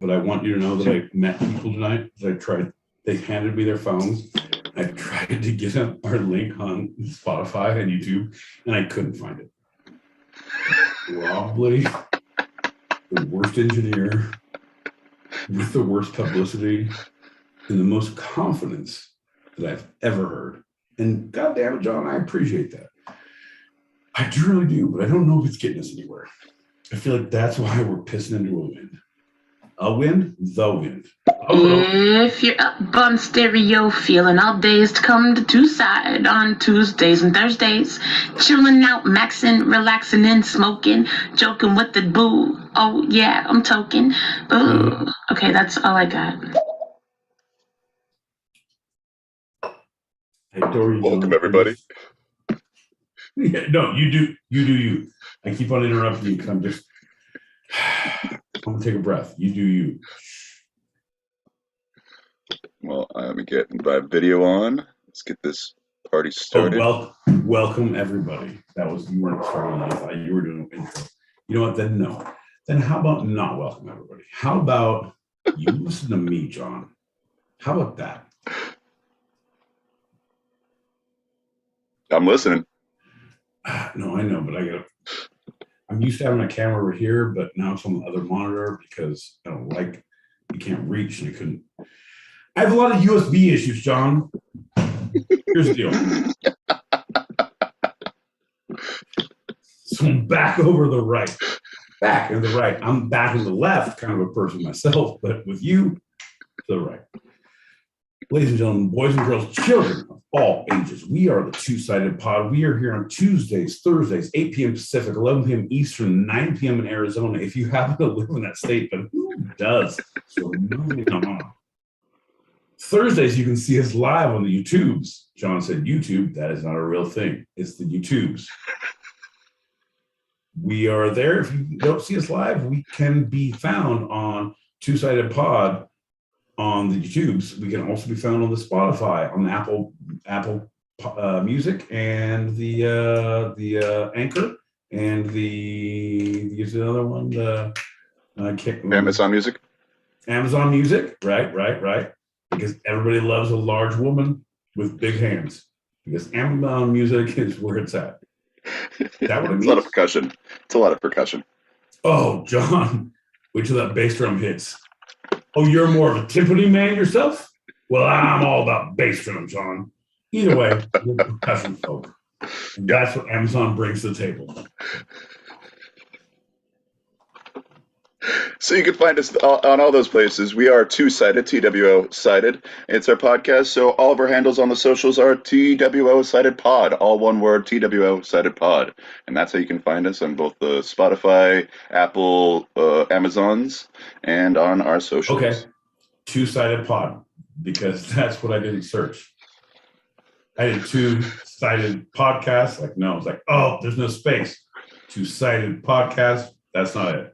but I want you to know that I met people tonight. They handed me their phones. I tried to get them our link on Spotify and YouTube, and I couldn't find it. Probably the worst engineer with the worst publicity and the most confidence that I've ever heard. And goddamn it, John, I appreciate that. I truly do, but I don't know if it's getting us anywhere. I feel like that's why we're pissing into a wind. A wind? The wind. If you're up on stereo, feeling all days to come to Two-Side on Tuesdays and Thursdays, chilling out, maxing, relaxing and smoking, joking with the boo. Oh yeah, I'm token. Ooh. Okay, that's all I got. Hey, Dory, welcome everybody. Yeah, no, you do you. I keep on interrupting you because I'm gonna take a breath. You do you. Well, let me get my video on. Let's get this party started. Oh, welcome everybody. You weren't starting. I thought you were doing an intro. You know what? Then no. Then how about not welcome everybody? How about you listen to me, John? How about that? I'm listening. No, I know, but I'm used to having my camera over here, but now it's on the other monitor because I don't like, you can't reach and I couldn't. I have a lot of USB issues, John. Here's the deal. So I'm back over the right. Back and the right. I'm back in the left, kind of a person myself, but with you, to the right. Ladies and gentlemen, boys and girls, children of all ages, we are the Two-Sided Pod. We are here on Tuesdays, Thursdays, 8 p.m. Pacific, 11 p.m. Eastern, 9 p.m. in Arizona. If you happen to live in that state, but who does? So moving on. Thursdays, you can see us live on the YouTubes. John said YouTube. That is not a real thing. It's the YouTubes. We are there. If you don't see us live, we can be found on Two-Sided Pod on the YouTubes. We can also be found on the Spotify, on the Apple Music, and the Anchor, and there's another one, Amazon Music. Amazon Music, right. Because everybody loves a large woman with big hands. Because Amazon Music is where it's at. Is that what it means? It's a lot of percussion. It's a lot of percussion. Oh, John, wait till that bass drum hits. Oh, you're more of a timpani man yourself? Well, I'm all about bass drum, John. Either way, we're percussion folk. And that's what Amazon brings to the table. So you can find us on all those places. We are Two-Sided, TWO Sided. It's our podcast. So all of our handles on the socials are TWO Sided Pod, all one word, TWO Sided Pod. And that's how you can find us on both the Spotify, Apple, Amazons, and on our socials. Okay, Two-Sided Pod, because that's what I didn't search. I did Two-Sided Podcast. Like, no, it's like, oh, there's no space. Two-Sided Podcast. That's not it.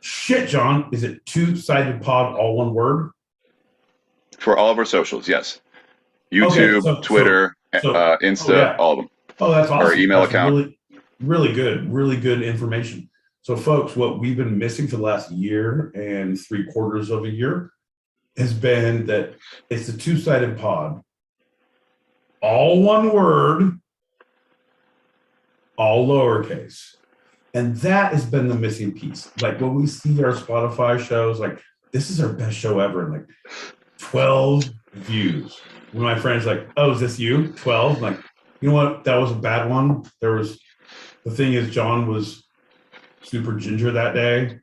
Shit, John. Is it Two-Sided Pod, all one word? For all of our socials, yes. YouTube, okay, Twitter, Insta, all of them. Oh, that's awesome. Our email account. Really good information. So, folks, what we've been missing for the last year and 3/4 of a year has been that it's the Two-Sided Pod, all one word, all lowercase. And that has been the missing piece. Like when we see our Spotify shows, like this is our best show ever. And like 12 views. When my friend's like, oh, is this you? 12? I'm like, you know what? That was a bad one. The thing is, John was super ginger that day.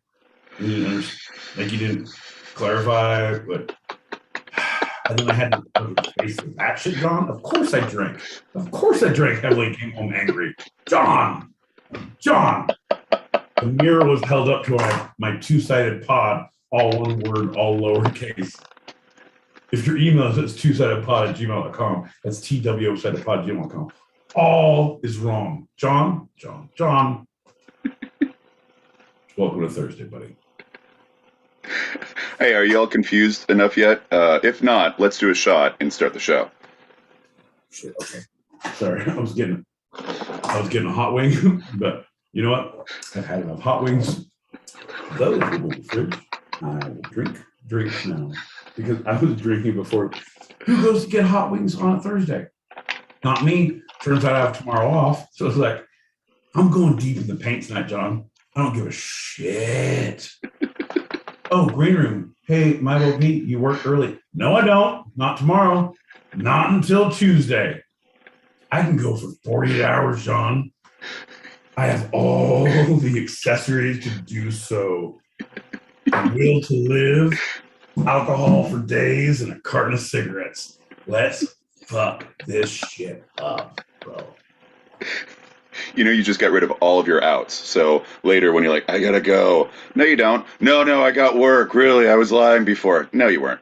He didn't clarify, but and then I had to face that shit, John. Of course I drank. Heavily and came home angry. John. The mirror was held up to my Two-Sided Pod, all one word, all lowercase. If your email is twosidedpod@gmail.com, that's twsidedpod@gmail.com. All is wrong. John. Welcome to Thursday, buddy. Hey, are you all confused enough yet? If not, let's do a shot and start the show. Shit, okay. Sorry, I was getting a hot wing, but you know what? I've had enough hot wings. Those will be fridge. drink now. Because I was drinking before. Who goes to get hot wings on a Thursday? Not me. Turns out I have tomorrow off. So it's like, I'm going deep in the paint tonight, John. I don't give a shit. Oh, green room. Hey, Milo Pete, you work early. No, I don't. Not tomorrow. Not until Tuesday. I can go for 48 hours, John. I have all the accessories to do so. The will to live, alcohol for days, and a carton of cigarettes. Let's fuck this shit up, bro. You know, you just got rid of all of your outs. So later when you're like, I gotta go. No, you don't. No, I got work. Really, I was lying before. No, you weren't.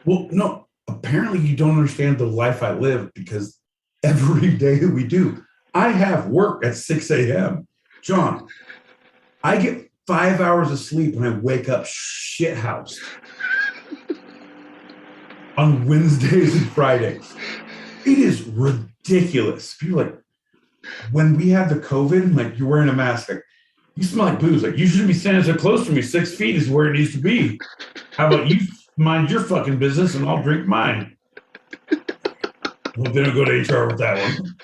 Well, no, apparently you don't understand the life I live because every day we do. I have work at 6 a.m. John, I get 5 hours of sleep when I wake up shithoused on Wednesdays and Fridays. It is ridiculous. People are like, when we had the COVID, like you're wearing a mask, like you smell like booze. Like you shouldn't be standing so close to me. 6 feet is where it needs to be. How about you mind your fucking business and I'll drink mine? Well, then I'll go to HR with that one.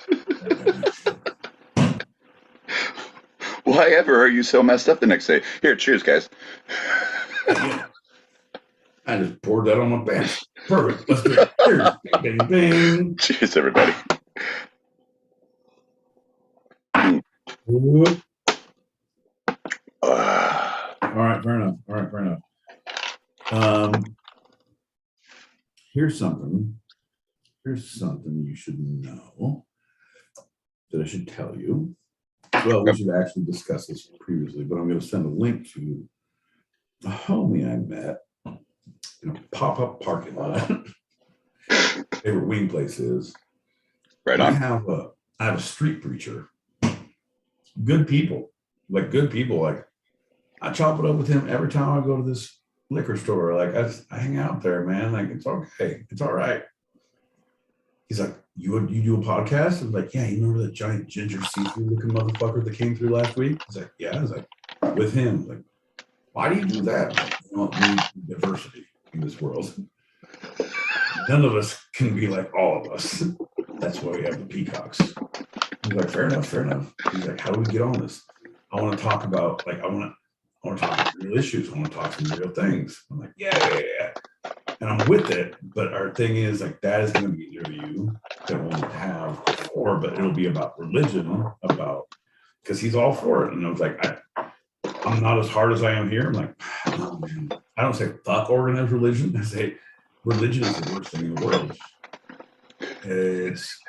Why ever are you so messed up the next day? Here, cheers, guys. I just poured that on my bench. Perfect. Let's do it. Cheers. Bing, bing, bing. Cheers, everybody. All right, fair enough. Here's something you should know that I should tell you. Well, we should actually discuss this previously, but I'm going to send a link to a homie I met in a pop-up parking lot. Favorite wing place is. Right on. I have a street preacher. Good people. Like I chop it up with him every time I go to this liquor store. Like I hang out there, man. Like it's okay. It's all right. He's like, you do a podcast? I'm like, yeah, you remember that giant ginger see-through looking motherfucker that came through last week? He's like, yeah. I was like, with him. Like, why do you do that? Like, you don't need diversity in this world. None of us can be like all of us. That's why we have the peacocks. He's like, fair enough. He's like, how do we get on this? I want to talk about, like, I want to talk about real issues. I want to talk some real things. I'm like, yeah. And I'm with it, but our thing is like that is going to be an interview that we'll have before, but it'll be about religion, because he's all for it. And I was like, I'm not as hard as I am here. I'm like, oh, man. I don't say fuck organized religion. I say religion is the worst thing in the world. It's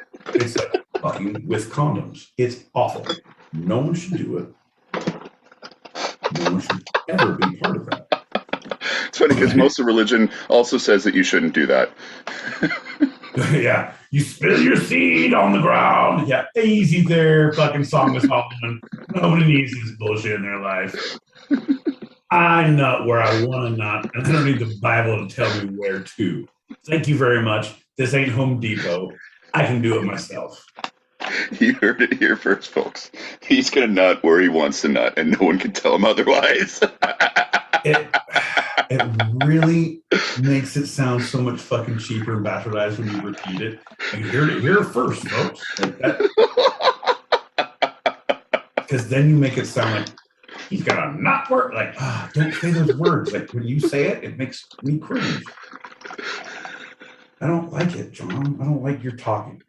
like fucking with condoms. It's awful. No one should do it. No one should ever be part of that. It's funny because most of religion also says that you shouldn't do that. Yeah, you spill your seed on the ground. Yeah, easy there, fucking Song of Solomon. Nobody needs this bullshit in their life. I nut where I want to nut, and I don't need the Bible to tell me where to. Thank you very much. This ain't Home Depot. I can do it myself. You heard it here first, folks. He's going to nut where he wants to nut, and no one can tell him otherwise. It really makes it sound so much fucking cheaper and bastardized when you repeat it. And you heard it here first, folks. Because then you make it sound like he's got a not word. Like, don't say those words. Like when you say it, it makes me cringe. I don't like it, John. I don't like your talking.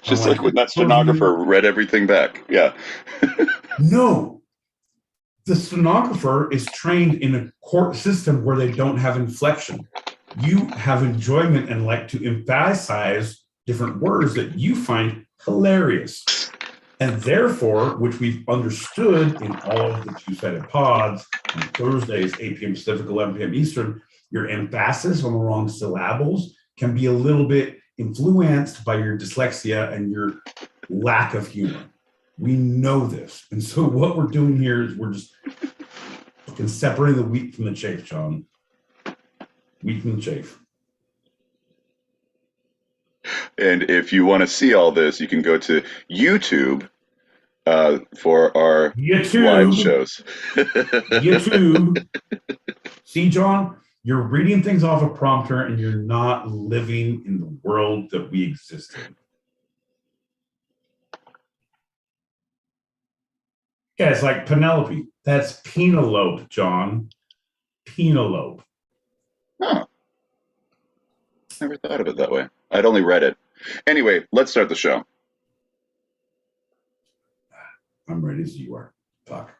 Just like when that stenographer read everything back. Yeah. No. The stenographer is trained in a court system where they don't have inflection. You have enjoyment and like to emphasize different words that you find hilarious. And therefore, which we've understood in all of the two-sided pods on Thursdays, 8 p.m. Pacific, 11 p.m. Eastern, your emphasis on the wrong syllables can be a little bit influenced by your dyslexia and your lack of humor. We know this. And so what we're doing here is we're just separating the wheat from the chaff, John. Wheat from the chaff. And if you want to see all this, you can go to YouTube for our live shows. YouTube. See, John, you're reading things off a prompter and you're not living in the world that we exist in. Yeah, it's like Penelope. That's Penelope, John. Penelope. Huh. Never thought of it that way. I'd only read it. Anyway, let's start the show. I'm ready as you are. Fuck.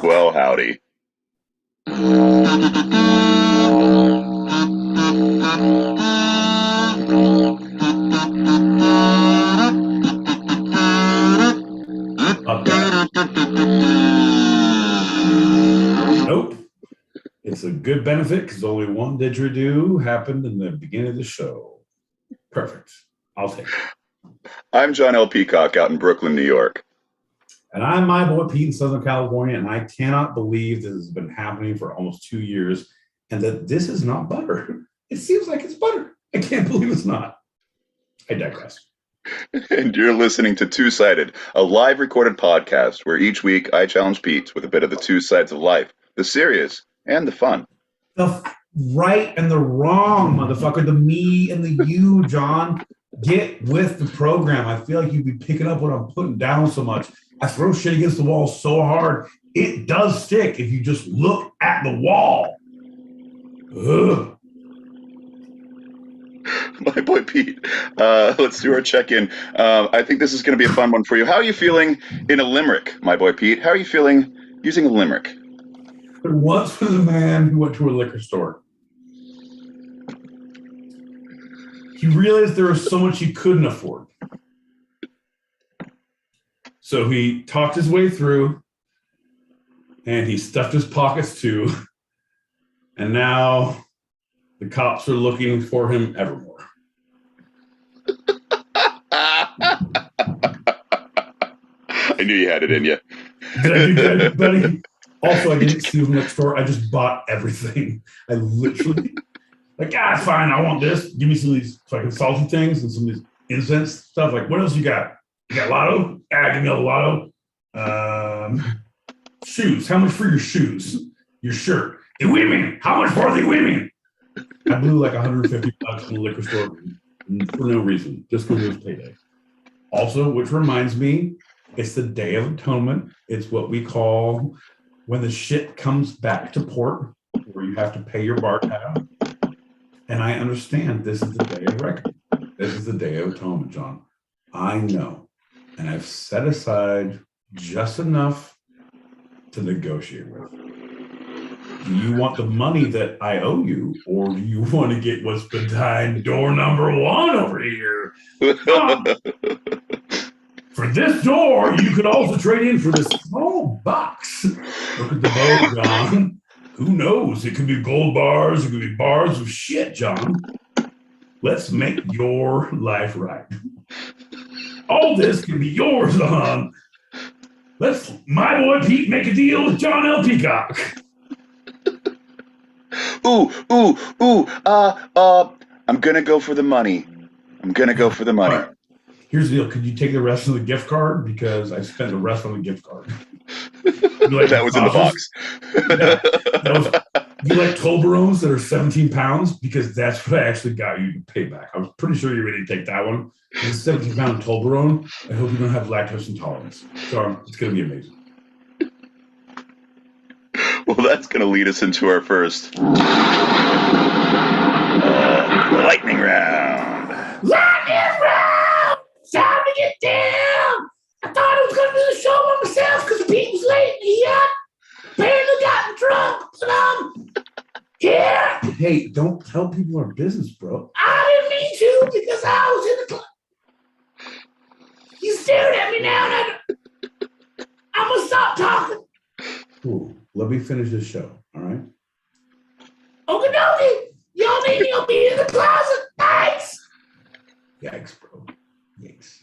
Well, howdy. Nope. It's a good benefit because only one didgeridoo happened in the beginning of the show. Perfect. I'll take it. I'm John L. Peacock out in Brooklyn, New York. And I'm my boy Pete in Southern California, and I cannot believe this has been happening for almost 2 years and that this is not butter. It seems like it's butter. I can't believe it's not. I digress. And you're listening to Two Sided, a live recorded podcast where each week I challenge Pete with a bit of the two sides of life, the serious and the fun. The right and the wrong, motherfucker. The me and the you, John. Get with the program. I feel like you'd be picking up what I'm putting down so much. I throw shit against the wall so hard, it does stick if you just look at the wall. Ugh. My boy Pete, let's do our check-in. I think this is going to be a fun one for you. How are you feeling in a limerick, my boy Pete? How are you feeling using a limerick? There once was a man who went to a liquor store. He realized there was so much he couldn't afford. So he talked his way through, and he stuffed his pockets too. And now the cops are looking for him evermore. I knew you had it in you. Did I do that, buddy? Also, I didn't see him next door. I just bought everything. I literally, fine, I want this. Give me some of these fucking salty things and some of these incense stuff. Like, what else you got? You got lotto? Give me a lotto. Shoes. How much for your shoes? Your shirt. The women. How much for the women? I blew like $150 in the liquor store for no reason, just because it was payday. Also, which reminds me, it's the Day of Atonement. It's what we call when the shit comes back to port, where you have to pay your bar tab. And I understand this is the Day of Reckoning. This is the Day of Atonement, John. I know. And I've set aside just enough to negotiate with. Do you want the money that I owe you, or do you want to get what's behind door number 1 over here? For this door, you could also trade in for this small box. Look at the boat, John. Who knows? It could be gold bars. It could be bars of shit, John. Let's make your life right. All this can be yours, on. Let's, my boy Pete, make a deal with John L. Peacock. I'm going to go for the money. Right. Here's the deal. Could you take the rest of the gift card? Because I spent the rest on the gift card. That was in the box. You like Toblerones that are 17 pounds? Because that's what I actually got you to pay back. I was pretty sure you were going to take that one. It's a 17-pound Toblerone. I hope you don't have lactose intolerance. So it's going to be amazing. Well, that's going to lead us into our first lightning round. Lightning round! Time to get down! I thought I was going to do the show by myself because Pete was late and he apparently got drunk. But here. Hey, don't tell people our business, bro. I didn't mean to because I was in the club. You staring at me now and I'm going to stop talking. Cool. Let me finish this show, all right? Okie dokie. Y'all need me, I'll be in the closet. Thanks. Yikes, bro. Yikes.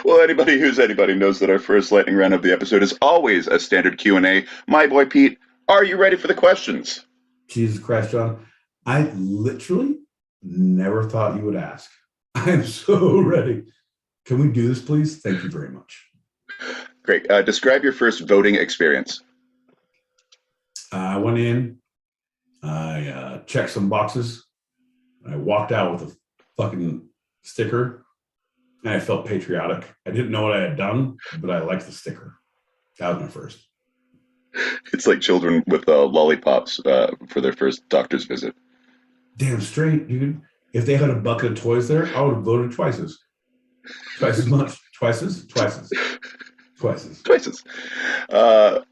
Well, anybody knows that our first lightning round of the episode is always a standard Q&A. My boy Pete, are you ready for the questions? Jesus Christ, John. I literally never thought you would ask. I'm so ready. can we do this, please? Thank you very much. Great. Describe your first voting experience. I went in, I checked some boxes, I walked out with a fucking sticker, and I felt patriotic. I didn't know what I had done, but I liked the sticker. That was my first. It's like children with lollipops for their first doctor's visit. Damn straight, dude. If they had a bucket of toys there, I would have voted twice as much. Twice as.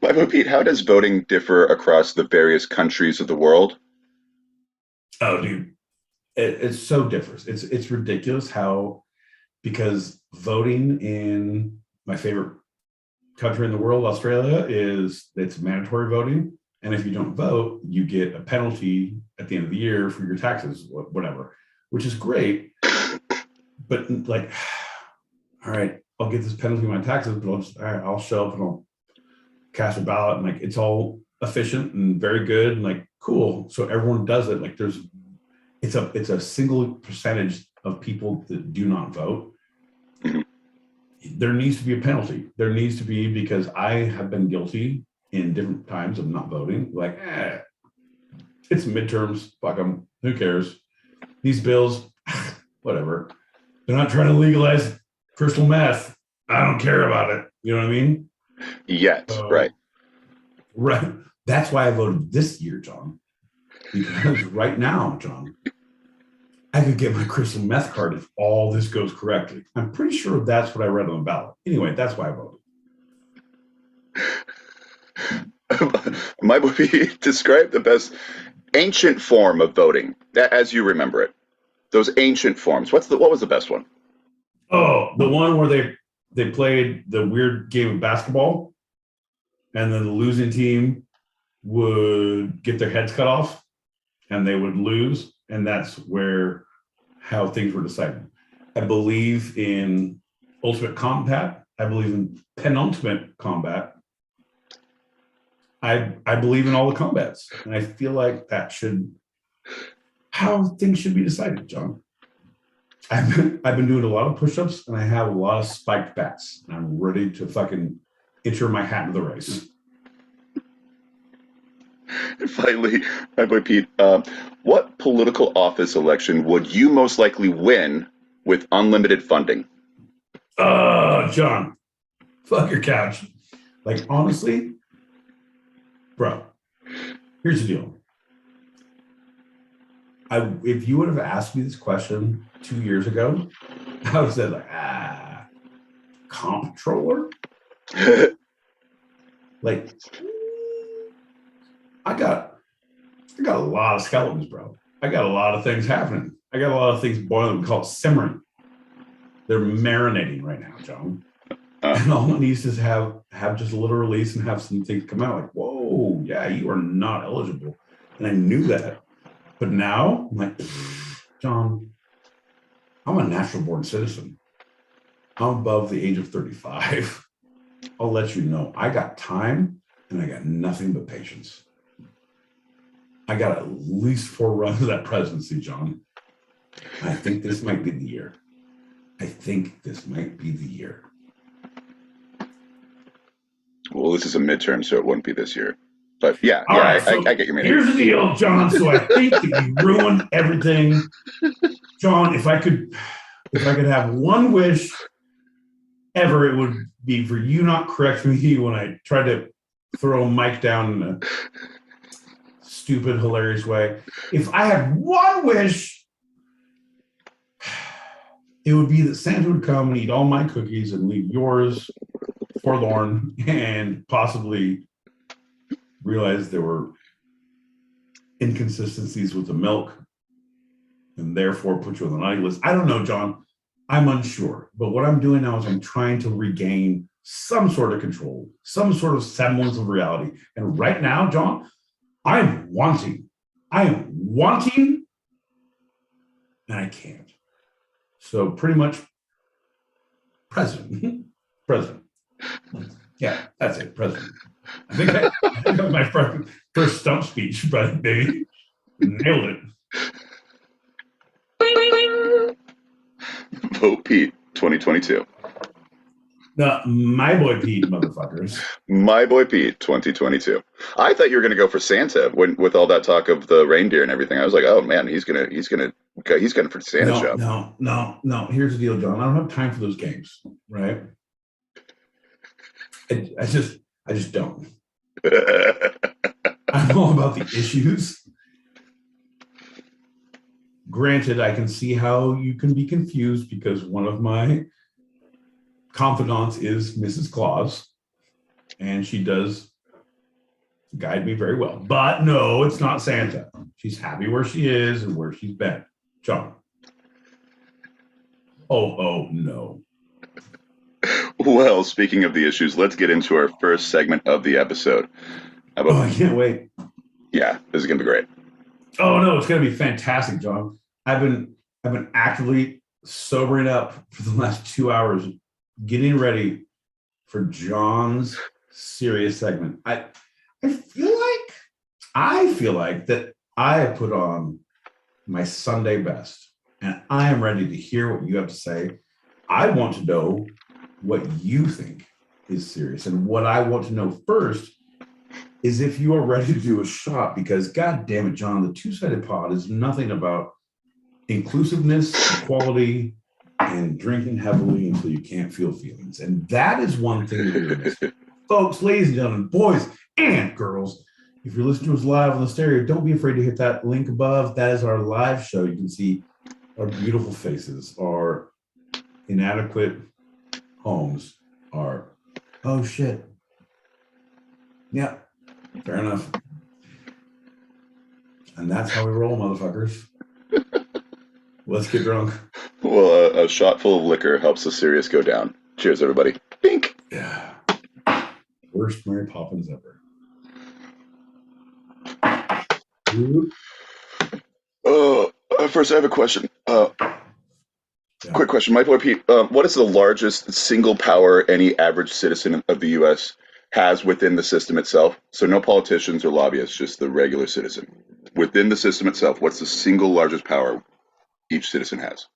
My boy Pete, how does voting differ across the various countries of the world? Oh, dude, it's so different. It's ridiculous how, because voting in my favorite country in the world, Australia, it's mandatory voting, and if you don't vote, you get a penalty at the end of the year for your taxes, whatever, which is great. But like, all right, I'll get this penalty on my taxes, but I'll show up and I'll cast a ballot, and like it's all efficient and very good and like cool. So everyone does it. Like it's a single percentage of people that do not vote. There needs to be a penalty. There needs to be, because I have been guilty in different times of not voting. Like, it's midterms. Fuck them. Who cares? These bills, whatever. They're not trying to legalize crystal meth. I don't care about it. You know what I mean? Yet, right. Right. That's why I voted this year, John. Because right now, John, I could get my crystal meth card if all this goes correctly. I'm pretty sure that's what I read on the ballot. Anyway, that's why I voted. My movie, describe the best ancient form of voting as you remember it. Those ancient forms. What was the best one? Oh, the one where they played the weird game of basketball, and then the losing team would get their heads cut off, and they would lose, and that's how things were decided. I believe in ultimate combat. I believe in penultimate combat. I believe in all the combats, and I feel like how things should be decided, John. I've been doing a lot of push-ups, and I have a lot of spiked bats, and I'm ready to fucking enter my hat into the race. And finally, my boy Pete, what political office election would you most likely win with unlimited funding? John, fuck your couch. Like, honestly, bro, here's the deal. If you would have asked me this question 2 years ago, I would have said, like, comptroller? Like, I got a lot of skeletons, bro. I got a lot of things happening. I got a lot of things boiling. We call it simmering. They're marinating right now, John. And all it needs is have just a little release and have some things come out like, whoa, yeah, you are not eligible. And I knew that. But now, I'm like, John, I'm a natural born citizen. I'm above the age of 35. I'll let you know. I got time, and I got nothing but patience. I got at least 4 runs of that presidency, John. I think this might be the year. Well, this is a midterm, so it wouldn't be this year. But yeah, right, I get your meaning. Here's the deal, John. So I think that you ruined everything. John, if I could have one wish ever, it would be for you not correct me when I tried to throw Mike down in a stupid, hilarious way. If I had one wish, it would be that Santa would come and eat all my cookies and leave yours forlorn, and possibly realize there were inconsistencies with the milk and therefore put you on the naughty list. I don't know, John. I'm unsure. But what I'm doing now is I'm trying to regain some sort of control, some sort of semblance of reality. And right now, John, I am wanting, and I can't. So pretty much president. Yeah, that's it, president. I think that was my first stump speech, but baby, nailed it. Vote Pete 2022. No, my boy Pete, motherfuckers. My boy Pete, 2022. I thought you were gonna go for Santa with all that talk of the reindeer and everything. I was like, oh man, he's gonna for Santa show. No. Here's the deal, John. I don't have time for those games, right? I just don't. I'm all about the issues. Granted, I can see how you can be confused because one of my confidants is Mrs. Claus, and she does guide me very well. But no, it's not Santa. She's happy where she is and where she's been. John. Oh, no. Well, speaking of the issues, let's get into our first segment of the episode. I can't wait. Yeah, this is gonna be great. Oh no, it's gonna be fantastic, John. I've been actively sobering up for the last 2 hours, getting ready for John's serious segment. I feel like that I have put on my Sunday best, and I am ready to hear what you have to say. I want to know what you think is serious, and what I want to know first is if you are ready to do a shot, because God damn it, John, the two-sided pod is nothing about inclusiveness, equality, and drinking heavily until you can't feel feelings. And that is one thing that you're missing. Folks, ladies and gentlemen, boys and girls, if you're listening to us live on the stereo, don't be afraid to hit that link above. That is our live show. You can see our beautiful faces, our inadequate homes, our, oh shit. Yeah, fair enough. And that's how we roll, motherfuckers. Let's get drunk. Well, a shot full of liquor helps the serious go down. Cheers, everybody. Bink. Yeah. Worst Mary Poppins ever. First, I have a question. Quick question. My boy Pete, what is the largest single power any average citizen of the U.S. has within the system itself? So no politicians or lobbyists, just the regular citizen. Within the system itself, what's the single largest power each citizen has?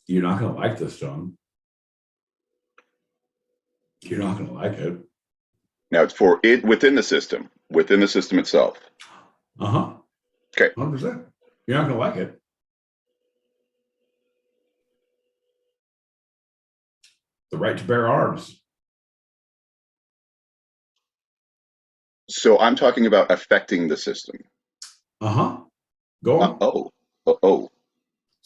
You're not going to like this, John. You're not going to like it. Now, it's for it within the system itself. Uh-huh. Okay. 100%. You're not going to like it. The right to bear arms. So I'm talking about affecting the system. Uh-huh. Go on.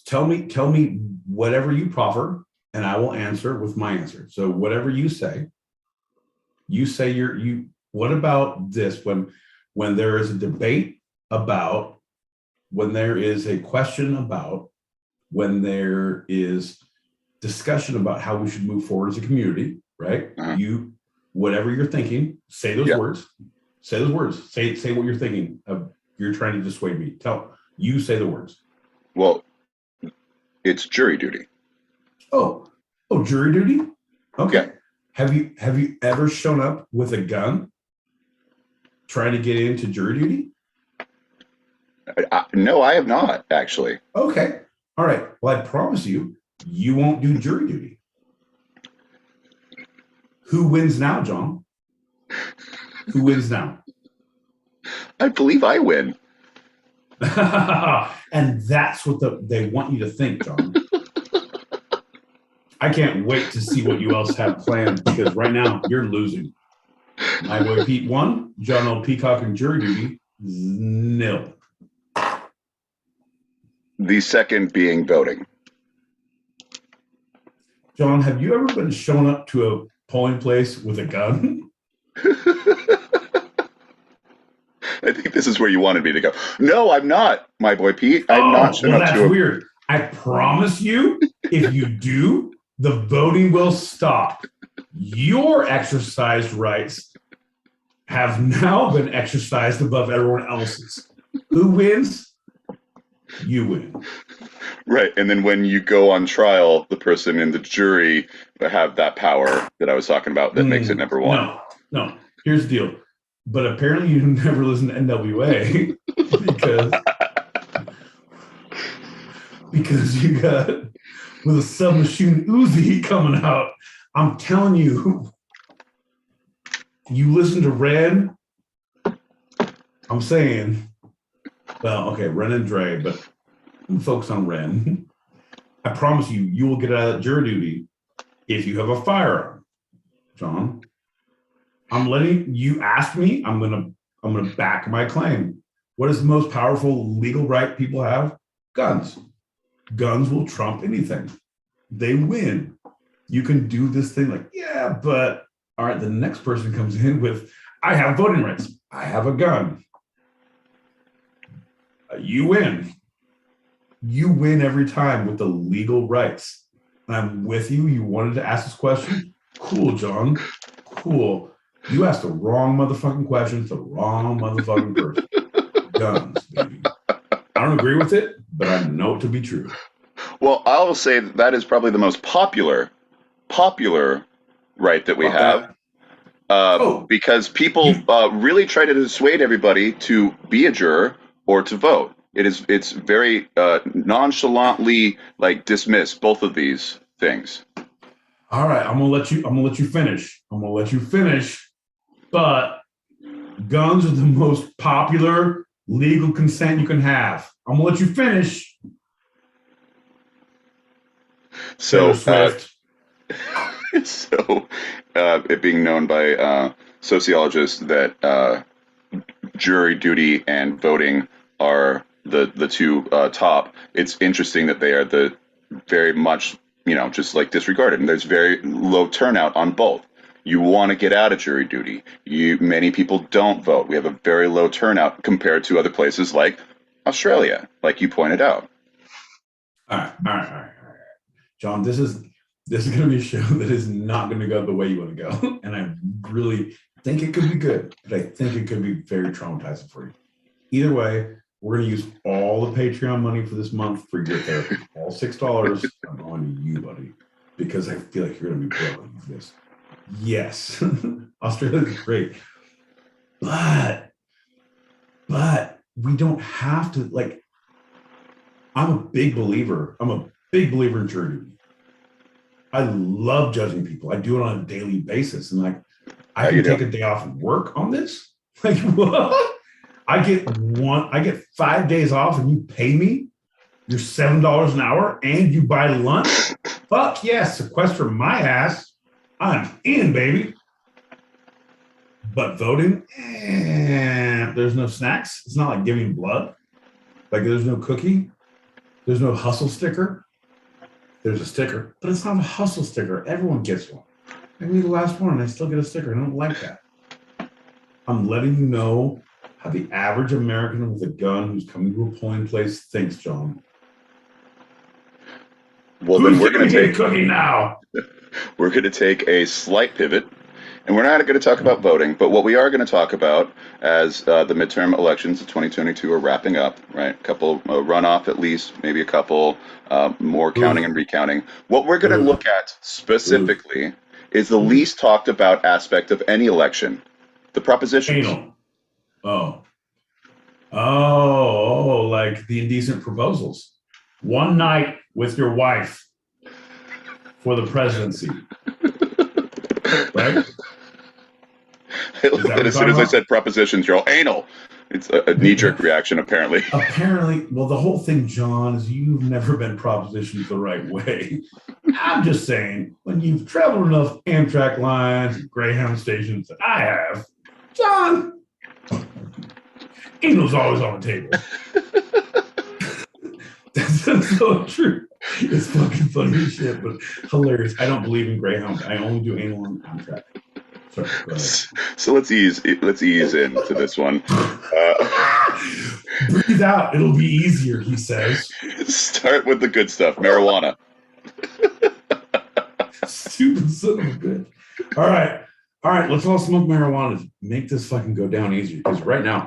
Tell me whatever you proffer, and I will answer with my answer. So whatever you say what about this when there is a debate about, when there is a question about, when there is discussion about how we should move forward as a community, right? Uh-huh. Whatever you're thinking, say those words. Say those words. Say what you're thinking of. You're trying to dissuade me. Say the words. Well, it's jury duty. Oh, jury duty? Okay. Yeah. Have you ever shown up with a gun trying to get into jury duty? No, I have not, actually. Okay. All right. Well, I promise you won't do jury duty. Who wins now, John? Who wins now? I believe I win. And that's what they want you to think, John. I can't wait to see what you else have planned, because right now you're losing. My boy Pete won. John L. Peacock and jury duty 0. The second being voting. John, have you ever been shown up to a polling place with a gun? I think this is where you wanted me to go. No, I'm not, my boy Pete. I'm not shown up to that's weird. I promise you, if you do, the voting will stop. Your exercised rights have now been exercised above everyone else's. Who wins? You win. Right. And then when you go on trial, the person in the jury have that power that I was talking about that makes it number one. No. Here's the deal. But apparently you never listen to NWA because because you got with a submachine Uzi coming out. I'm telling you, you listen to Ren. I'm saying, well, okay, Ren and Dre, but focus on Ren. I promise you, you will get out of jury duty if you have a firearm, John. I'm letting you ask me. I'm gonna back my claim. What is the most powerful legal right people have? Guns. Guns will trump anything. They win. You can do this thing like, yeah, but all right, the next person comes in with, I have voting rights. I have a gun. You win. You win every time with the legal rights. And I'm with you. You wanted to ask this question? Cool, John. Cool. You asked the wrong motherfucking question to the wrong motherfucking person. Guns, baby. I don't agree with it, but I know it to be true. Well, I will say that is probably the most popular right that we have. Because people really try to dissuade everybody to be a juror or to vote. It's very nonchalantly like dismiss both of these things. All right, I'm gonna let you finish. But guns are the most popular legal consent you can have. I'm gonna let you finish. So, Swift. It being known by sociologists that jury duty and voting are the two top. It's interesting that they are the very much, just like disregarded. And there's very low turnout on both. You want to get out of jury duty. Many people don't vote. We have a very low turnout compared to other places like Australia, like you pointed out. All right. John, this is going to be a show that is not going to go the way you want to go. And I really think it could be good, but I think it could be very traumatizing for you. Either way, we're going to use all the Patreon money for this month for your therapy. All $6 are going to you, buddy, because I feel like you're going to be broken for this. Yes, Australia's great, but we don't have to, like, I'm a big believer in jury duty. I love judging people. I do it on a daily basis. And like, I can take a day off and work on this. Like, what? I get 5 days off and you pay me your $7 an hour and you buy lunch. Fuck yes, sequester my ass. I'm in, baby. But voting, there's no snacks. It's not like giving blood. Like, there's no cookie. There's no hustle sticker. There's a sticker, but it's not a hustle sticker. Everyone gets one. Maybe the last one, and I still get a sticker. I don't like that. I'm letting you know how the average American with a gun who's coming to a polling place thinks, John. Well, then we're going to take cookie now. We're going to take a slight pivot, and we're not going to talk about voting, but what we are going to talk about as the midterm elections of 2022 are wrapping up, right? A couple runoff at least, maybe a couple more counting and recounting. What we're going to look at specifically is the least talked about aspect of any election, the propositions. Anal. Oh, like the indecent proposals. One night with your wife for the presidency. Right? And as soon as I said propositions, you're all anal. It's a knee-jerk reaction, apparently. Apparently, well, the whole thing, John, is you've never been propositioned the right way. I'm just saying, when you've traveled enough Amtrak lines and Greyhound stations that I have, John, anal's always on the table. That's so true. It's fucking funny as shit, but hilarious. I don't believe in Greyhound. I only do anal on Amtrak. Sorry, go ahead. So let's ease into this one. Breathe out. It'll be easier, he says. Start with the good stuff. Marijuana. Stupid son of a bitch. All right. Let's all smoke marijuana to make this fucking go down easier. Because right now,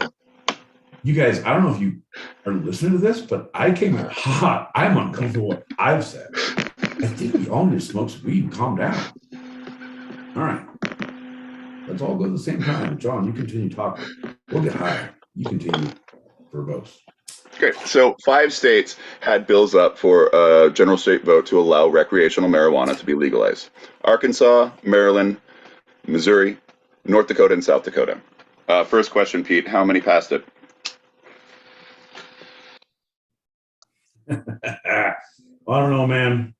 you guys, I don't know if you are listening to this, but I came in hot. I'm uncomfortable with what I've said. I think we all need to smoke some weed and calm down. All right. Let's all go at the same time. John, you continue talking. We'll get high. You continue verbose. Great. So 5 states had bills up for a general state vote to allow recreational marijuana to be legalized: Arkansas, Maryland, Missouri, North Dakota, and South Dakota. First question, Pete, how many passed it? I don't know, man.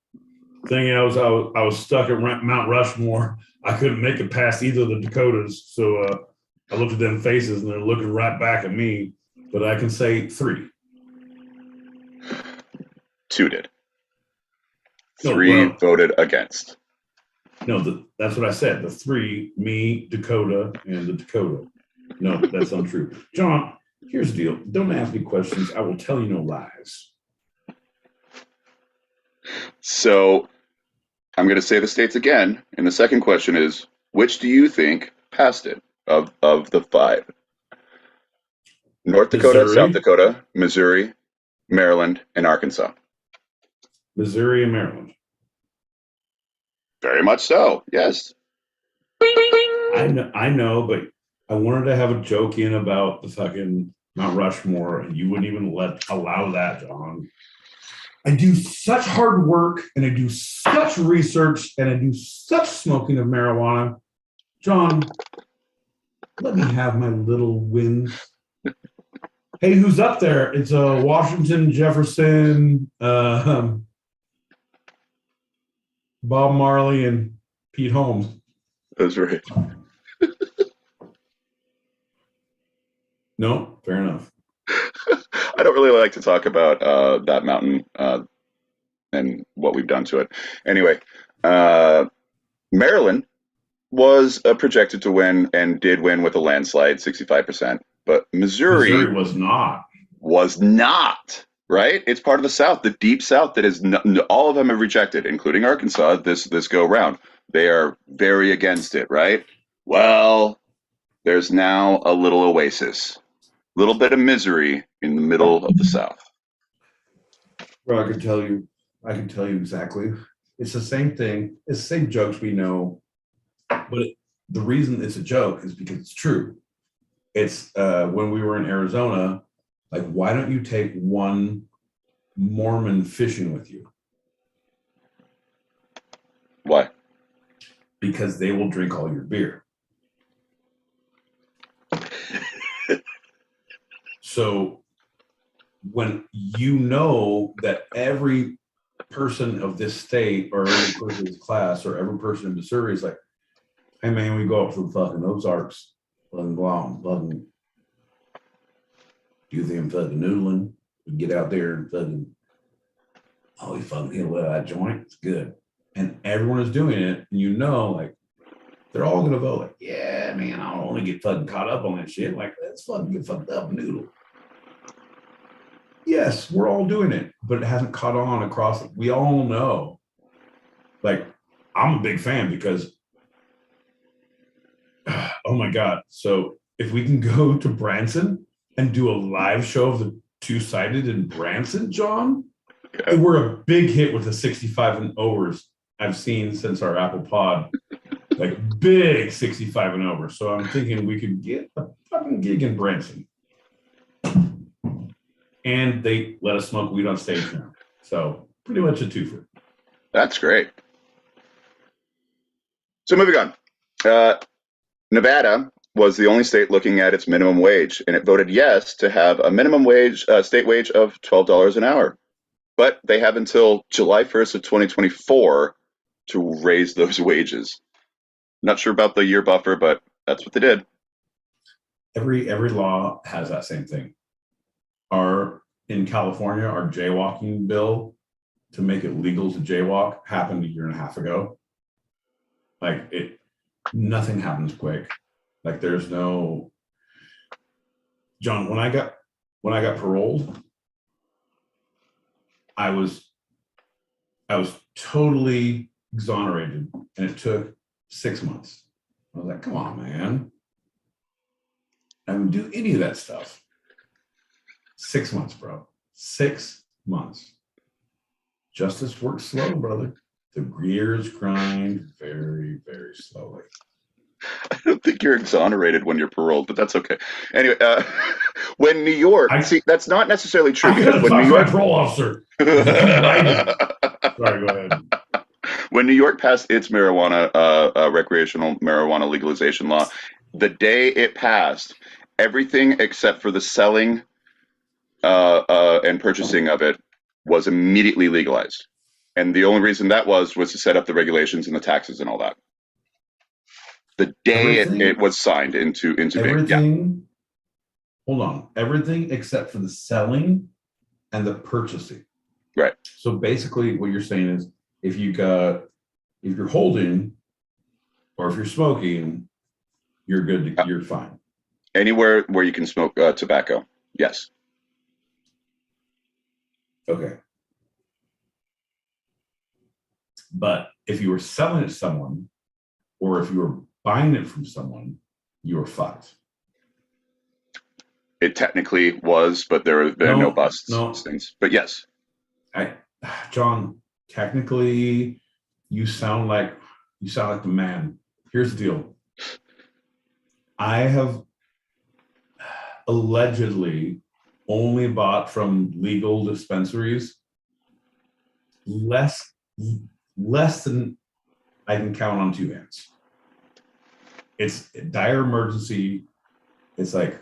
Thing is, I was stuck at Mount Rushmore. I couldn't make it past either of the Dakotas, so I looked at them faces, and they're looking right back at me. But I can say 3. 2 did. No, 3 well, voted against. No, that's what I said. The 3, me, Dakota, and the Dakota. No, that's untrue. John, here's the deal. Don't ask me questions. I will tell you no lies. So I'm going to say the states again. And the second question is, which do you think passed it of the 5? North Dakota, Missouri, South Dakota, Missouri, Maryland, and Arkansas. Missouri, and Maryland. Very much so. Yes. I know, but I wanted to have a joke in about the fucking Mount Rushmore, and you wouldn't even allow that, John. I do such hard work, and I do such research, and I do such smoking of marijuana. John, let me have my little wins. Hey, who's up there? It's Washington, Jefferson, Bob Marley, and Pete Holmes. That's right. No, fair enough. I don't really like to talk about that mountain and what we've done to it. Anyway, Maryland was projected to win and did win with a landslide, 65%. But Missouri was not. Was not, right? It's part of the South, the deep South that is all of them have rejected, including Arkansas, this go round. They are very against it, right? Well, there's now a little oasis, a little bit of misery in the middle of the South. Well, I can tell you exactly. It's the same thing. It's the same jokes we know, but the reason it's a joke is because it's true. It's when we were in Arizona, like, why don't you take one Mormon fishing with you? Why? Because they will drink all your beer. So when you know that every person of this state or every person of this class or every person in Missouri is like, hey man, we go up to the fucking Ozarks, fucking go out and fucking do them fucking noodling, we get out there and fucking, oh, you fucking hit away that joint, it's good. And everyone is doing it, and you know, like, they're all gonna vote like, yeah, man, I don't want to get fucking caught up on that shit. Like, let's fucking get fucked up noodle. Yes, we're all doing it, but it hasn't caught on across. We all know. Like, I'm a big fan because, oh my God. So if we can go to Branson and do a live show of the two-sided in Branson, John, and we're a big hit with the 65 and overs I've seen since our Apple Pod. Like, big 65 and over. So I'm thinking we could get a fucking gig in Branson. And they let us smoke weed on stage now. So pretty much a twofer. That's great. So moving on. Nevada was the only state looking at its minimum wage, and it voted yes to have a minimum wage, state wage of $12 an hour. But they have until July 1st of 2024 to raise those wages. Not sure about the year buffer, but that's what they did. Every law has that same thing. In California, our jaywalking bill to make it legal to jaywalk happened a year and a half ago. Like, nothing happens quick. Like, there's no, John, when I got paroled, I was totally exonerated, and it took 6 months. I was like, come on, man. I didn't do any of that stuff. 6 months, bro. 6 months. Justice works slow, brother. The gears grind very, very slowly. I don't think you're exonerated when you're paroled, but that's okay. Anyway, when New York, see, that's not necessarily true I because gotta when talk New to my York, parole officer. If you keep writing. Sorry, go ahead. when New York passed its marijuana, recreational marijuana legalization law, the day it passed, everything except for the selling and purchasing of it was immediately legalized. And the only reason that was to set up the regulations and the taxes and all that. The day it was signed into being. Everything. Hold on. Everything except for the selling and the purchasing. Right. So basically, what you're saying is, if you're holding, or if you're smoking, you're good. You're fine. Anywhere where you can smoke tobacco, yes. Okay. But if you were selling it to someone, or if you were buying it from someone, you were fucked. It technically was, but there have been no busts since. But yes. John, technically, you sound like the man. Here's the deal. I have allegedly only bought from legal dispensaries less than I can count on two hands. It's a dire emergency. It's like,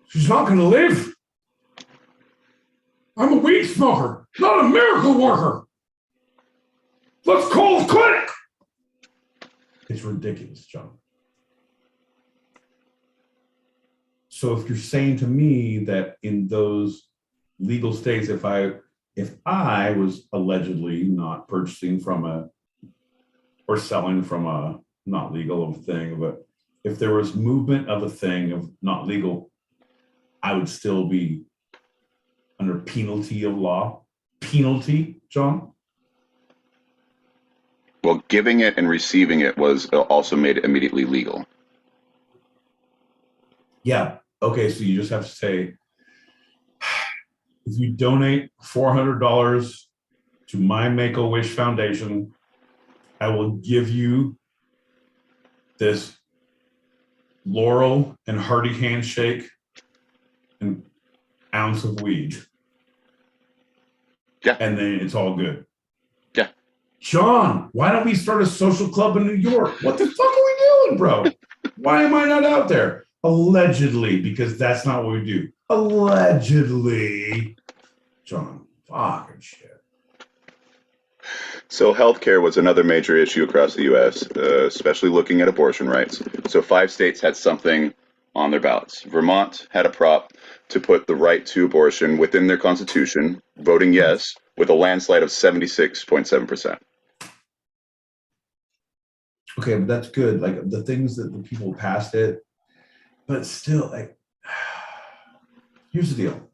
she's not going to live. I'm a weed smoker, not a miracle worker. Let's call the clinic. It's ridiculous, John. So if you're saying to me that in those legal states, if I was allegedly not purchasing from or selling from a not legal thing, but if there was movement of a thing of not legal, I would still be under penalty of law. Penalty, John? Well, giving it and receiving it was also made immediately legal. Yeah. Okay, so you just have to say, if you donate $400 to my Make-A-Wish Foundation, I will give you this Laurel and Hardy handshake and ounce of weed. Yeah. And then it's all good. Yeah. John, why don't we start a social club in New York? What the fuck are we doing, bro? Why am I not out there? Allegedly, because that's not what we do. Allegedly. John, fucking shit. So healthcare was another major issue across the U.S., especially looking at abortion rights. So 5 states had something on their ballots. Vermont had a prop to put the right to abortion within their constitution, voting yes, with a landslide of 76.7%. Okay, but that's good. Like the things that the people passed it, but still, like, here's the deal.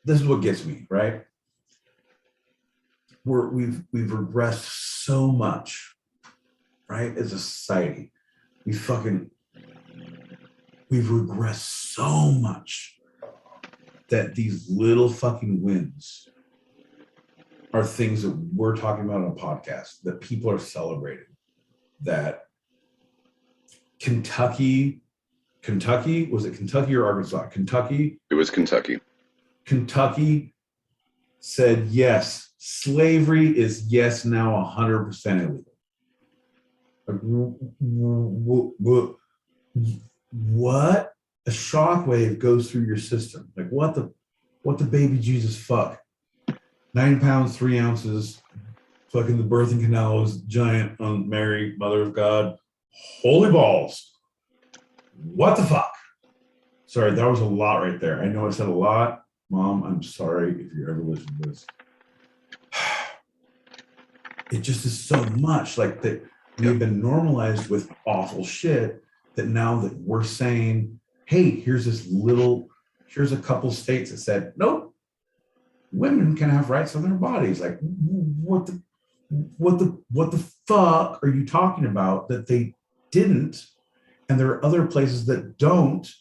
This is what gets me, right? We've regressed so much, right? As a society, we've regressed so much that these little fucking wins are things that we're talking about on a podcast, that people are celebrating. That Kentucky, was it Kentucky or Arkansas? Kentucky? It was Kentucky. Kentucky said, yes, slavery is now 100% illegal. What? A shockwave goes through your system. Like what the baby Jesus fuck? 9 pounds, 3 ounces. Fucking the birthing canal was giant on Mary, Mother of God. Holy balls. What the fuck? Sorry, that was a lot right there. I know I said a lot. Mom, I'm sorry if you're ever listening to this. It just is so much like that. We've been normalized with awful shit that now that we're saying, hey, here's a couple states that said, nope, women can have rights on their bodies. Like, what the fuck are you talking about that they didn't? And there are other places that don't.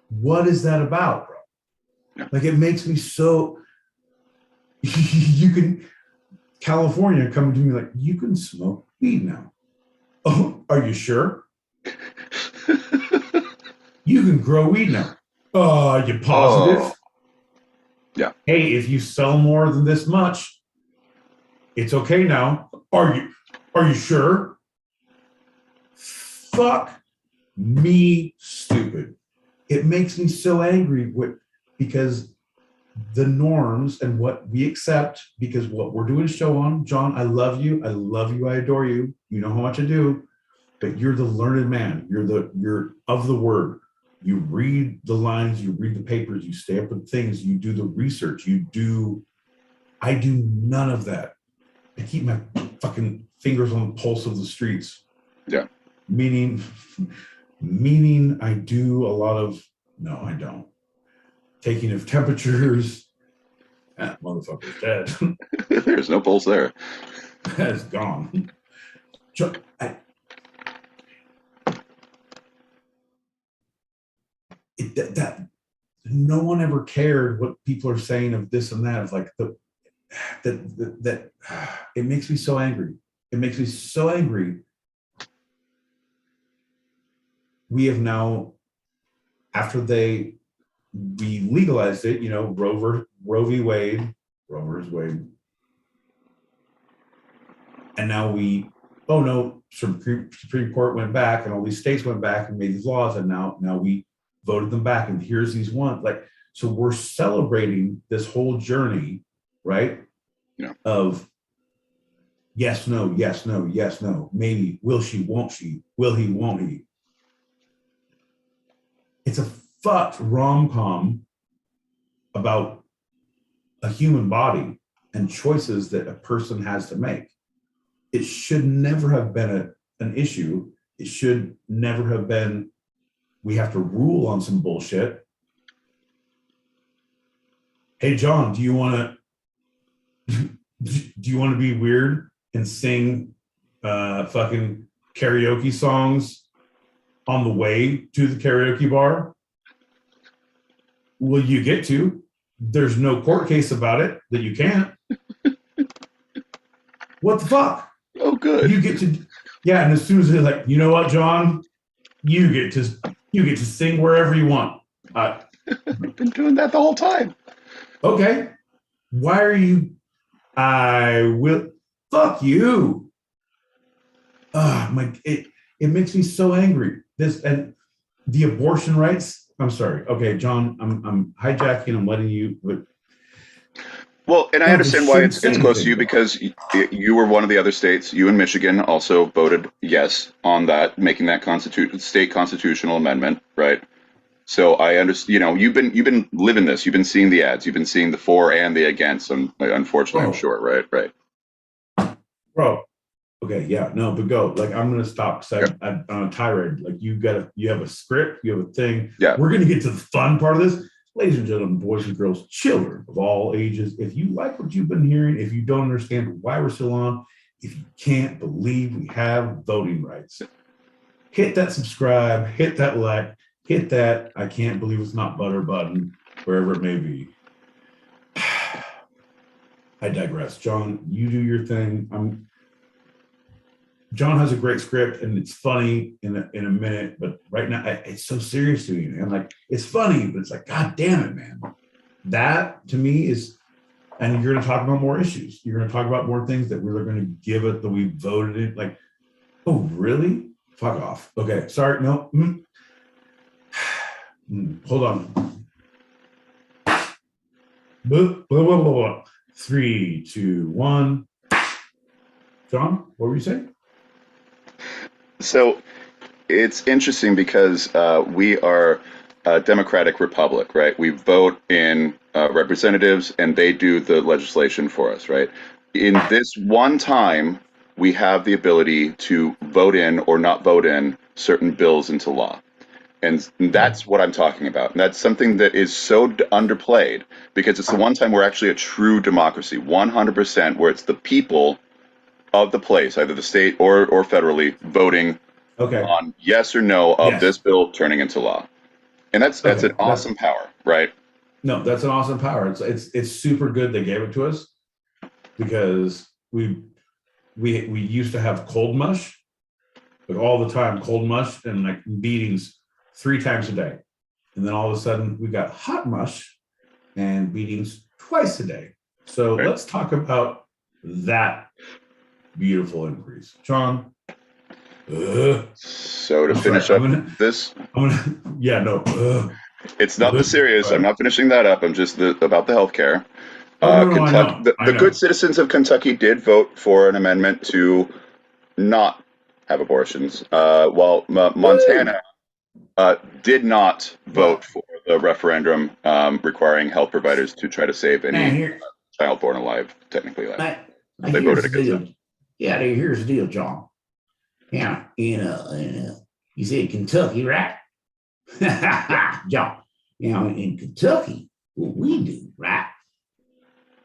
What is that about, bro? Yeah. Like, it makes me so, California coming to me like, you can smoke weed now. Oh, are you sure? You can grow weed now. You positive? Oh, yeah. Hey, if you sell more than this much, it's okay now. Are you sure? Fuck me stupid. It makes me so angry because the norms and what we accept, because what we're doing a show on, John, I love you. I love you. I adore you. You know how much I do, but you're the learned man. You're of the word. You read the lines, you read the papers, you stay up with things, you do the research, I do none of that. I keep my fucking fingers on the pulse of the streets. Yeah. Meaning I do a lot of, no, I don't. Taking of temperatures. That motherfucker's dead. There's no pulse there. That's gone. That no one ever cared what people are saying of this and that. It's like that it makes me so angry. It makes me so angry. We have now, after we legalized it, Roe v. Wade, Roe versus Wade, and now Supreme Court went back, and all these states went back and made these laws, and now we voted them back, and here's these ones. So we're celebrating this whole journey, right? Yeah. Of yes, no, yes, no, yes, no, maybe, will she, won't she, will he, won't he. It's a fucked rom-com about a human body and choices that a person has to make. It should never have been an issue. It should never have been, we have to rule on some bullshit. Hey, John, do you want to be weird and sing fucking karaoke songs on the way to the karaoke bar? Well, you get to. There's no court case about it that you can't. What the fuck? Oh, good. You get to, yeah. And as soon as they're like, you know what, John, you get to sing wherever you want. I've been doing that the whole time. Okay. Why are you? I will. Fuck you. It makes me so angry. This and the abortion rights. I'm sorry. Okay, John, I'm hijacking. I'm letting you. But well, and I understand why it's close to you, because you were one of the other states. You and Michigan also voted yes on that, making that state constitutional amendment, right? So I understand. You've been living this. You've been seeing the ads. You've been seeing the for and the against. And unfortunately, I'm sure, right. Bro. Okay, yeah, no, but go. I'm gonna stop because I'm on a tirade. You have a script, you have a thing. Yeah. We're gonna get to the fun part of this. Ladies and gentlemen, boys and girls, children of all ages, if you like what you've been hearing, if you don't understand why we're still on, if you can't believe we have voting rights, hit that subscribe, hit that like, hit that I can't believe it's not butter button, wherever it may be. I digress. John, you do your thing. John has a great script and it's funny in a minute, but right now it's so serious to me. And it's funny, but it's God damn it, man. That to me is, and you're going to talk about more issues. You're going to talk about more things that we're going to give it that we voted it. Oh, really? Fuck off. Okay. Sorry. No. Hold on. Blah, blah, blah, blah, blah. 3, 2, 1. John, what were you saying? So it's interesting because we are a democratic republic, right? We vote in representatives and they do the legislation for us, right? In this one time, we have the ability to vote in or not vote in certain bills into law. And that's what I'm talking about. And that's something that is so underplayed because it's the one time we're actually a true democracy, 100%, where it's the people of the place, either the state or federally, voting on yes or no of this bill turning into law. And that's an awesome power, right? No, that's an awesome power. It's super good they gave it to us because we used to have cold mush like all the time, cold mush and like beatings 3 times a day. And then all of a sudden we got hot mush and beatings twice a day. So let's talk about that beautiful increase. John. So to finish up this. It's not the serious. I'm not finishing that up. I'm just about the healthcare. The good citizens of Kentucky did vote for an amendment to not have abortions, while Montana did not vote for the referendum requiring health providers to try to save any child born alive, technically alive. They voted against that. Yeah, here's the deal, John. Yeah, you said Kentucky, right? John, in Kentucky, what we do, right?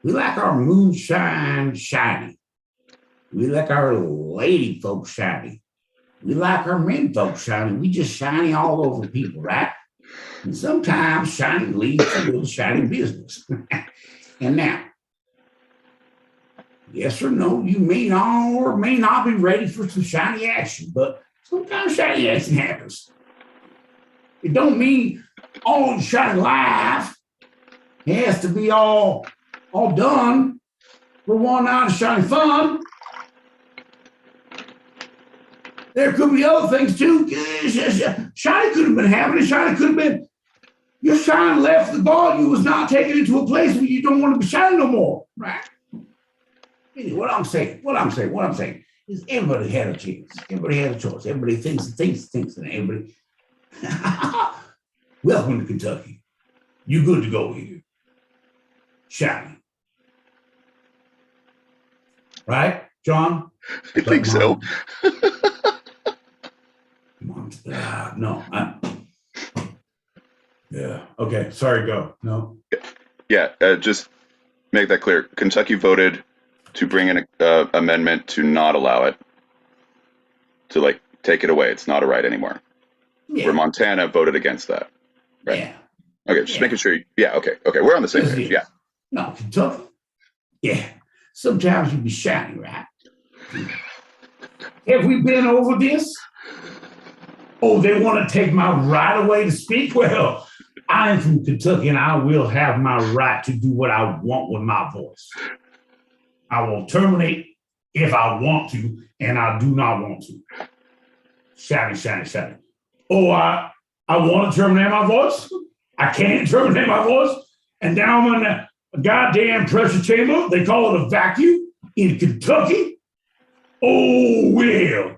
We like our moonshine shiny. We like our lady folks shiny. We like our men folks shiny. We just shiny all over people, right? And sometimes shiny leads to a little shiny business. And now, yes or no, you may not or may not be ready for some shiny action, but sometimes shiny action happens. It don't mean all shiny life has to be all done for one night of shiny fun. There could be other things too. Shiny could have been happening. Shiny could have been your shine left the ball. You was not taken into a place where you don't want to be shining no more, right? Anyway, what I'm saying is everybody had a chance. Everybody had a choice. Everybody thinks, and everybody. Welcome to Kentucky. You good to go here. Shiny. Right, John? I think so. Yeah. Okay. Sorry. Go. No. Yeah. Just make that clear. Kentucky voted to bring in an amendment to not allow it, to take it away. It's not a right anymore. Yeah. Where Montana voted against that. Right. Yeah. Okay. Just making sure. Okay. We're on the same page. Yeah. No, Kentucky. Yeah. Sometimes you be shiny, right? Have we been over this? Oh, they want to take my right away to speak? Well, I am from Kentucky and I will have my right to do what I want with my voice. I will terminate if I want to, and I do not want to. Shiny. Oh, I want to terminate my voice? I can't terminate my voice? And now I'm in a goddamn pressure chamber. They call it a vacuum in Kentucky? Oh, well.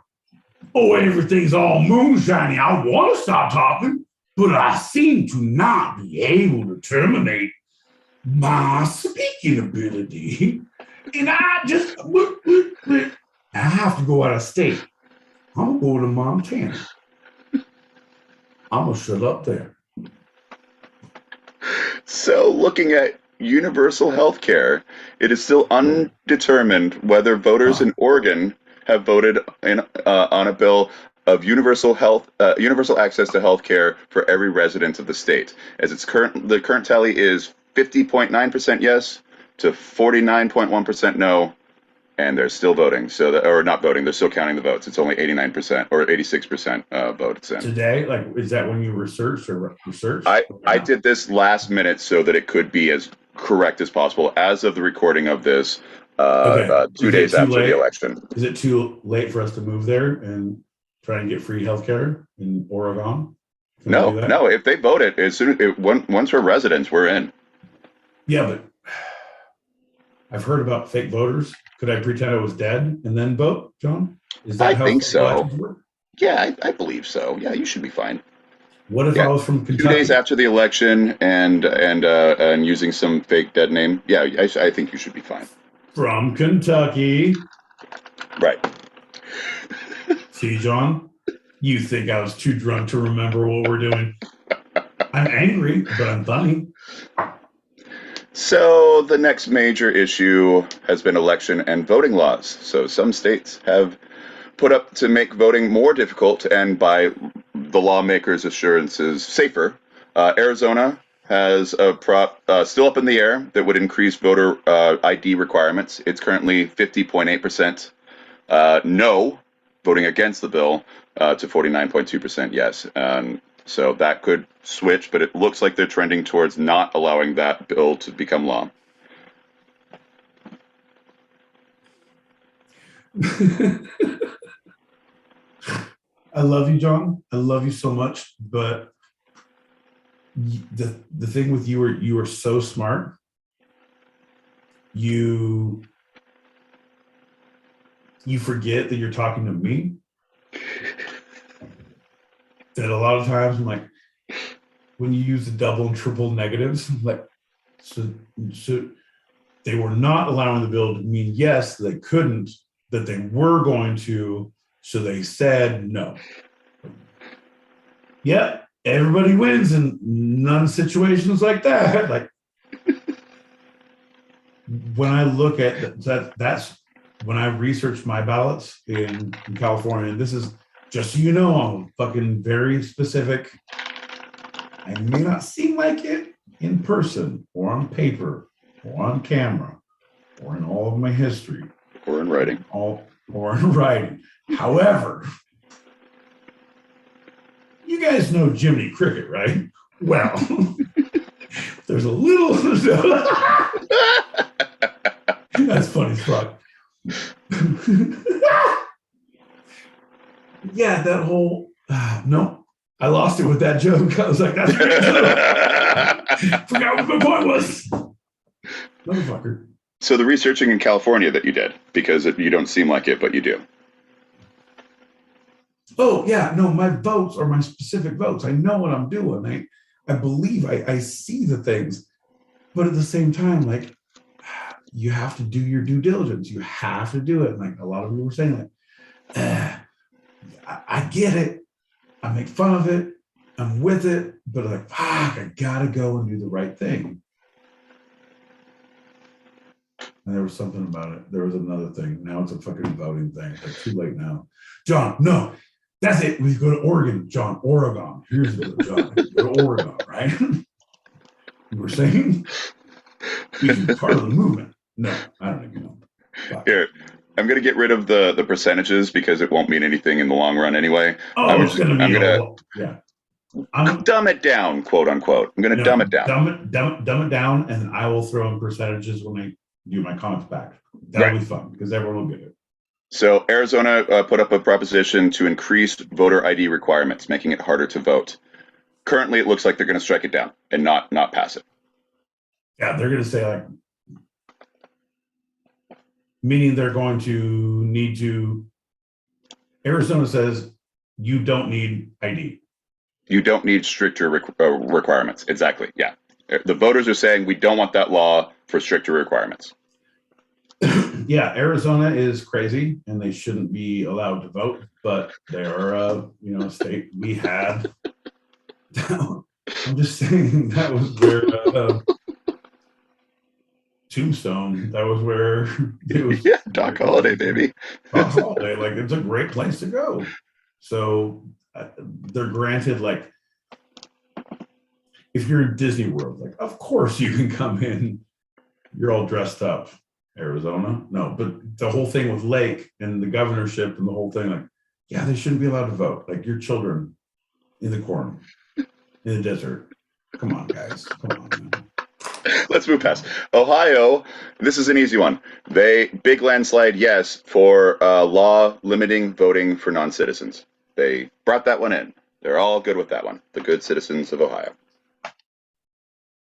Oh, everything's all moonshiny. I want to stop talking, but I seem to not be able to terminate my speaking ability. And I have to go out of state. I'm going to Montana. I'm going to shut up there. So looking at universal health care, it is still undetermined whether voters in Oregon have voted on a bill of universal access to health care for every resident of the state. As the current tally is 50.9% yes to 49.1% no, and they're still voting. Or not voting, they're still counting the votes. It's only 89% or 86% votes in. Today, is that when you researched or researched? I did this last minute so that it could be as correct as possible. As of the recording of this, 2 days after the election. Is it too late for us to move there and try and get free healthcare in Oregon? No. If they vote it, once we're residents, we're in. Yeah, but I've heard about fake voters. Could I pretend I was dead and then vote, John? Is that I think so. Yeah, I believe so. Yeah, you should be fine. What if I was from Kentucky? 2 days after the election and using some fake dead name? Yeah, I think you should be fine. From Kentucky. Right. See, John, you think I was too drunk to remember what we're doing. I'm angry, but I'm funny. So the next major issue has been election and voting laws. So some states have put up to make voting more difficult and, by the lawmakers' assurances, safer. Arizona has a prop still up in the air that would increase voter ID requirements. It's currently 50.8% no voting against the bill to 49.2% yes. So that could switch, but it looks like they're trending towards not allowing that bill to become law. I love you, John. I love you so much. But the thing with you are so smart. You forget that you're talking to me. That a lot of times, I'm like, when you use the double and triple negatives, like, so they were not allowing the bill to mean yes, they couldn't, that they were going to, so they said no. Yeah, everybody wins in none situations like that. Like, when I look at that's when I researched my ballots in California, and this is just so you know, I'm fucking very specific. I may not seem like it in person or on paper or on camera or in all of my history. Or in writing. Or in writing. However, you guys know Jiminy Cricket, right? Well, there's a little... That's funny as fuck. Yeah, that whole... no, I lost it with that joke. I was like, that's great. Forgot what my point was. Motherfucker. So the researching in California that you did, because you don't seem like it, but you do. Oh, yeah, no, my votes are my specific votes. I know what I'm doing. I believe I see the things. But at the same time, like, you have to do your due diligence. You have to do it. Like a lot of people were saying, like, I get it. I make fun of it. I'm with it. But like, fuck, I gotta go and do the right thing. And there was something about it. There was another thing. Now it's a fucking voting thing. It's like too late now. John, no, that's it. We go to Oregon. John, Oregon. Here's the John. Go to Oregon, right? You were saying? He's part of the movement. No, I don't even know. Fuck. Here, I'm going to get rid of the percentages because it won't mean anything in the long run anyway. Oh, I'm it's going to be yeah. I'm dumb it down, quote unquote. I'm going to dumb it down. Dumb it down, and I will throw in percentages when I do my comments back. That'll be fun because everyone will get it. So Arizona put up a proposition to increase voter ID requirements, making it harder to vote. Currently, it looks like they're going to strike it down and not pass it. Yeah, they're going to say, like, meaning they're going to need to, Arizona says you don't need ID. You don't need stricter requirements. Exactly. Yeah. The voters are saying we don't want that law for stricter requirements. Yeah, Arizona is crazy and they shouldn't be allowed to vote, but they're a state we had. I'm just saying that was where Tombstone, that was where it was. Yeah, Doc Holliday, baby. Doc Holliday, like, it's a great place to go. So they're granted, like, if you're in Disney World, like, of course you can come in, you're all dressed up. Arizona, no, but the whole thing with Lake and the governorship and the whole thing, like, yeah, they shouldn't be allowed to vote. Like, your children in the corn, in the desert. Come on, guys. Come on, man. Let's move past Ohio. This is an easy one. Big landslide, yes, for law limiting voting for non-citizens. They brought that one in. They're all good with that one. The good citizens of Ohio.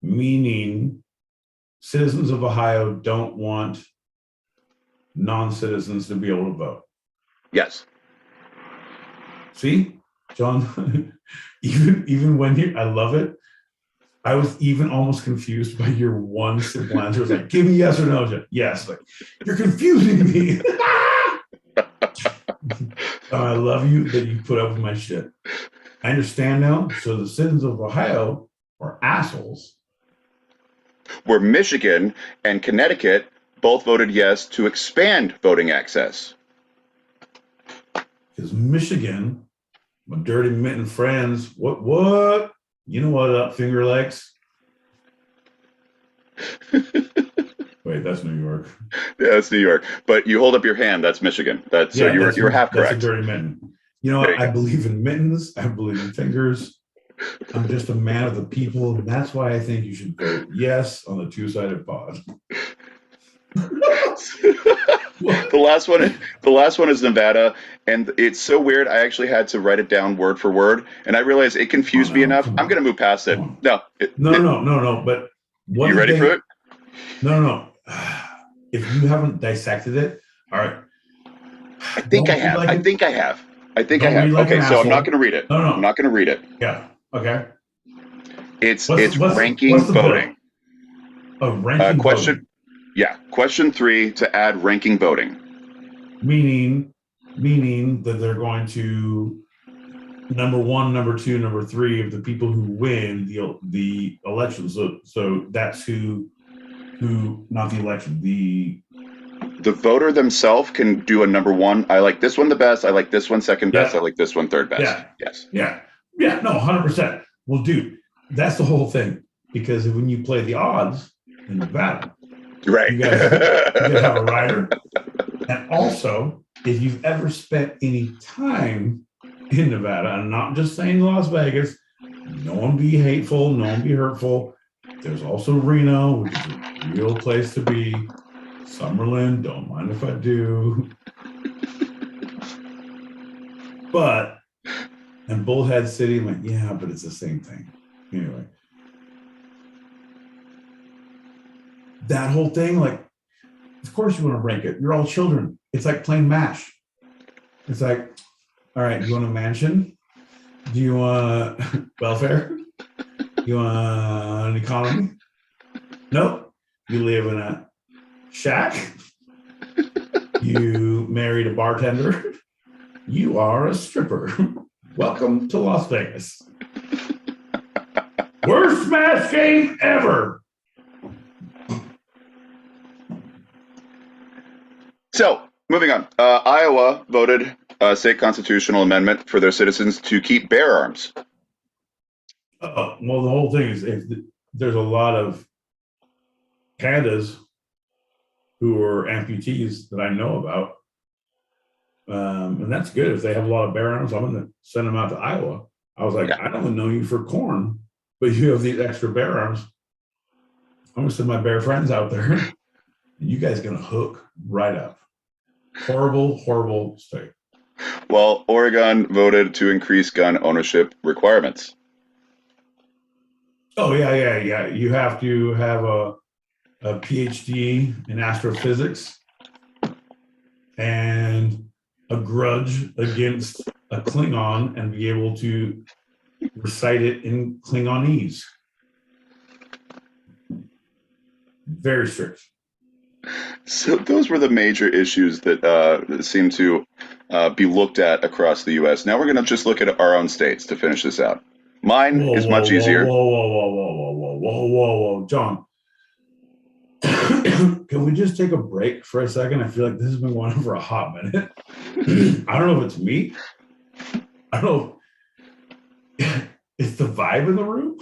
Meaning, citizens of Ohio don't want non-citizens to be able to vote. Yes. See, John, even when I love it. I was even almost confused by your one simple answer. It was like, give me yes or no. Yes. Like, you're confusing me. I love you that you put up with my shit. I understand now. So the citizens of Ohio are assholes. Where Michigan and Connecticut both voted yes to expand voting access. Because Michigan, my dirty mitten friends, what? You know what up, Finger Legs? Wait, Wait, that's New York. Yeah, it's New York. But you hold up your hand. That's Michigan. So you're half correct. That's a dirty mitten. You know what? I believe in mittens. I believe in fingers. I'm just a man of the people, and that's why I think you should vote yes on the two-sided pod. The last one is Nevada, and it's so weird. I actually had to write it down word for word, and I realized it confused me enough. I'm going to move past it. No. But what you ready for it? No. If you haven't dissected it, all right. I think I have. Okay, so I'm not going to read it. No. I'm not going to read it. Yeah. Okay. It's ranking voting. Ranking question. Voting. Yeah. Question 3 to add ranking voting. Meaning that they're going to number 1, number 2, number 3 of the people who win the election. So that's who not the election. The voter themselves can do a number 1. I like this one the best. I like this one second best. I like this one third best. Yeah. Yes. Yeah. No, 100%. Well, dude, that's the whole thing. Because when you play the odds in Nevada, right, you guys have a rider. And also, if you've ever spent any time in Nevada, I'm not just saying Las Vegas, no one be hateful, no one be hurtful. There's also Reno, which is a real place to be. Summerlin, don't mind if I do. And Bullhead City, I'm like, yeah, but it's the same thing. Anyway. That whole thing, like, of course you want to rank it. You're all children. It's like playing MASH. It's like, all right, you want a mansion? Do you want welfare? You want an economy? Nope. You live in a shack? You married a bartender? You are a stripper. Welcome to Las Vegas. Worst MASH game ever. So, moving on. Iowa voted a state constitutional amendment for their citizens to keep bear arms. Well, the whole thing is there's a lot of pandas who are amputees that I know about. And that's good. If they have a lot of bear arms, I'm going to send them out to Iowa. I was like, I don't know you for corn, but you have these extra bear arms. I'm going to send my bear friends out there. And you guys going to hook right up. Horrible, horrible state. Well, Oregon voted to increase gun ownership requirements. Oh, yeah. You have to have a PhD in astrophysics and a grudge against a Klingon and be able to recite it in Klingonese. Very strict. So those were the major issues that seem to be looked at across the U.S. Now we're going to just look at our own states to finish this out. Mine is much easier. Whoa, John. Can we just take a break for a second? I feel like this has been going on for a hot minute. I don't know if it's me. I don't know if it's the vibe in the room,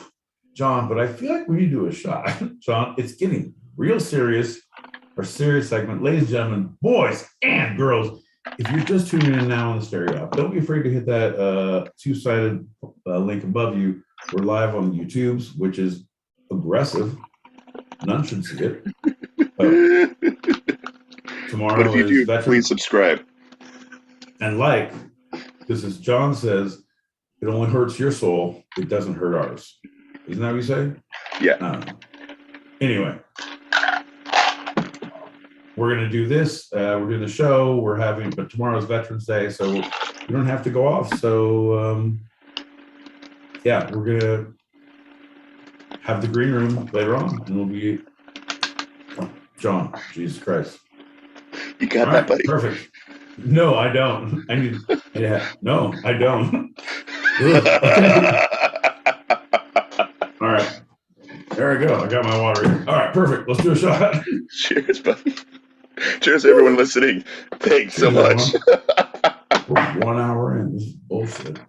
John, but I feel like we need to do a shot. John, it's getting real serious. Our serious segment. Ladies and gentlemen, boys and girls, if you're just tuning in now on the stereo app, don't be afraid to hit that two-sided link above you. We're live on YouTube's, which is aggressive. None should see it. Tomorrow but if you do, Veterans. please subscribe. And because as John says, it only hurts your soul. It doesn't hurt ours. Isn't that what you say? Yeah. Anyway. We're going to do this. We're doing the show. But tomorrow's Veterans Day, so you don't have to go off. So, we're going to have the green room later on, and we'll be John. Jesus Christ. You got that, buddy? Perfect. No, I don't. No, I don't. All right. There I go. I got my water here. All right, perfect. Let's do a shot. Cheers, buddy. Cheers, everyone listening. Thanks so much. We're 1 hour in. This is bullshit.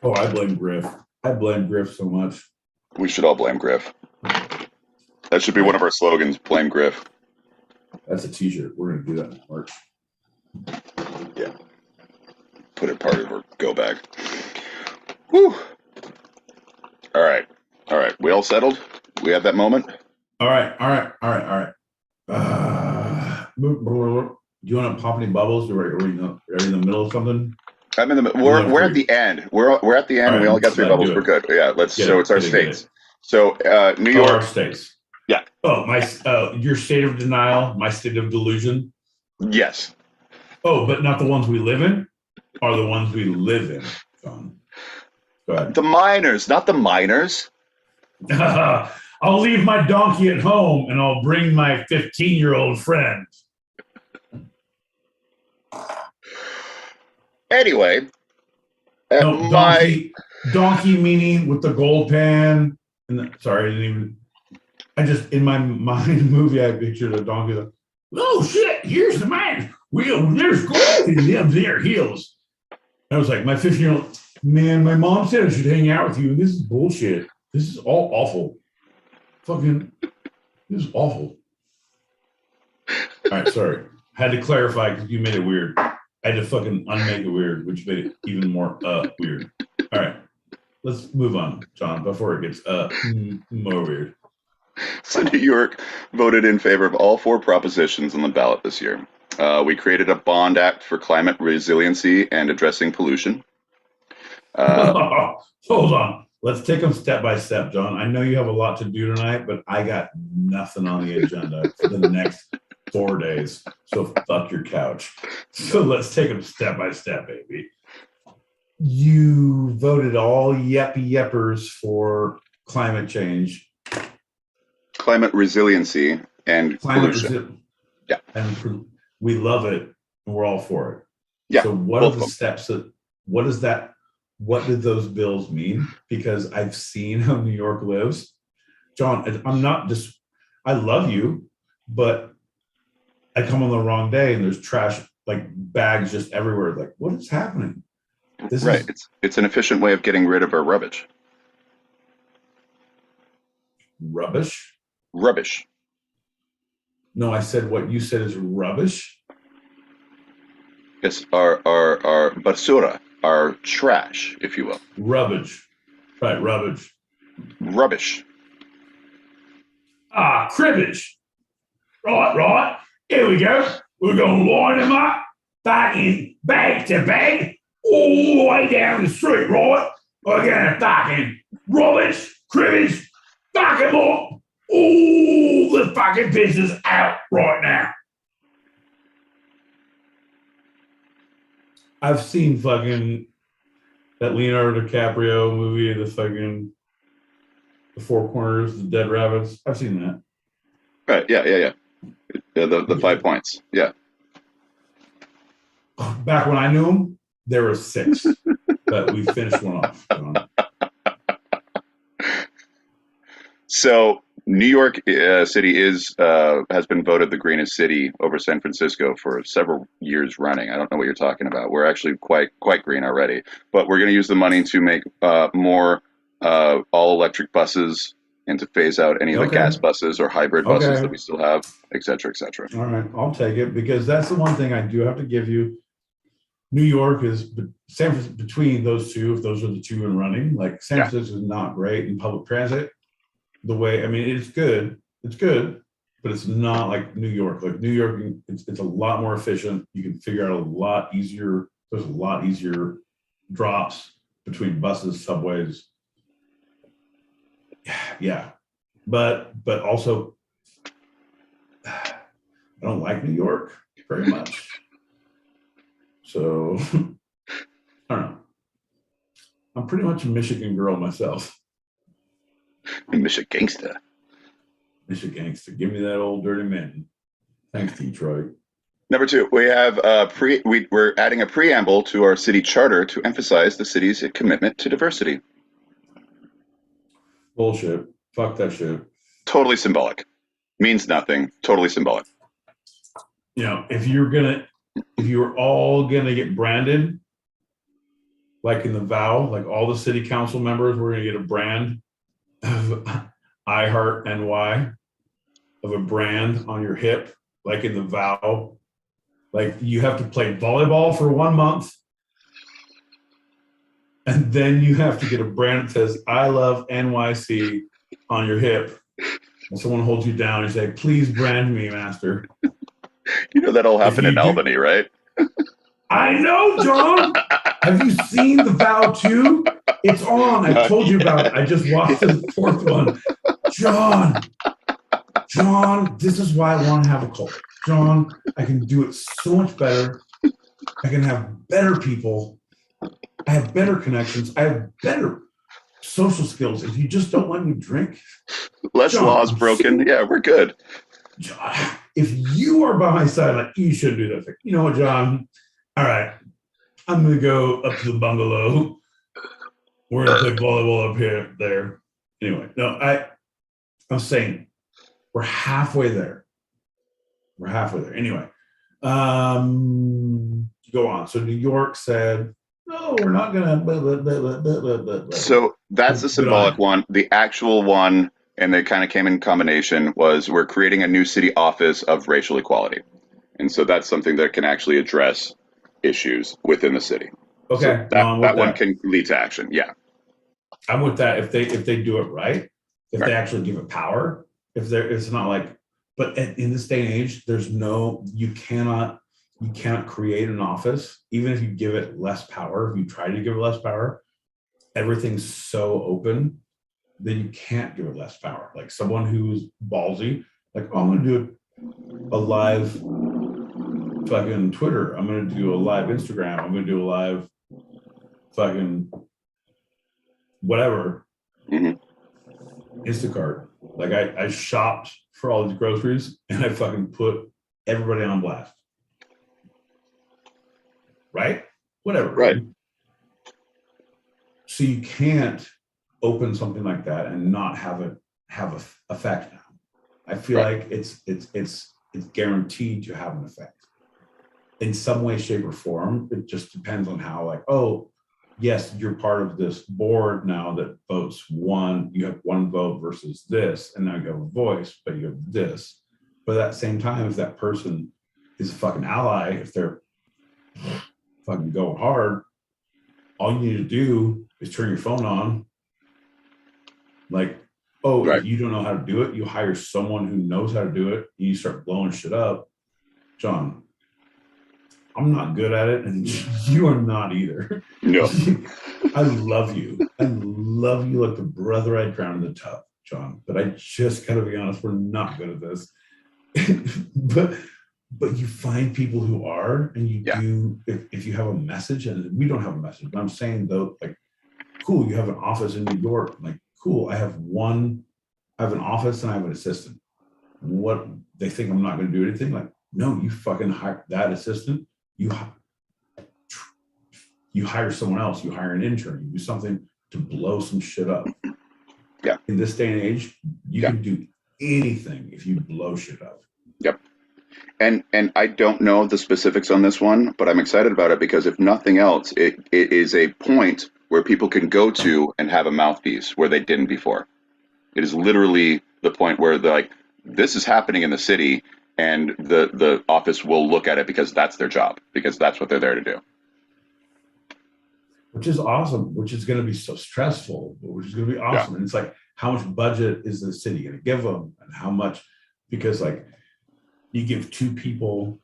Oh, I blame Griff. I blame Griff so much. We should all blame Griff. That should be one of our slogans, blame Griff. That's a t-shirt. We're going to do that in March. Yeah. Put it part of our go bag. Whew. All right. We all settled? We have that moment? All right. Do you want to pop any bubbles? Are we in the middle of something? I'm in the. We're at the end. We're at the end. Right, we only got 3 bubbles. We're good. Yeah. It's our states. So New York. Our states. Yeah. Oh, your state of denial, my state of delusion. Yes. Oh, but not the ones we live in, are the ones we live in, John. Go ahead. The minors, not the minors. I'll leave my donkey at home and I'll bring my 15-year-old friend. Anyway, donkey meaning with the gold pan. I just in my mind movie I pictured a donkey like, oh shit, here's the man. There's gold in them there heels. I was like, my 15-year-old, man, my mom said I should hang out with you. This is bullshit. This is all awful. This is awful. All right, sorry. Had to clarify because you made it weird. I had to fucking unmake it weird, which made it even more weird. All right, let's move on, John, before it gets more weird. So New York voted in favor of all 4 propositions on the ballot this year. We created a bond act for climate resiliency and addressing pollution. Hold on. Let's take them step by step, John. I know you have a lot to do tonight, but I got nothing on the agenda for the next 4 days. So fuck your couch. So let's take them step by step, baby. You voted all yeppers for climate change. Climate resiliency and pollution. Yeah. And we love it and we're all for it. Yeah. So what are the steps what did those bills mean? Because I've seen how New York lives. John, I love you, but I come on the wrong day and there's trash, like bags just everywhere. Like, what is happening? It's an efficient way of getting rid of our rubbish. Rubbish? Rubbish. No, I said what you said is rubbish. It's our basura, our trash, if you will. Rubbish. Right, rubbish. Rubbish. Cribbage. Right. Here we go. We're going to line them up, fucking bag to bag, all the way down the street, right? We're going to fucking rubbish, cribbage, fuck them up. All the fucking business out right now. I've seen fucking that Leonardo DiCaprio movie, the Four Corners, the Dead Rabbits. I've seen that. Right. Yeah. The 5 points. Yeah. Back when I knew him, there were 6, but we finished one off. So New York City has been voted the greenest city over San Francisco for several years running. I don't know what you're talking about. We're actually quite green already, but we're going to use the money to make more all electric buses and to phase out any of the gas buses or hybrid buses that we still have, et cetera, et cetera. All right, I'll take it because that's the one thing I do have to give you. New York is between those two, if those are the two in running. Like San Francisco is not great in public transit. It's good, but it's not like New York. Like New York, it's a lot more efficient. You can figure out a lot easier. There's a lot easier drops between buses, subways. Yeah, but also, I don't like New York very much. So I don't know. I'm pretty much a Michigan girl myself. Michigan gangster. Give me that old dirty man. Thanks, Detroit. Number 2, we have we're adding a preamble to our city charter to emphasize the city's commitment to diversity. Bullshit. Fuck that shit. Totally symbolic. Means nothing. Totally symbolic. You know, if you're all gonna get branded, like in the vow, like all the city council members, we're gonna get a brand. of I Heart NY, of a brand on your hip, like in the vow. Like you have to play volleyball for 1 month, and then you have to get a brand that says I love NYC on your hip. And someone holds you down and say, please brand me, master. You know that'll If happen you in do- Albany, right? I know, John. Have you seen The Vow 2? It's on. I told you about it. I just watched the 4th one. John, this is why I want to have a cult. John, I can do it so much better. I can have better people. I have better connections. I have better social skills. If you just don't let me drink, Less John, laws broken. Yeah, we're good. John, if you are by my side, like you shouldn't do that thing. You know what, John? All right, I'm gonna go up to the bungalow. We're gonna play volleyball up here, there. Anyway, no, I'm saying we're halfway there. We're halfway there. Anyway, go on. So New York said, no, we're not gonna. Blah, blah, blah, blah, blah, blah, blah. So that's the symbolic one. The actual one, and they kind of came in combination, was we're creating a new city office of racial equality. And so that's something that can actually address issues within the city. Okay, So that one can lead to action. Yeah. I'm with that. If they do it right, if they actually give it power, it's not like, but in this day and age, you cannot create an office, even if you give it less power. If you try to give it less power, everything's so open that you can't give it less power. Like someone who's ballsy, like, oh, I'm gonna do a live fucking Twitter. I'm gonna do a live Instagram. I'm gonna do a live fucking whatever. Instacart. Like I shopped for all these groceries and I fucking put everybody on blast. Right? Whatever. Right. So you can't open something like that and not have it have an effect now. I feel like it's guaranteed to have an effect in some way, shape, or form. It just depends on how, like, oh, yes, you're part of this board now that votes one. You have one vote versus this, and now you have a voice, but you have this. But at that same time, if that person is a fucking ally, if they're fucking going hard, all you need to do is turn your phone on. Like, oh, if you don't know how to do it, you hire someone who knows how to do it, and you start blowing shit up. John, I'm not good at it, and you are not either. No. I love you. I love you like the brother I drowned in the tub, John. But I just gotta be honest, we're not good at this. but you find people who are, and you do. If you have a message, and we don't have a message, but I'm saying though, like, cool, you have an office in New York. Like, cool, I have an office and I have an assistant. What, they think I'm not going to do anything? Like, no, you fucking hire that assistant. You hire someone else. You hire an intern. You do something to blow some shit up. Yeah. In this day and age, you can do anything if you blow shit up. Yep. And I don't know the specifics on this one, but I'm excited about it because if nothing else, it is a point where people can go to and have a mouthpiece where they didn't before. It is literally the point where they're like, this is happening in the city, and the office will look at it because that's their job, because that's what they're there to do. Which is awesome, which is going to be so stressful, but which is going to be awesome. And it's like, how much budget is the city going to give them, and how much, because like you give two people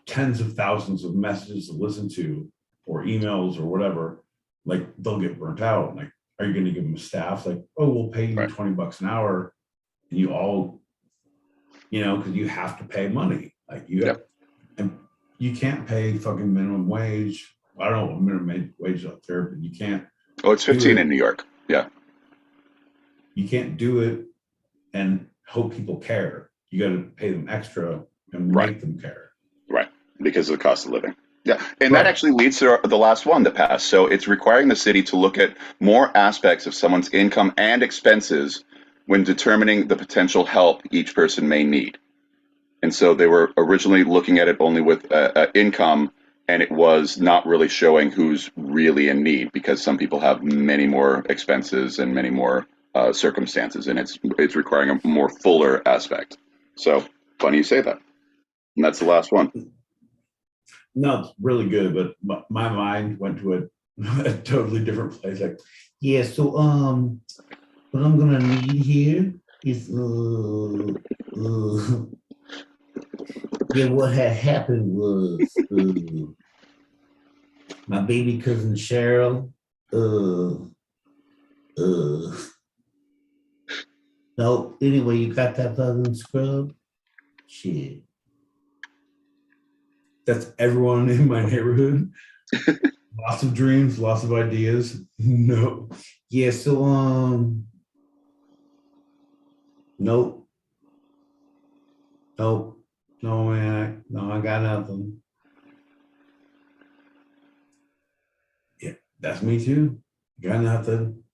tens of thousands of messages to listen to, or emails or whatever, like they'll get burnt out. Like, are you going to give them a staff? Like, oh, we'll pay you $20 an hour, and you all, because you have to pay money. Like and you can't pay fucking minimum wage. I don't know what minimum wage is up there, but you can't. Oh, it's 15 in New York. Yeah. You can't do it and hope people care. You got to pay them extra and make them care. Right. Because of the cost of living. Yeah. And that actually leads to the last one that passed. So it's requiring the city to look at more aspects of someone's income and expenses when determining the potential help each person may need. And so they were originally looking at it only with income and it was not really showing who's really in need, because some people have many more expenses and many more circumstances, and it's requiring a more fuller aspect. So funny you say that. And that's the last one. No, it's really good, but my mind went to a totally different place. Like, yeah, so what I'm gonna need here is yeah, what had happened was my baby cousin Cheryl no, anyway, you got that fucking scrub? Shit. That's everyone in my neighborhood. Lots of dreams, lots of ideas. No. Yeah, so nope. Nope. No, man. No, I got nothing. Yeah, that's me too. Got nothing.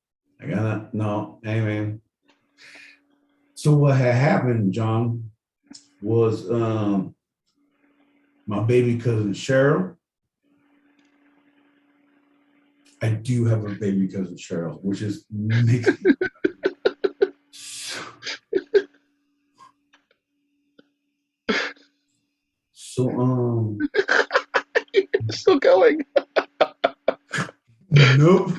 I got nothing. No, hey man. So what had happened, John, was my baby cousin Cheryl. I do have a baby cousin Cheryl, which is makes so Still going. nope.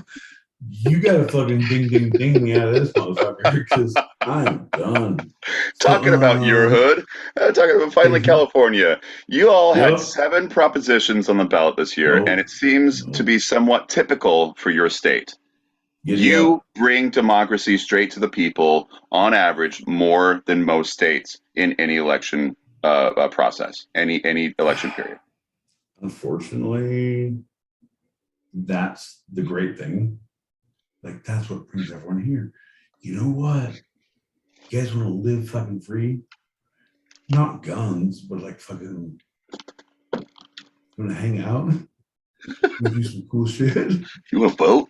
You gotta fucking ding ding ding me out of this motherfucker because I'm done. Talking about your hood, talking about finally California. You all had 7 propositions on the ballot this year, and it seems to be somewhat typical for your state. You bring democracy straight to the people, on average, more than most states in any election process, any election period. Unfortunately, that's the great thing. Like, that's what brings everyone here. You know what? You guys want to live fucking free? Not guns, but like fucking want to hang out? Do some cool shit? You want to vote?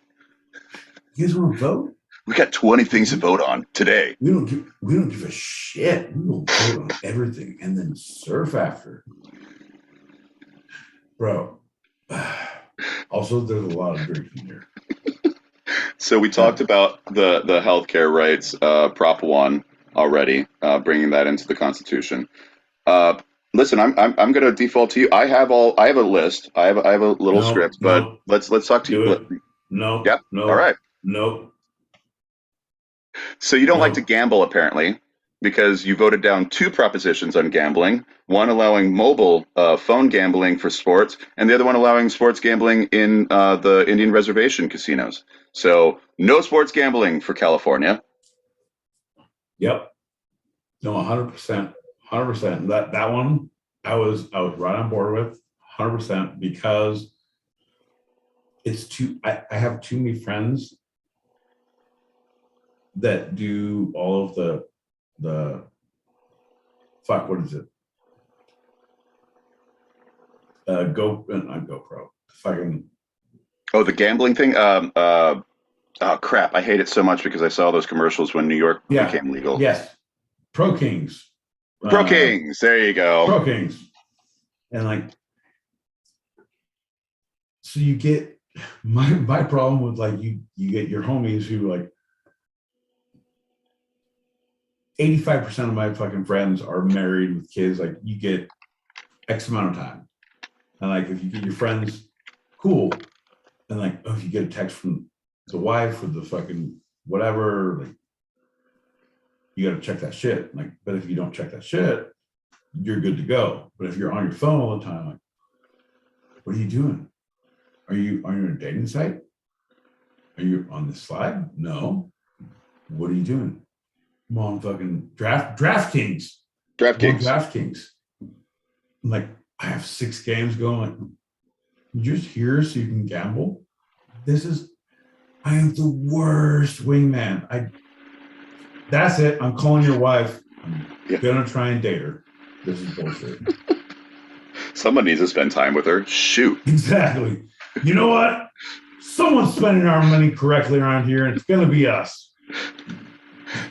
You guys want to vote? We got 20 things to vote on today. We don't give a shit. We will vote on everything and then surf after. Bro. Also, there's a lot of drinking here. So we talked about the healthcare rights, Prop 1 already, bringing that into the Constitution. Listen, I'm going to default to you. I have a list. I have a little script, but let's talk to you. No. Yep. No. All right. No. So you don't like to gamble, apparently, because you voted down 2 propositions on gambling, one allowing mobile phone gambling for sports, and the other one allowing sports gambling in the Indian reservation casinos. So no sports gambling for California. Yep. No, 100%. 100%. That one I was right on board with 100% because it's too. I have too many friends that do all of the fuck. What is it? Not GoPro. Fucking. Oh, the gambling thing. Oh crap! I hate it so much because I saw those commercials when New York became legal. Yes. Pro Kings. Pro Kings. There you go. Pro Kings. And like, so you get my problem with like you get your homies who like 85% of my fucking friends are married with kids. Like you get X amount of time. And like if you get your friends, cool. And like, if you get a text from the wife or the fucking whatever, like you got to check that shit. Like, but if you don't check that shit, you're good to go. But if you're on your phone all the time, like, what are you doing? Are you on a dating site? Are you on the slide? No. What are you doing? I'm on fucking DraftKings. DraftKings. I'm like, I have 6 games going. Like, you're just here so you can gamble. I am the worst wingman. That's it. I'm calling your wife. I'm gonna try and date her. This is bullshit. Someone needs to spend time with her. Shoot. Exactly. You know what? Someone's spending our money correctly around here, and it's gonna be us.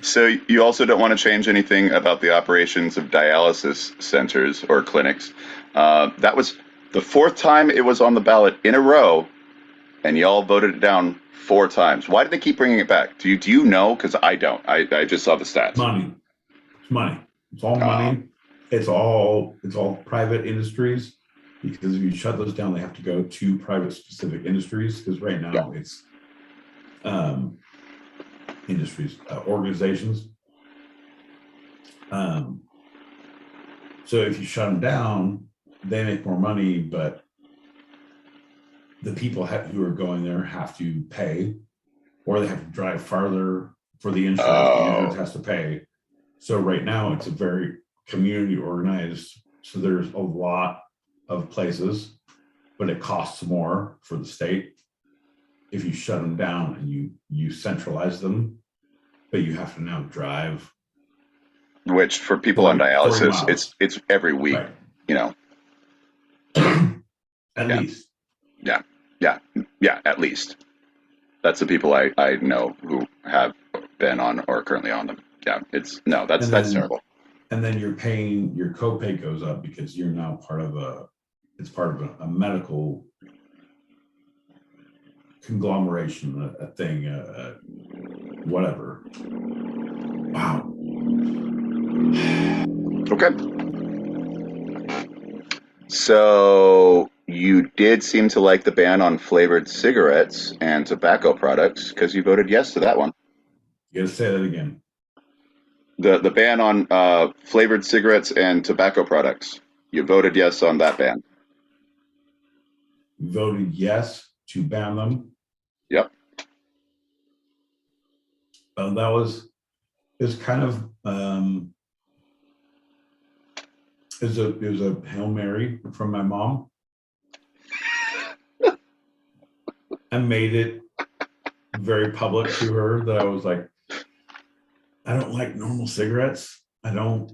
So you also don't want to change anything about the operations of dialysis centers or clinics. That was The fourth time it was on the ballot in a row, and y'all voted it down 4 times. Why did they keep bringing it back? Do you know? Because I don't. I just saw the stats. Money. It's money. It's all money. It's all private industries. Because if you shut those down, they have to go to private specific industries. Because right now it's industries, organizations. So if you shut them down, they make more money, but the people who are going there have to pay, or they have to drive farther for the insurance. The insurance has to pay. So right now it's a very community organized. So there's a lot of places, but it costs more for the state if you shut them down and you centralize them, but you have to now drive. Which for people on dialysis, it's every week, right. You know. At least. Yeah, at least. That's the people I know who have been on or are currently on them. Yeah, that's terrible. And then your copay goes up because you're now part of a medical conglomeration, a thing, whatever. Wow. Okay. So you did seem to like the ban on flavored cigarettes and tobacco products because you voted yes to that one. You gotta say that again. The ban on flavored cigarettes and tobacco products. You voted yes on that ban. Voted yes to ban them. Yep. It was kind of it was a Hail Mary from my mom. I made it very public to her that I was like, I don't like normal cigarettes. If I don't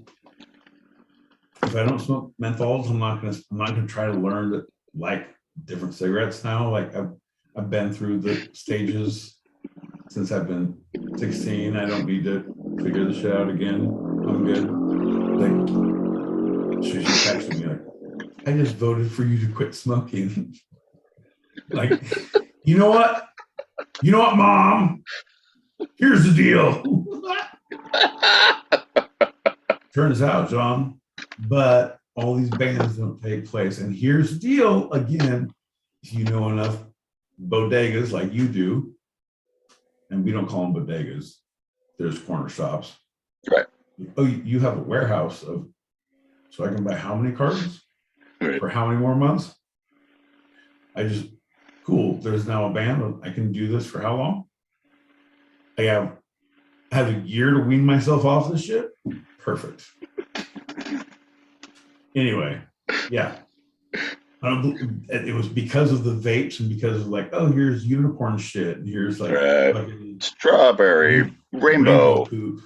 smoke menthols, I'm not gonna try to learn to like different cigarettes now. Like I've been through the stages since I've been 16. I don't need to figure this shit out again. I'm good. Like she texted me like, I just voted for you to quit smoking. Like, you know what, Mom? Here's the deal. Turns out, John, but all these bans don't take place. And here's the deal again. If you know enough bodegas like you do, and we don't call them bodegas, there's corner shops. Right. Oh, you have a warehouse so I can buy how many cartons right. for how many more months? Cool. There's now a ban. I can do this for how long? I have a year to wean myself off this shit. Perfect. Anyway, yeah. It was because of the vapes and because of like, oh, here's unicorn shit. And here's like strawberry, rainbow poop.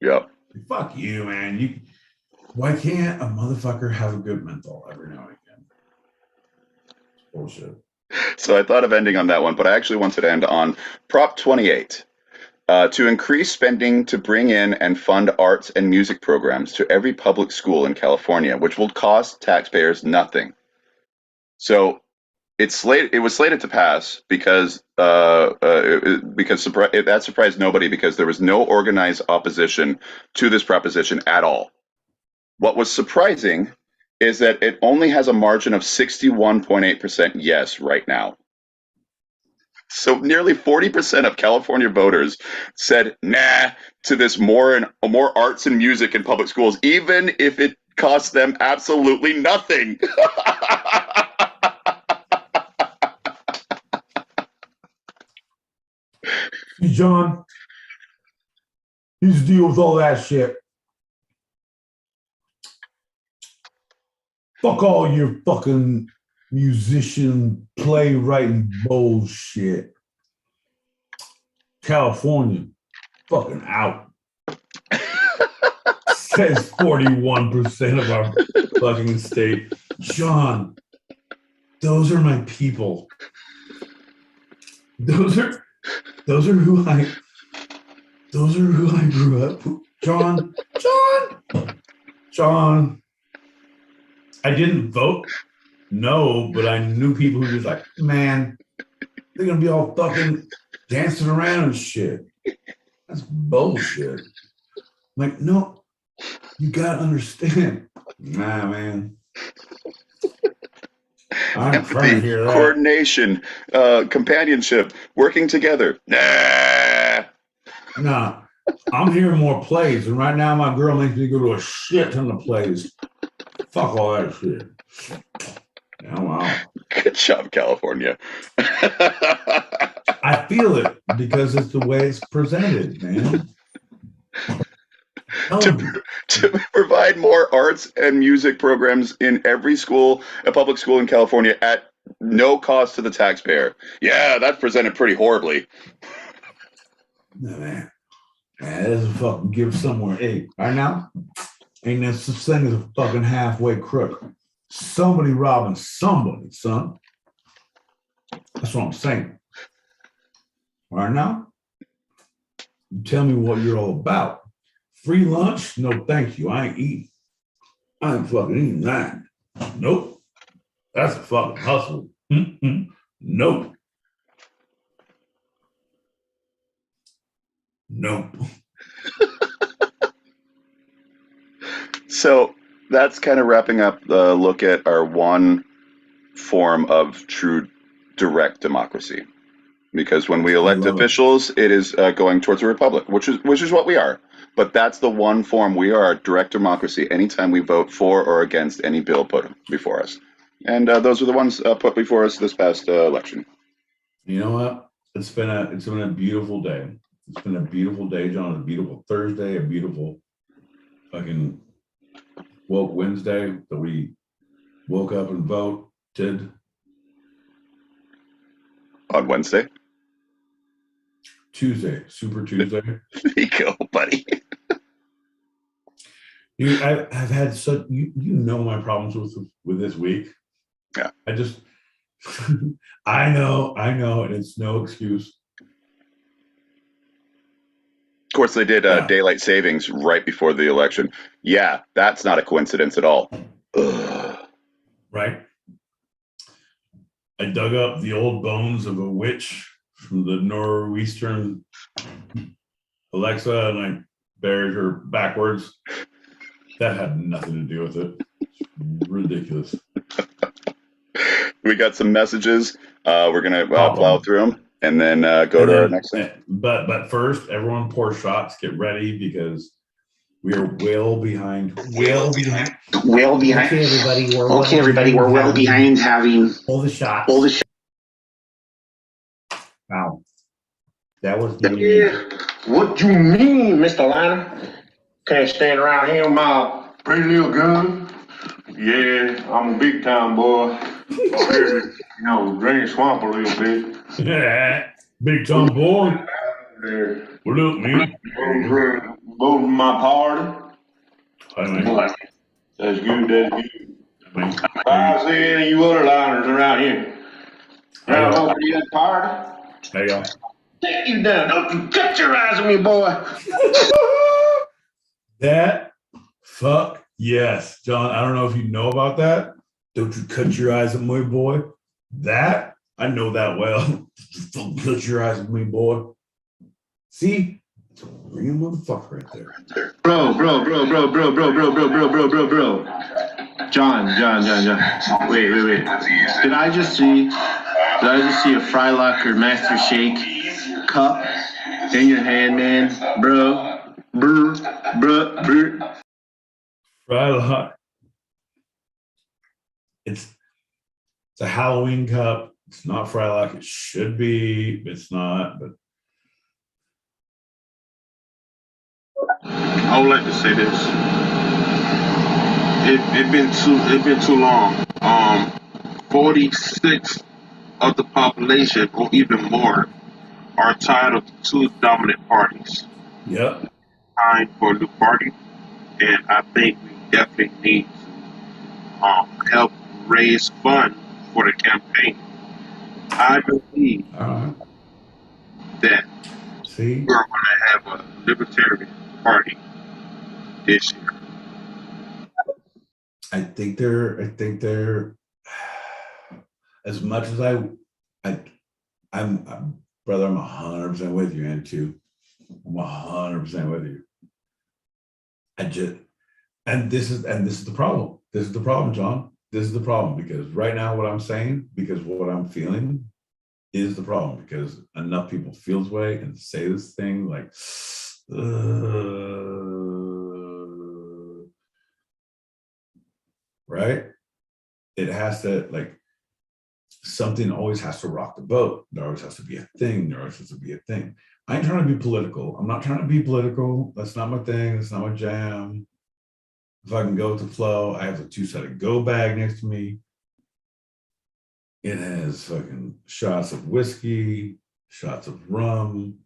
Yep. Fuck you, man. Why can't a motherfucker have a good menthol every now and again? It's bullshit. So I thought of ending on that one, but I actually wanted to end on Prop 28. To increase spending to bring in and fund arts and music programs to every public school in California, which will cost taxpayers nothing. So it was slated to pass because that surprised nobody because there was no organized opposition to this proposition at all. What was surprising is that it only has a margin of 61.8% yes right now. So nearly 40% of California voters said nah to this more arts and music in public schools, even if it costs them absolutely nothing. John, here's the deal with all that shit. Fuck all your fucking musician playwriting bullshit. California, fucking out. Says 41% of our fucking state. John, those are my people. Those are who I grew up. John. I didn't vote No, but I knew people who just like, man, they're gonna be all fucking dancing around and shit. That's bullshit. I'm like, no, you gotta understand. Nah, man. I'm trying to Empathy, hear that. coordination, companionship, working together. Nah, I'm hearing more plays, and right now my girl makes me go to a shit ton of plays. Fuck all that shit. Yeah, wow. Good job, California. I feel it because it's the way it's presented, man. To provide more arts and music programs in every school, a public school in California at no cost to the taxpayer. Yeah, that's presented pretty horribly. No, man. Man, that's a fucking give somewhere. Hey, right now, ain't no such thing as a fucking halfway crook. Somebody robbing somebody, son. That's what I'm saying. Right now, you tell me what you're all about. Free lunch? No, thank you. I ain't eating. I ain't fucking eating that. Nope. That's a fucking hustle. Mm-mm. Nope. Nope. So that's kind of wrapping up the look at our one form of true direct democracy. Because when we elect officials, it is going towards a republic, which is what we are. But that's the one form we are, direct democracy, anytime we vote for or against any bill put before us. And those are the ones put before us this past election. You know what? It's been a beautiful day. It's been a beautiful day, John. A beautiful Thursday, a beautiful fucking woke Wednesday that we woke up and voted. On Wednesday? Tuesday, Super Tuesday. There you go, buddy. Dude, I've had such you know my problems with this week. Yeah. I just I know, and it's no excuse. Of course, they did daylight savings right before the election. Yeah, that's not a coincidence at all. Ugh. Right? I dug up the old bones of a witch from the northeastern Alexa, and I buried her backwards. That had nothing to do with it. It's ridiculous. We got some messages. We're gonna plow through them and then go to our next thing. But first, everyone pour shots. Get ready because we are well behind. Well behind. Okay, everybody, we're well behind having all the shots. Wow, that was What you mean, Mr. Liner? Can't stand around here with my pretty little gun. Yeah, I'm a big time boy. Here, drain swamp a little bit. Yeah, big time boy. What up, man? Go to my party. Hi, man. That's good. I see any of you other liners around here. Round over to that party. There you go. Take you down. Don't you cut your eyes on me, boy. That fuck yes, John. I don't know if you know about that. Don't you cut your eyes at me, boy. That I know that well. Don't cut your eyes at me, boy. See, it's a real motherfucker right there. Bro. John. Wait. Did I just see a Frylocker Master Shake cup in your hand, man? Bro. Frylock. It's a Halloween cup. It's not Frylock. It should be. It's not, but I would like to say this. It been too long. 46 of the population, or even more, are tired of the two dominant parties. yep. Time for a new party, and I think we definitely need to help raise funds for the campaign. I believe that we're going to have a libertarian party this year. I think they're as much as I'm brother, I'm 100% with you, and too. I'm 100% with you. This is the problem. This is the problem, John. This is the problem, because right now what I'm saying, because what I'm feeling is the problem, because enough people feel this way and say this thing like, right? It has to, like, something always has to rock the boat. There always has to be a thing. There always has to be a thing. I ain't trying to be political. I'm not trying to be political. That's not my thing. That's not my jam. If I can go with the flow, I have a 2-sided go bag next to me. It has fucking shots of whiskey, shots of rum,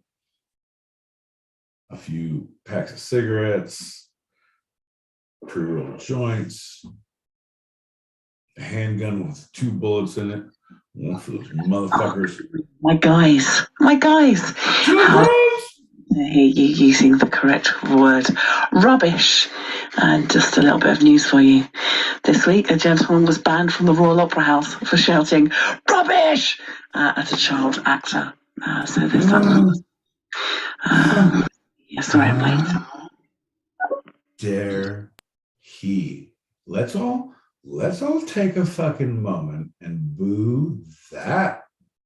a few packs of cigarettes, pre-rolled joints, a handgun with 2 bullets in it. One for those motherfuckers. My guys. Using the correct word, rubbish. And just a little bit of news for you. This week, a gentleman was banned from the Royal Opera House for shouting rubbish at a child actor. So there's that. Sorry, I'm late. Dare he? Let's all take a fucking moment and boo that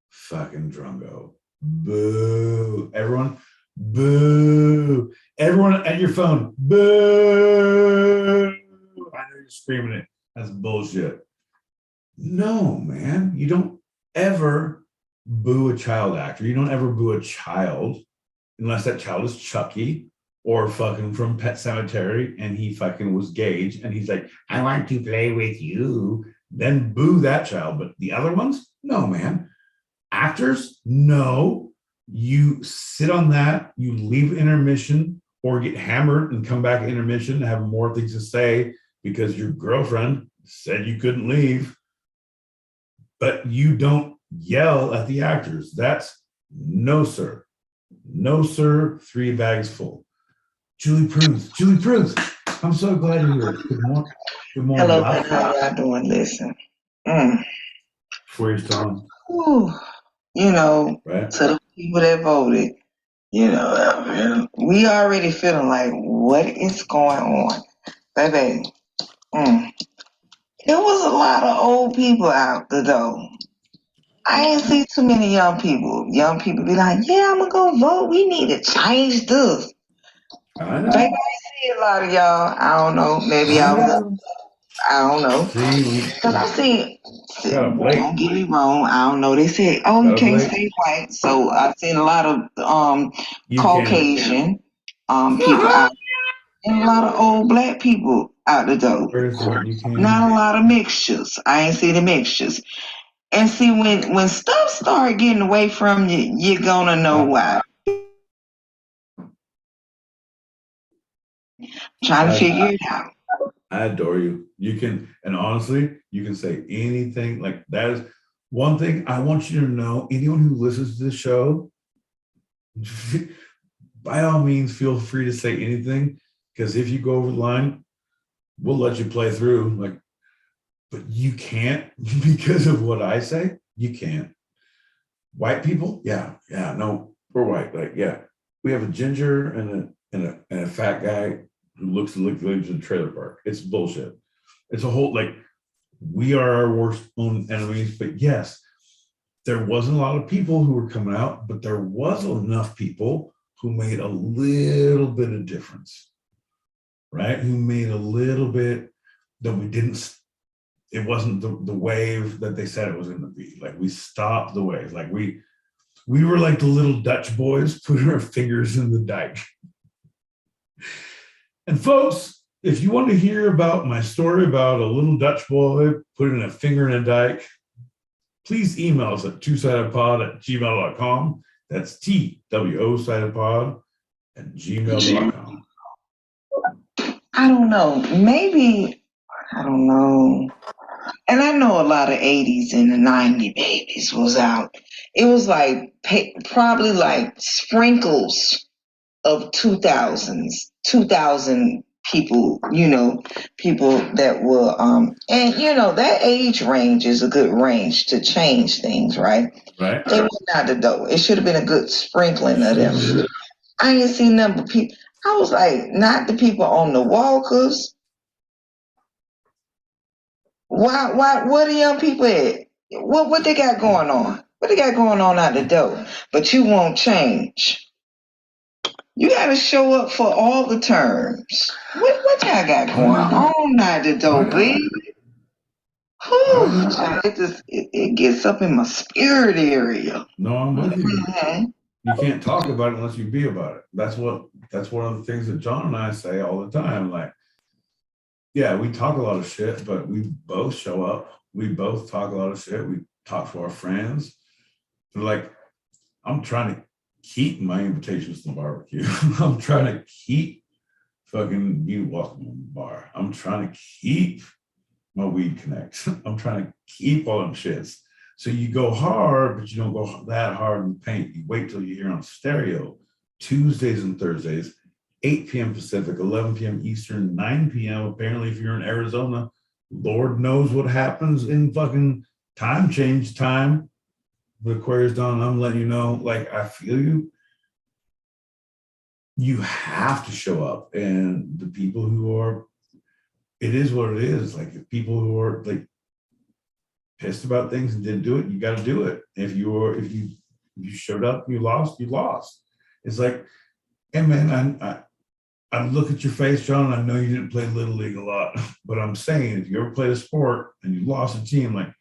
fucking drungo. Boo. Everyone, boo. Everyone at your phone, boo. I know you're screaming it. That's bullshit. No, man. You don't ever boo a child actor. You don't ever boo a child unless that child is Chucky or fucking from Pet Sematary and he fucking was Gage and he's like, I want to play with you. Then boo that child. But the other ones, no, man. Actors, no. You sit on that, you leave intermission or get hammered and come back intermission and have more things to say because your girlfriend said you couldn't leave. But you don't yell at the actors. That's no, sir. No, sir. 3 bags full. Julie Prunes. I'm so glad you're here. Good morning. Hello, how y'all doing? Listen. Before you're telling. Right? To the people that voted, we already feeling like, what is going on? Baby, there was a lot of old people out the door. I ain't see too many young people. Young people be like, yeah, I'm going to go vote. We need to change this. Baby, I see a lot of y'all. I don't know. Maybe I don't know. Because I see, don't get me wrong, I don't know. They say, oh, you can't stay white. So I've seen a lot of Caucasian people out, and a lot of old black people out the door. Not a lot of mixtures. I ain't see the mixtures. And see, when stuff start getting away from you, you're gonna know why. Trying to figure it out. I adore you. You can, and honestly, you can say anything. Like, that is one thing I want you to know. Anyone who listens to the show, by all means, feel free to say anything. Because if you go over the line, we'll let you play through. Like, but you can't because of what I say. You can't. White people, no, we're white. Like, we have a ginger and a fat guy who lives in a trailer park. It's bullshit. It's a whole, like, we are our worst own enemies. But yes, there wasn't a lot of people who were coming out, but there was enough people who made a little bit of difference, right? Who made a little bit that we didn't. It wasn't the wave that they said it was going to be. Like, we stopped the wave. Like, we were like the little Dutch boys putting our fingers in the dike. And folks, if you want to hear about my story about a little Dutch boy putting a finger in a dike, please email us at twosidedpod@gmail.com. That's TWO-sidedpod@gmail.com. I don't know. Maybe, I don't know. And I know a lot of 80s and the 90s babies was out. It was like probably like sprinkles of 2000 people, people that will, and that age range is a good range to change things, right? Right. They went out the door. It should have been a good sprinkling of them. I ain't seen nothing but people. I was like, not the people on the walkers. Why, where the young people at? What they got going on? What they got going on out the door? But you won't change. You got to show up for all the terms. What y'all got going on out the door, baby? It gets up in my spirit area. No, I'm with you. You can't talk about it unless you be about it. That's one of the things that John and I say all the time. Like, yeah, we talk a lot of shit, but we both show up. We both talk a lot of shit. We talk to our friends. But like, I'm trying to keep my invitations to the barbecue. I'm trying to keep fucking you welcome to the bar. I'm trying to keep my weed connects. I'm trying to keep all them shits. So you go hard, but you don't go that hard in paint. You wait till you hear on stereo, Tuesdays and Thursdays, 8 p.m. Pacific, 11 p.m. Eastern, 9 p.m. Apparently, if you're in Arizona, Lord knows what happens in fucking time change time. The Aquarius Dawn, I'm letting you know, like, I feel you. You have to show up. And the people who are, it is what it is. Like, if people who are like pissed about things and didn't do it, you got to do it. If you showed up, you lost. It's like, hey man, I look at your face, John, and I know you didn't play Little League a lot, but I'm saying, if you ever played a sport and you lost a team, like,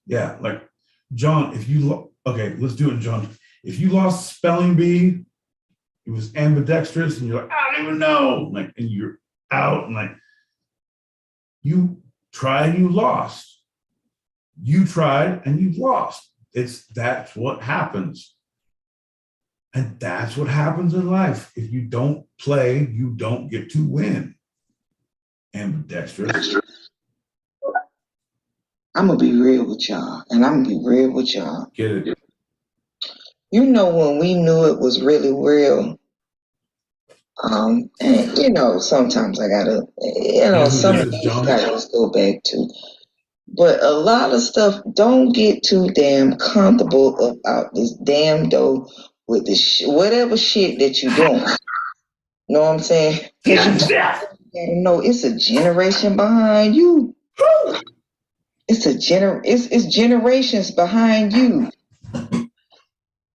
yeah, like, John, okay, let's do it, John. If you lost spelling bee, it was ambidextrous, and you're like, I don't even know, like, and you're out, and like, you tried and you lost. You tried and you lost. That's what happens. And that's what happens in life. If you don't play, you don't get to win. Ambidextrous. I'm going to be real with y'all. And I'm going to be real with y'all. Get it. When we knew it was really real, and sometimes I got to, some of these I just go back to. But a lot of stuff, don't get too damn comfortable about this damn dough with the whatever shit that you're doing. Know what I'm saying? Because you gotta know it's a generation behind you. It's it's generations behind you.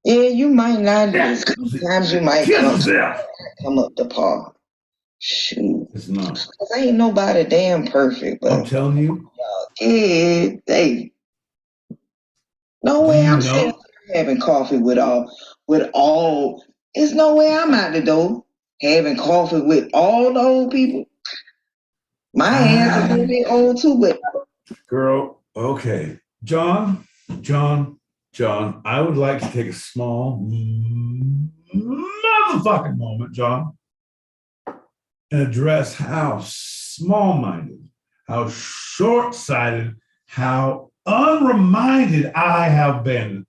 Yeah, you might not. Sometimes you might come up to par. Shoot, it's not. Cause ain't nobody damn perfect. But I'm telling you. Yeah, no way I'm sitting here having coffee with all. There's no way I'm out the door having coffee with all the old people. My hands are a little bit old too, but girl, okay. John, I would like to take a small motherfucking moment, John, and address how small-minded, how short-sighted, how unreminded I have been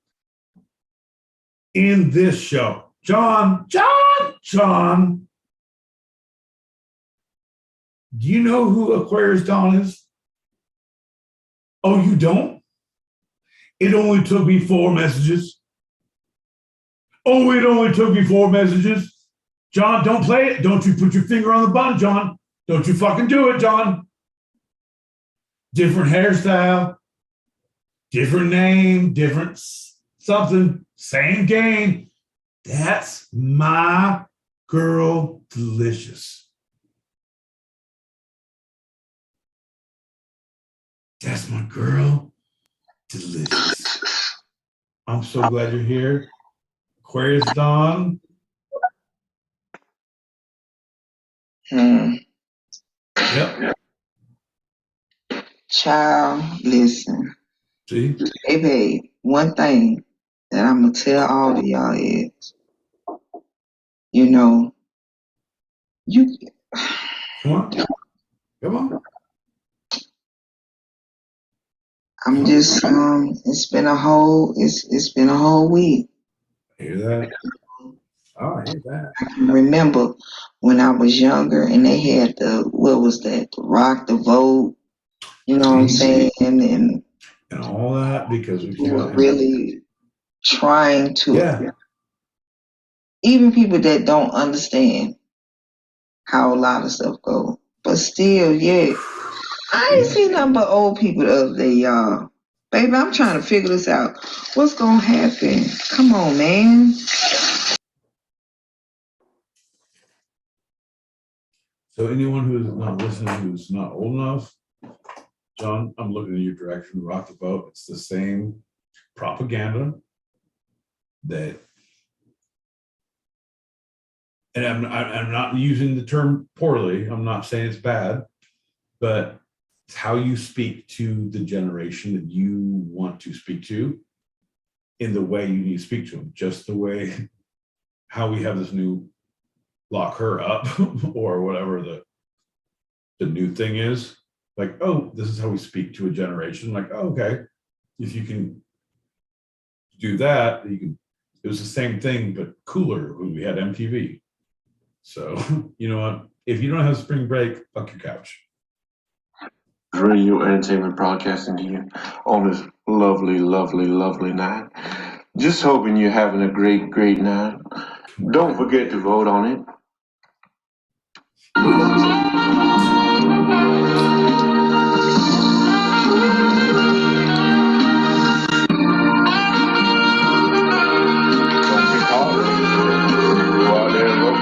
in this show. John, do you know who Aquarius Dawn is? Oh, you don't? It only took me 4 messages. Oh, it only took me 4 messages. John, don't play it. Don't you put your finger on the button, John. Don't you fucking do it, John. Different hairstyle, different name, different something, same game. That's my girl, Delicious. That's my girl, Delicious. I'm so glad you're here. Aquarius Dawn. Yep. Child, listen. See? Hey, babe, one thing that I'm going to tell all of y'all is, you Come on. I'm just, it's been a whole week. I hear that. Oh, I hear that. I can remember when I was younger and they had what was that? The Rock the Vote. You know what I'm saying? And all that because we were really trying to. Yeah. Even people that don't understand how a lot of stuff goes. But still, yeah. I ain't seen nothing but old people the other day, y'all. Baby, I'm trying to figure this out. What's gonna happen? Come on, man. So anyone who's not listening, who's not old enough, John, I'm looking in your direction. Rock the boat. It's the same propaganda that, and I'm not using the term poorly. I'm not saying it's bad, but it's how you speak to the generation that you want to speak to in the way you need to speak to them. Just the way how we have this new lock her up or whatever the new thing is. Like, oh, this is how we speak to a generation. Like, oh, okay, if you can do that, you can. It was the same thing, but cooler when we had MTV. So, you know what? If you don't have spring break, fuck your couch. Radio entertainment broadcasting to you on this lovely, lovely, lovely night. Just hoping you're having a great, great night. Don't forget to vote on it. Don't be caught. Go out there and vote.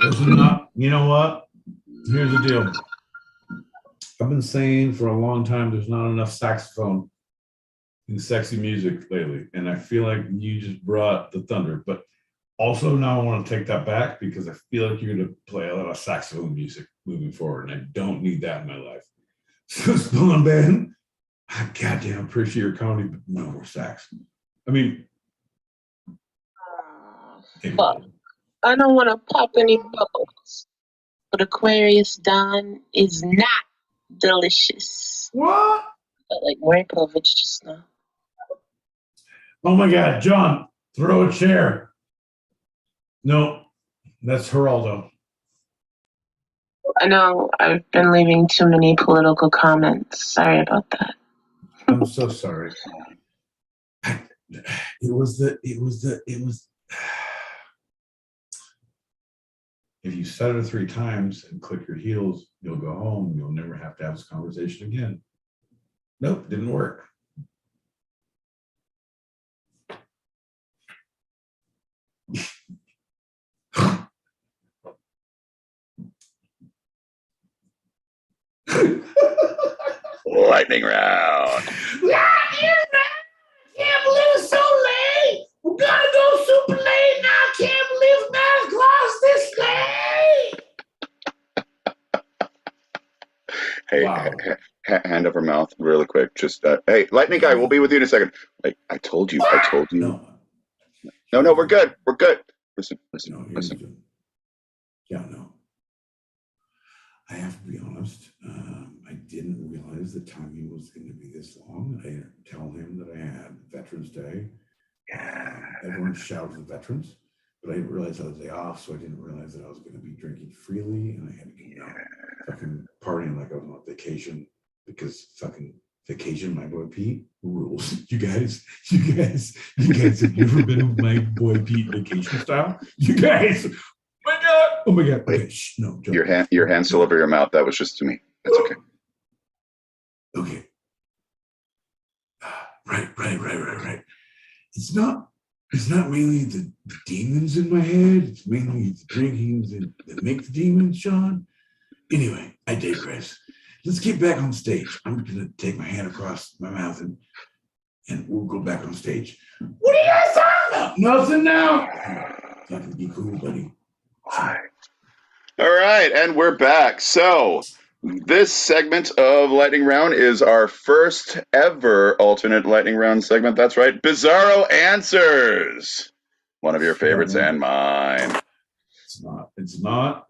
Listen up. You know what? Here's the deal. I've been saying for a long time there's not enough saxophone in sexy music lately, and I feel like you just brought the thunder. But also now I want to take that back because I feel like you're going to play a lot of saxophone music moving forward, and I don't need that in my life. So Spawn Band, I goddamn appreciate your comedy, but no more sax. I mean, Fuck. I don't want to pop any bubbles, but Aquarius Dawn is not delicious. What? But like Markovich just now. Oh my God, John, throw a chair. No, that's Geraldo. I know I've been leaving too many political comments. Sorry about that. I'm so sorry. It was. If you stutter 3 times and click your heels, you'll go home. You'll never have to have this conversation again. Nope, didn't work. Lightning round. Can't believe it's so late. We're gonna go super late now. Can't believe Santa Claus this late. Hey, Wow. hand over mouth really quick. Just, hey, Lightning Guy, we'll be with you in a second. Like, I told you. No, we're good. Listen. Yeah, no. I have to be honest. I didn't realize the timing was going to be this long. I didn't tell him that I had Veterans Day. Everyone shouts at veterans, but I didn't realize I was day off, so I didn't realize that I was going to be drinking freely, and I had to go out fucking partying like I was on vacation, because fucking vacation, my boy Pete rules. You guys, have you ever been with my boy Pete vacation style? You guys. Oh my God! Wait, okay, no. Joke. Your hand still over your mouth. That was just to me. That's okay. Okay. Right. It's not mainly the demons in my head. It's mainly the drinkings that make the demons, Sean. Anyway, I digress. Let's get back on stage. I'm gonna take my hand across my mouth and we'll go back on stage. What are you guys talking about? Nothing now. Fucking be cool, buddy. All right, and we're back. So this segment of Lightning Round is our first ever alternate Lightning Round segment. That's right, Bizarro Answers. One of your favorites and mine. It's not.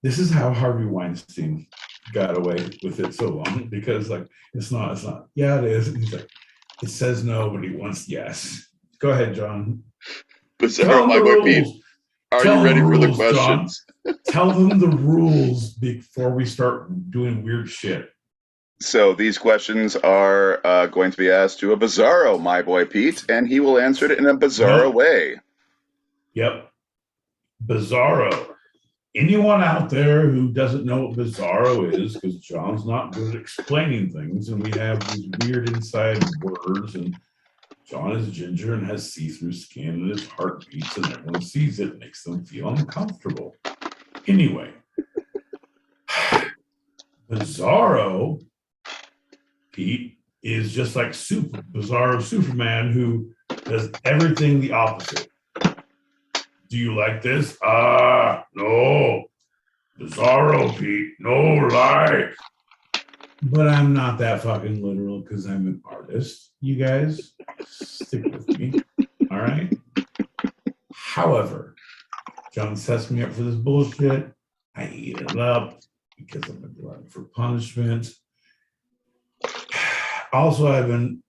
This is how Harvey Weinstein got away with it so long, because like it's not. Yeah, it is. He's like, it says no, but he wants yes. Go ahead, John. Bizarro, my boy Pete. Are you ready for the questions? Tell them the rules before we start doing weird shit. So these questions are going to be asked to a Bizarro, my boy Pete, and he will answer it in a Bizarro way. Yep. Bizarro. Anyone out there who doesn't know what Bizarro is, because John's not good at explaining things, and we have these weird inside words, and John is ginger and has see-through skin, and his heart beats, and everyone sees it, makes them feel uncomfortable. Anyway, Bizarro, Pete, is just like Bizarro Superman, who does everything the opposite. Do you like this? No. Bizarro, Pete, no like. But I'm not that fucking literal because I'm an artist. You guys, stick with me. All right? However, John sets me up for this bullshit. I eat it up because I'm a glutton for punishment. Also, I've been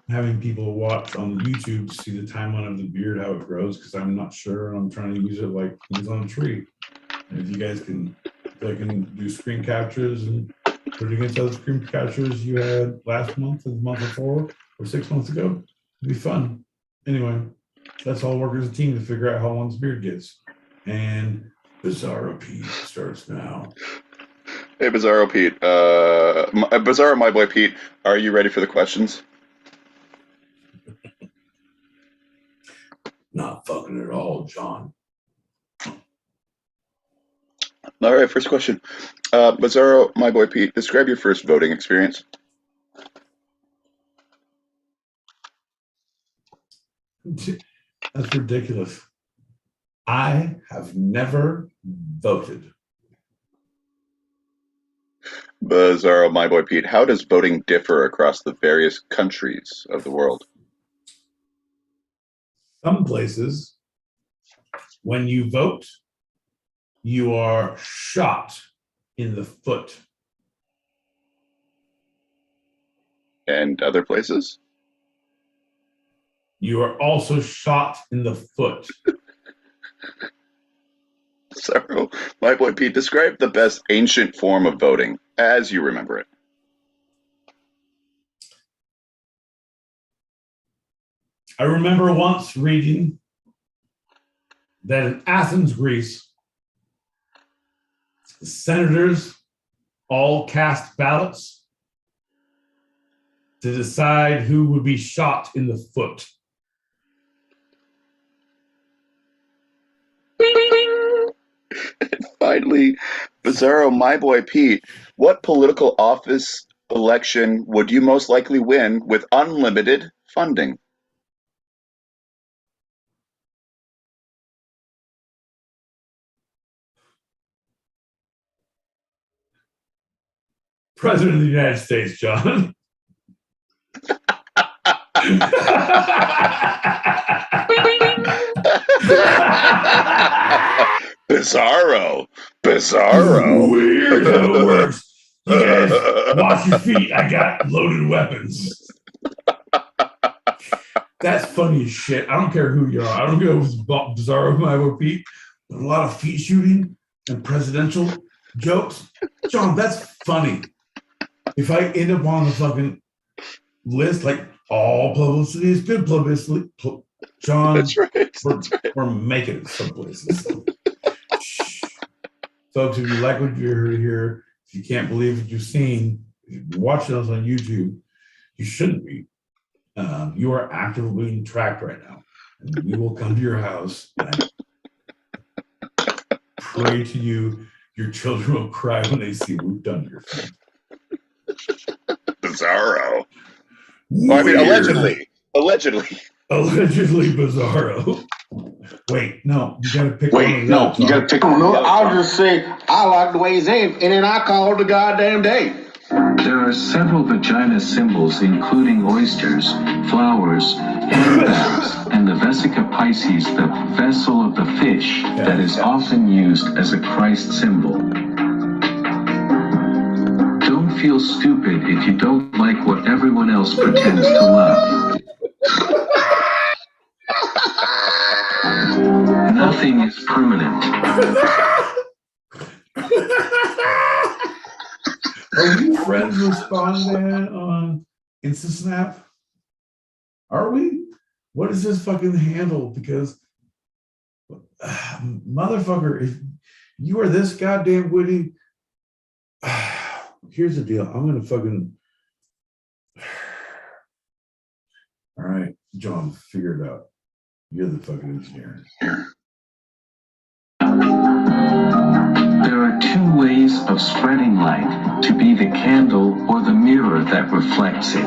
having people watch on YouTube to see the timeline of the beard, how it grows, because I'm not sure. I'm trying to use it like things on a tree. And if you guys can do screen captures and put it against other screen captures you had last month, or the month before, or 6 months ago, it'd be fun. Anyway, let's all work as a team to figure out how long this beard gets. And Bizarro Pete starts now. Hey, Bizarro Pete. Bizarro, my boy Pete, are you ready for the questions? Not fucking at all, John. All right, first question. Bizarro, my boy Pete, describe your first voting experience. That's ridiculous. I have never voted. Bizarro, my boy Pete, how does voting differ across the various countries of the world? Some places, when you vote, you are shot in the foot. And other places? You are also shot in the foot. Bizarro, my boy Pete, describe the best ancient form of voting as you remember it. I remember once reading that in Athens, Greece, the senators all cast ballots to decide who would be shot in the foot. And finally, Bizarro, my boy Pete, what political office election would you most likely win with unlimited funding? President of the United States, John. Bizarro. Weird how it works. You guys, watch your feet. I got loaded weapons. That's funny as shit. I don't care who you are. I don't care if it's Bizarro, my boy Pete. A lot of feet shooting and presidential jokes. John, that's funny. If I end up on the fucking list, like all publicity is good publicity, John, That's right. We're making it some places. Folks, if you like what you heard here, if you can't believe what you've seen, if you're watching us on YouTube, you shouldn't be. You are actively being tracked right now. And we will come to your house and I pray to you, your children will cry when they see what we've done to your family. Bizarro. Well, I mean, allegedly. Allegedly Bizarro. Wait, no, you gotta pick one. No, I'll just say I like the way he's in, and then I called the goddamn day. There are several vagina symbols including oysters, flowers, and bags, and the Vesica Pisces, the vessel of the fish, that is often used as a Christ symbol. Don't feel stupid if you don't like what everyone else pretends to love. Nothing is permanent. Are we friends with SpongeBob on InstaSnap? Are we? What is this fucking handle? Because, motherfucker, if you are this goddamn witty, here's the deal. I'm gonna fucking. All right, John, figure it out. You're the fucking engineer. There are two ways of spreading light, to be the candle or the mirror that reflects it.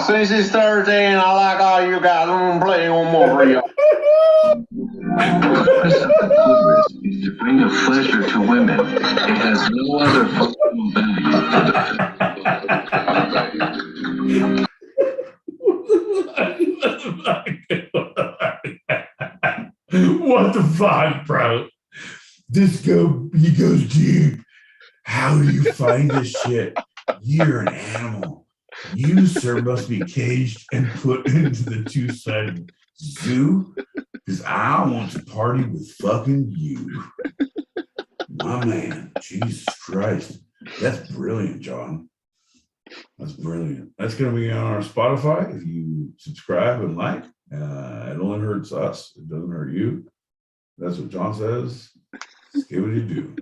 Since it's Thursday and I like all you guys, I'm gonna play one more for you. The purpose of the clitoris is to bring a pleasure to women. It has no other functional value. What the fuck, bro? He goes deep. How do you find this shit? You're an animal. You, sir, must be caged and put into the two-sided zoo because I want to party with fucking you. My man, Jesus Christ. That's brilliant, John. That's brilliant. That's going to be on our Spotify. If you subscribe and like, it only hurts us. It doesn't hurt you. That's what John says. Give it a do.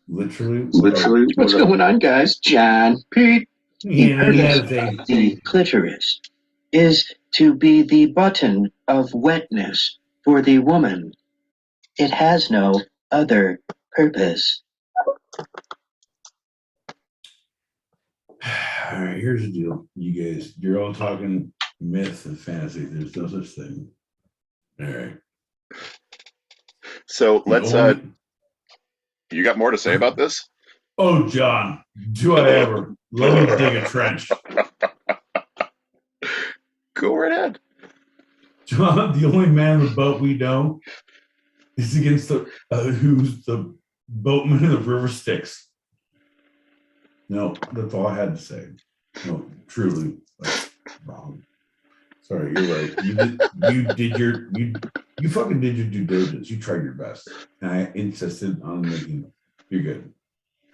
Literally. What's going on, guys? John, Pete. The clitoris is to be the button of wetness for the woman. It has no other purpose. All right, here's the deal. You guys, you're all talking myth and fantasy. There's no such thing. All right. So let's you got more to say about this? Oh, John, do I ever? Let me dig a trench. Go right ahead. John, the only man in the boat we know is against the who's the boatman in the river Styx. No, that's all I had to say. No, truly, wrong. Sorry, you're right. You fucking did your due diligence. You tried your best, and I insisted on making. You're good.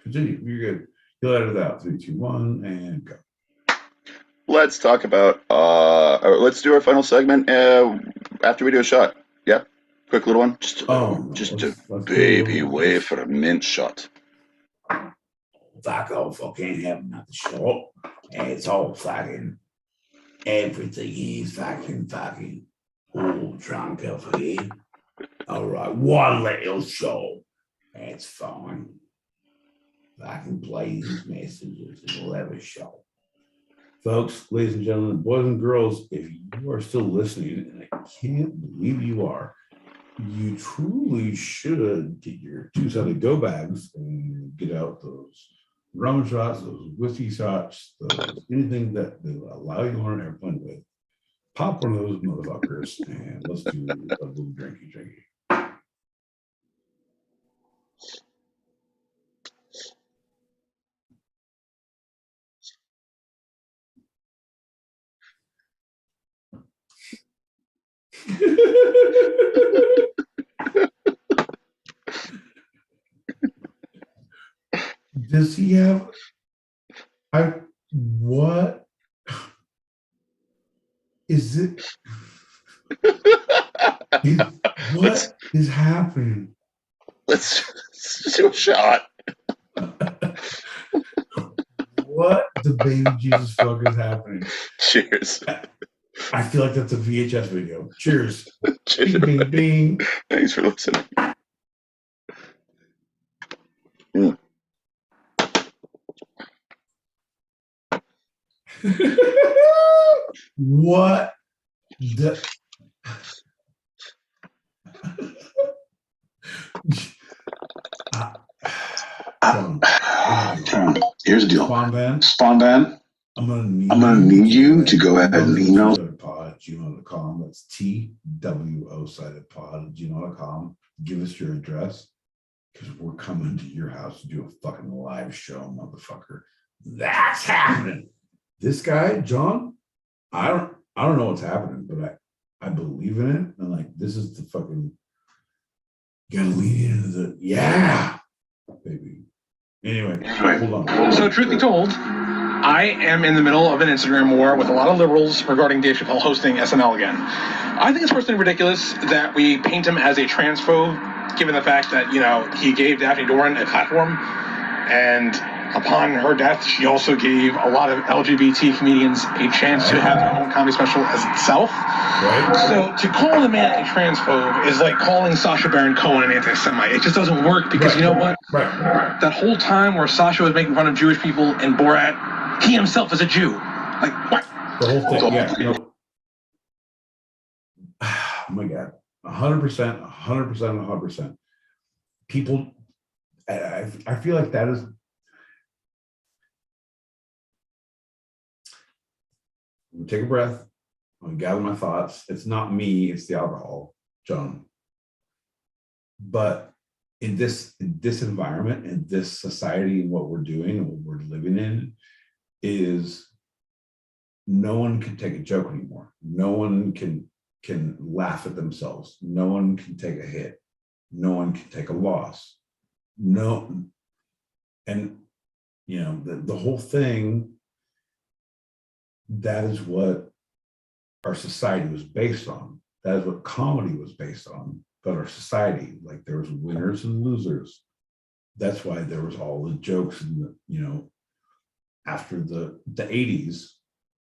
Continue. You're good. You'll edit it out. 3, 2, 1, and go. Let's talk about. Let's do our final segment after we do a shot. Yeah, quick little one. Just a baby wave for a mint shot. Fuck off! I can't have another shot. It's all fucking. Everything is fucking all drunk over here. All right, one little shot. That's fine. If I can play these messages, it'll have a show. Folks, ladies and gentlemen, boys and girls, if you are still listening, and I can't believe you are, you truly should get your two-sided go bags and get out those rum shots, those whiskey shots, anything that will allow you on an airplane with. Pop one of those motherfuckers and let's do a little drinky. Does he have? What is it? What is happening? Let's do a shot. What the baby Jesus fuck is happening? Cheers. I feel like that's a VHS video. Cheers. Cheers. Ding, ding, ding. Thanks for listening. What the? Here's the deal. Spawn Van. I'm gonna need you to go ahead and email pod@gmail.com. That's TWO sided pod@gmail.com. Give us your address because we're coming to your house to do a fucking live show, motherfucker. That's happening. This guy, John, I don't know what's happening, but I believe in it. And like, this is the fucking, you gotta lean into the, yeah, baby. Anyway, hold on. So truth be told, I am in the middle of an Instagram war with a lot of liberals regarding Dave Chappelle hosting SNL again. I think it's personally ridiculous that we paint him as a transphobe, given the fact that, you know, he gave Daphne Doran a platform, and upon her death, she also gave a lot of LGBT comedians a chance to have their own comedy special as itself. Right. So to call the man a transphobe is like calling Sacha Baron Cohen an anti-Semite. It just doesn't work because you know what? That whole time where Sacha was making fun of Jewish people in Borat, he himself is a Jew. Like, what? The whole thing, yeah. You know, oh my God. 100%, 100%. People, I feel like that is, I'm gonna take a breath. I'm gonna gather my thoughts. It's not me, it's the alcohol, John. But in this environment, in this society, and what we're doing and what we're living in, is no one can take a joke anymore. No one can laugh at themselves. No one can take a hit. No one can take a loss. No, and you know, the whole thing, that is what our society was based on. That is what comedy was based on. But our society, like, there was winners and losers. That's why there was all the jokes in the, you know, after the 80s.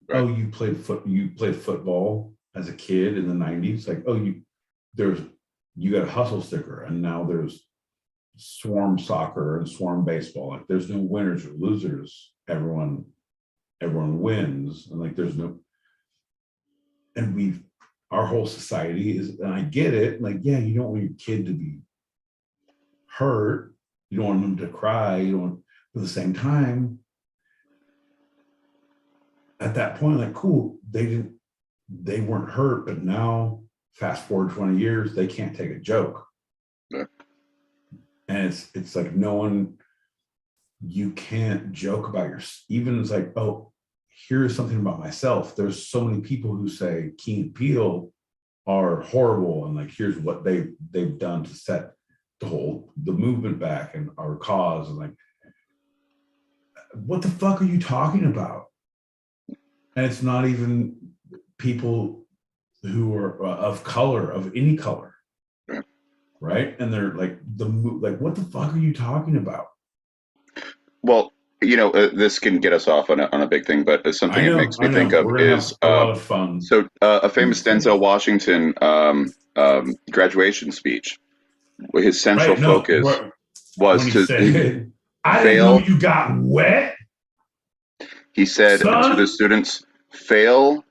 Right. Oh, you played football as a kid in the 90s. Like, oh, you got a hustle sticker, and now there's swarm soccer and swarm baseball. Like, there's no winners or losers. Everyone wins, and like, there's no, and our whole society is, and I get it, like, yeah, you don't want your kid to be hurt, you don't want them to cry, you don't, but at the same time, at that point, like, cool, they weren't hurt, but now fast forward 20 years, they can't take a joke. Yeah. And it's like, no one, you can't joke about even it's like, oh, here's something about myself. There's so many people who say Key and Peele are horrible, and like, here's what they've done to set the movement back and our cause, and like, what the fuck are you talking about? And it's not even people who are of color, of any color, right? And they're like, what the fuck are you talking about? Well, you know, this can get us off on a big thing, but something it makes me think of is a lot of fun. So a famous Denzel Washington graduation speech, his central focus was to say, I didn't know you got wet. He said to the students, fail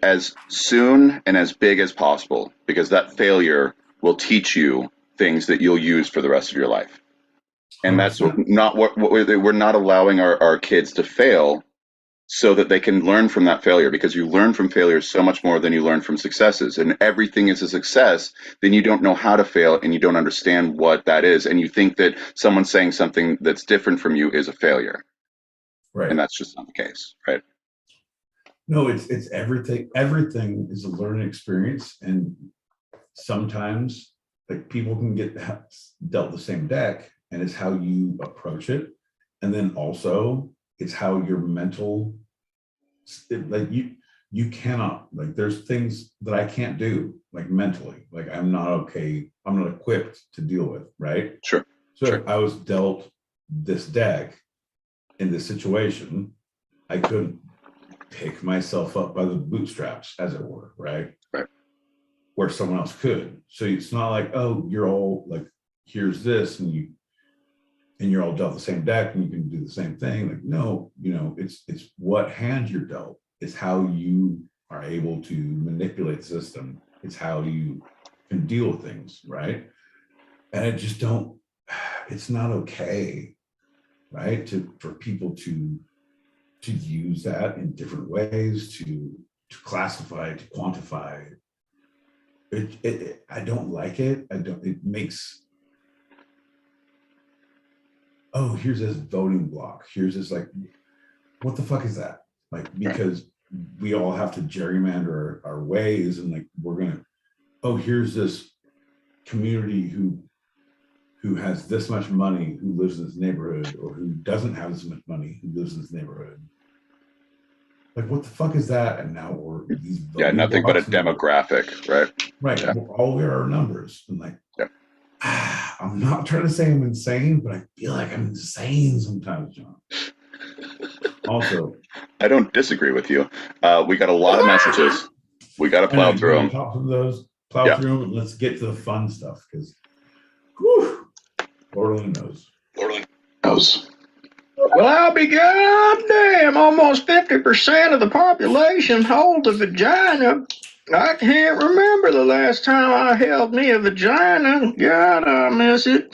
as soon and as big as possible, because that failure will teach you things that you'll use for the rest of your life. And that's not what we're not allowing our kids to fail so that they can learn from that failure, because you learn from failure so much more than you learn from successes. And everything is a success, then you don't know how to fail, and you don't understand what that is. And you think that someone saying something that's different from you is a failure. Right. And that's just not the case, right? No, it's everything. Everything is a learning experience. And sometimes, like, people can get dealt the same deck, and it's how you approach it. And then also it's how your mental, like, you cannot, like, there's things that I can't do, like, mentally, like, I'm not okay, I'm not equipped to deal with, right? Sure. So if I was dealt this deck in this situation, I couldn't pick myself up by the bootstraps, as it were, right? Right. Where someone else could. So it's not like, oh, you're all like, here's this, and and you're all dealt the same deck and you can do the same thing. Like, no, it's what hand you're dealt. It's how you are able to manipulate the system. It's how you can deal with things, right? And it's not okay, right? For people to use that in different ways, to classify, to quantify. I don't like it. It makes, oh, here's this voting block. Here's this, like, what the fuck is that? Like, because we all have to gerrymander our ways, and like, here's this community who has this much money, who lives in this neighborhood, or who doesn't have this much money, who lives in this neighborhood. Like, what the fuck is that? And now we're these nothing but a demographic, right? Right. Yeah. All we are numbers. And like, I'm not trying to say I'm insane, but I feel like I'm insane sometimes, John. Also, I don't disagree with you. We got a lot of messages. We got to plow through them. Plow through them, and let's get to the fun stuff, because Lord only knows. Well, I'll be goddamn. Almost 50% of the population hold a vagina. I can't remember the last time I held me a vagina. God, I miss it.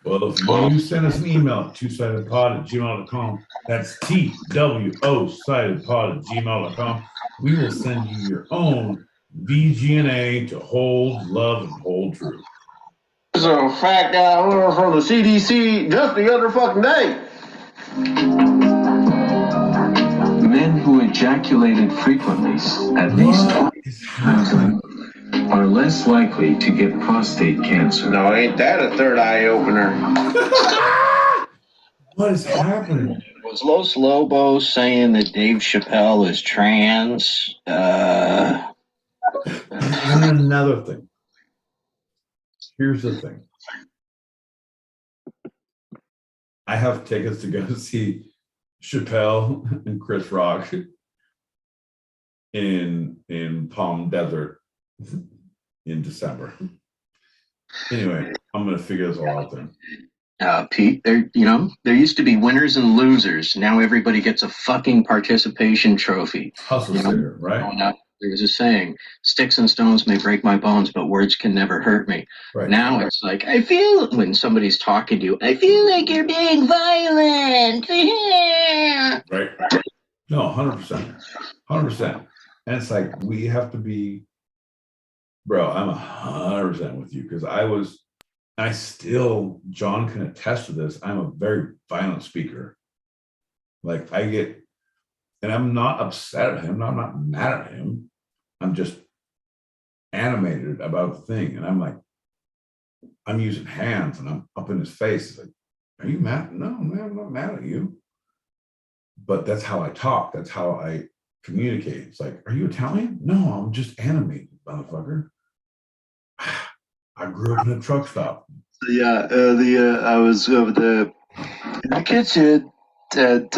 Well, if you send us an email at twosidedpod@gmail.com, that's TWO sidedpod@gmail.com, we will send you your own VGNA to hold, love, and hold true. It's a fact I learned from the CDC just the other fucking day. Men who ejaculated frequently, at least 20 times, are less likely to get prostate cancer. No, ain't that a third eye opener? What is happening? Was Los Lobos saying that Dave Chappelle is trans? And another thing. Here's the thing. I have tickets to go see Chappelle and Chris Rock in Palm Desert in December. Anyway, I'm gonna figure this all out then. Pete, there used to be winners and losers. Now everybody gets a fucking participation trophy. Hustle sitter, right? There's a saying, sticks and stones may break my bones, but words can never hurt me. Right. Now it's like, I feel, when somebody's talking to you, I feel like you're being violent. Right. No, 100%. 100%. And it's like, we have to be, bro, I'm 100% with you, because John can attest to this, I'm a very violent speaker. Like, and I'm not upset at him, I'm not mad at him, I'm just animated about the thing. And I'm like, I'm using hands and I'm up in his face. It's like, are you mad? No, man, I'm not mad at you. But that's how I talk, that's how I communicate. It's like, are you Italian? No, I'm just animated, motherfucker. I grew up in a truck stop. So yeah, earlier I was over in the kitchen and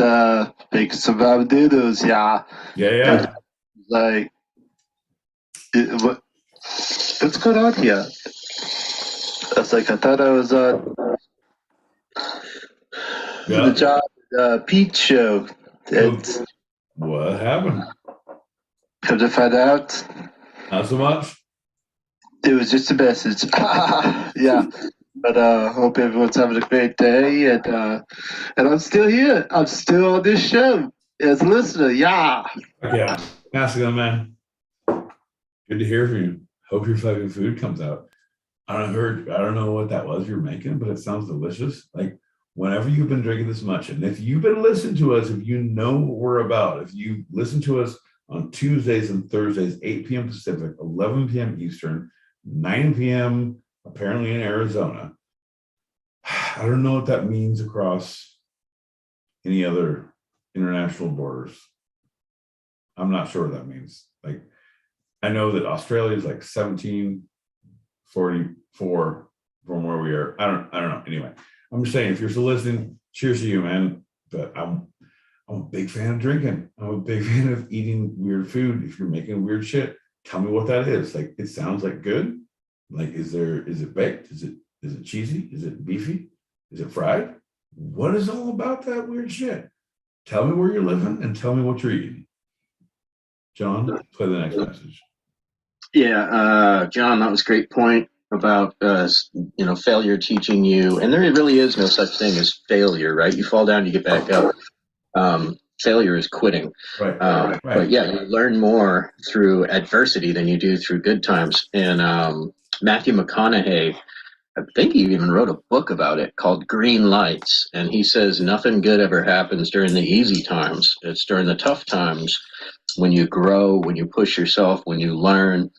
making some ramen noodles. Yeah. Yeah. Like, what's going on here? I was like, I thought I was on the John Pete show. And what happened? Come to find out, not so much. It was just a message. Yeah. But hope everyone's having a great day, and I'm still here. I'm still on this show as a listener. Yeah. Yeah. Massive, man. Good to hear from you. Hope your fucking food comes out. I don't know what that was you're making, but it sounds delicious. Like, whenever you've been drinking this much, and if you've been listening to us, if you know what we're about, if you listen to us on Tuesdays and Thursdays, 8 p.m. Pacific, 11 p.m. Eastern, 9 p.m. apparently in Arizona. I don't know what that means across any other international borders. I'm not sure what that means. Like, I know that Australia is like 1744 from where we are. I don't know. Anyway, I'm just saying, if you're still listening, cheers to you, man. But I'm a big fan of drinking. I'm a big fan of eating weird food. If you're making weird shit, tell me what that is. Like, it sounds like good. Like, is it baked? Is it Is it cheesy? Is it beefy? Is it fried? What is all about that weird shit? Tell me where you're living and tell me what you're eating. John, play the next message. Yeah, John, that was a great point about failure teaching you, and there really is no such thing as failure, right? You fall down, you get back up. Failure is quitting. Right. But yeah, you learn more through adversity than you do through good times. And Matthew McConaughey, I think he even wrote a book about it called Green Lights. And he says nothing good ever happens during the easy times. It's during the tough times when you grow, when you push yourself, when you learn.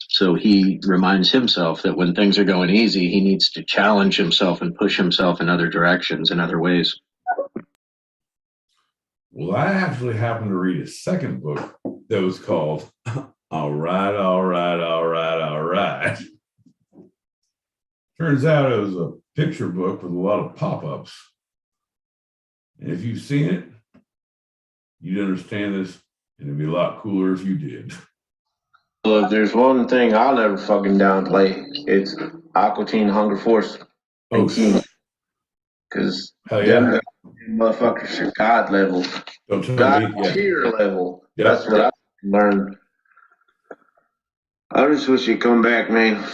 So he reminds himself that when things are going easy, he needs to challenge himself and push himself in other directions, in other ways. Well, I actually happened to read a second book that was called All Right, All Right, All Right, All Right. Turns out it was a picture book with a lot of pop-ups. And if you've seen it, you'd understand this, and it'd be a lot cooler if you did. Well, if there's one thing I'll never fucking downplay, it's Aqua Teen Hunger Force and King. Because them motherfuckers are God level. God tier level. Yeah. That's what I learned. I just wish you'd come back, man.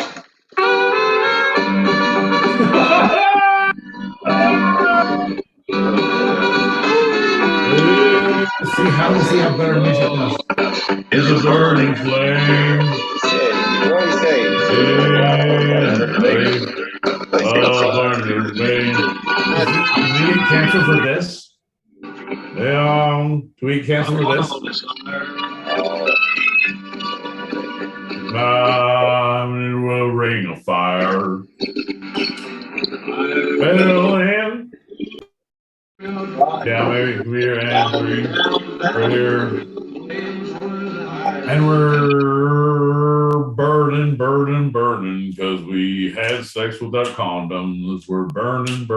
See how better music was. Is a burning flame. What do you say? Burning flame. Do we get canceled for this? Do we get canceled for this? It will ring of fire. Fell in. Yeah, maybe we're angry. We're here. And we're burning because we had sex without condoms. We're burning.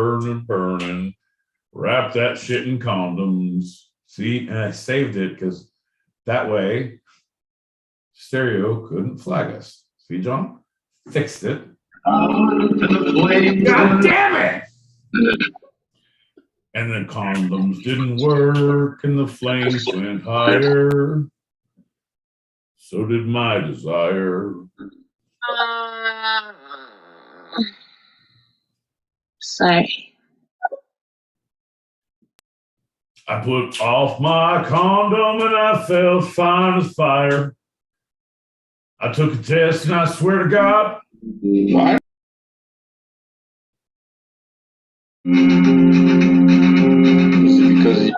Wrap that shit in condoms. See, and I saved it because that way Stereo couldn't flag us. See, John? Fixed it. God damn it! And the condoms didn't work and the flames went higher. So did my desire. Sorry. I put off my condom and I felt fine as fire. I took a test and I swear to God. What? Because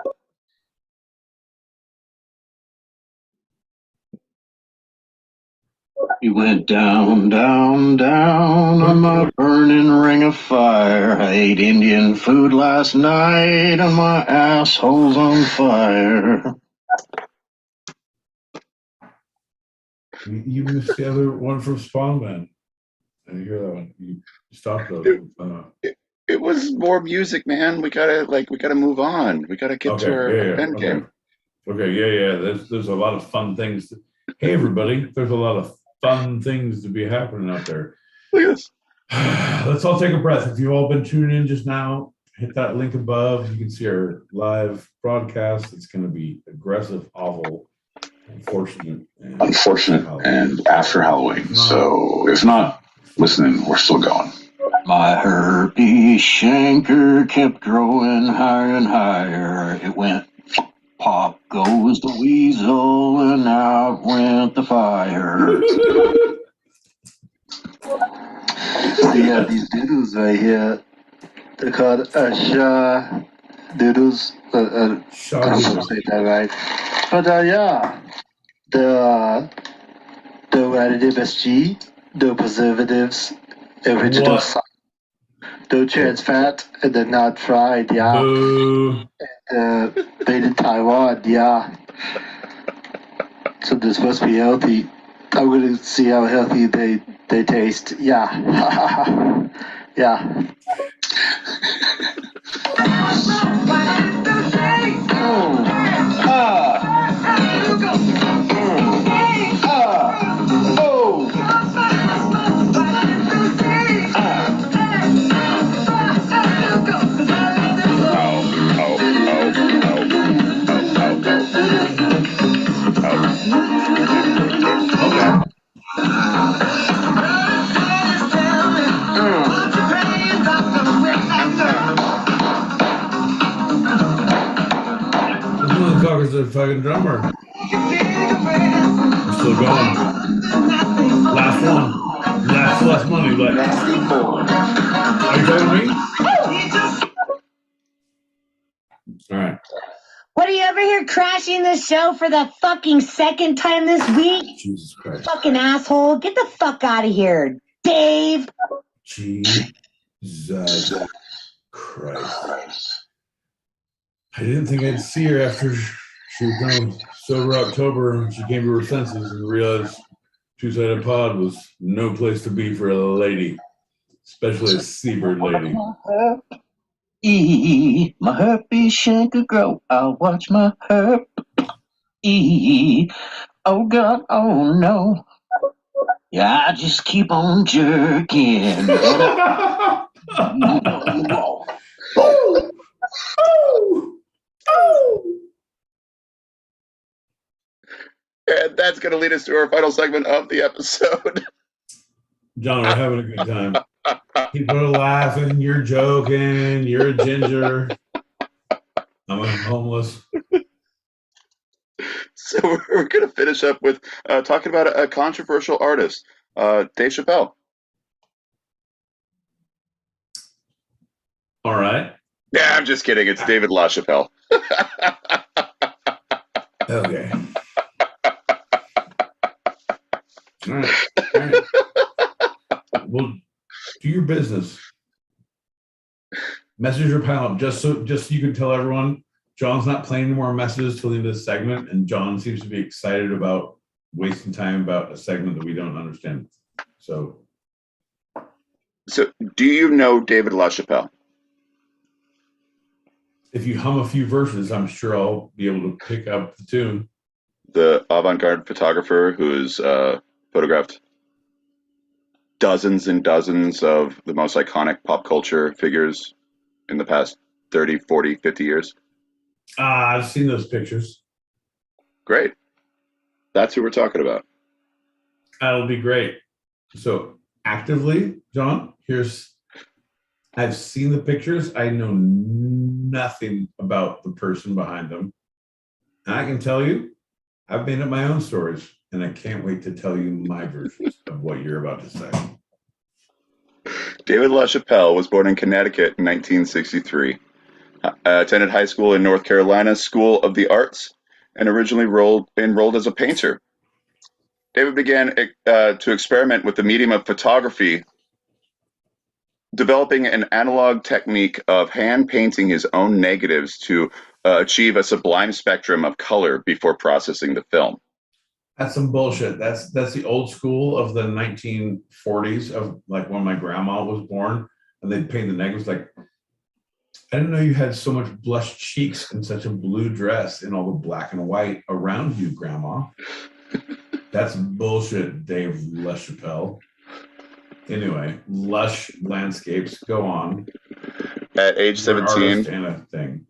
You went down on my burning ring of fire. I ate Indian food last night and my asshole's on fire. You missed the other one from Spawn Man. I didn't hear that one. You stopped those. It was more music, man. We gotta move on. We gotta get to our pen game. Okay, yeah. There's a lot of fun things. Hey, everybody, there's a lot of fun things to be happening out there. Look at this. Let's all take a breath. If you've all been tuning in just now, hit that link above. You can see our live broadcast. It's going to be aggressive, awful, unfortunate, and after Halloween. So if not listening, we're still going. My herpes chancre kept growing higher and higher. It went pop goes the weasel and out went the fire. So yeah, these doodles right here, they're called Sha doodles. I don't know if I say that right. But yeah, the additive SG, the preservatives, original salt, the trans fat, and the not fried, yeah. And made in Taiwan, yeah. So they're supposed to be healthy. I'm gonna see how healthy they taste. Yeah. Yeah. fucking drummer. We're still going. Last one. Less money. But are you talking to me? All right. What, are you over here crashing the show for the fucking second time this week? Jesus Christ. Fucking asshole. Get the fuck out of here, Dave. Jesus Christ. I didn't think I'd see her after she was going sober October and she came to her senses and realized Two-Sided Pod was no place to be for a lady, especially a seabird lady. My herpes shank could grow. I'll watch my herp. Oh God, oh no. Yeah, I just keep on jerking. And that's going to lead us to our final segment of the episode. John, we're having a good time. People are laughing. You're joking. You're a ginger. I'm homeless. So we're going to finish up with talking about a controversial artist, Dave LaChapelle. All right. Yeah, I'm just kidding. It's David LaChapelle. Okay. All right. Well, do your business. Message your pal just so you can tell everyone John's not playing any more messages till the end of the segment, and John seems to be excited about wasting time about a segment that we don't understand. So do you know David LaChapelle? If you hum a few verses, I'm sure I'll be able to pick up the tune. The avant-garde photographer who has photographed dozens and dozens of the most iconic pop culture figures in the past 30, 40, 50 years. I've seen those pictures. Great. That's who we're talking about. That'll be great. So actively, John, I've seen the pictures. I know nothing about the person behind them. And I can tell you, I've made up my own stories, and I can't wait to tell you my versions of what you're about to say. David LaChapelle was born in Connecticut in 1963. Attended high school in North Carolina School of the Arts and originally enrolled as a painter. David began to experiment with the medium of photography, developing an analog technique of hand painting his own negatives to achieve a sublime spectrum of color before processing the film. That's some bullshit. That's the old school of the 1940s of like when my grandma was born, and they'd paint the negatives. Like, I didn't know you had so much blushed cheeks and such a blue dress in all the black and white around you, Grandma. That's bullshit, Dave LaChapelle. Anyway, lush landscapes. Go on. At age 17, and a thing.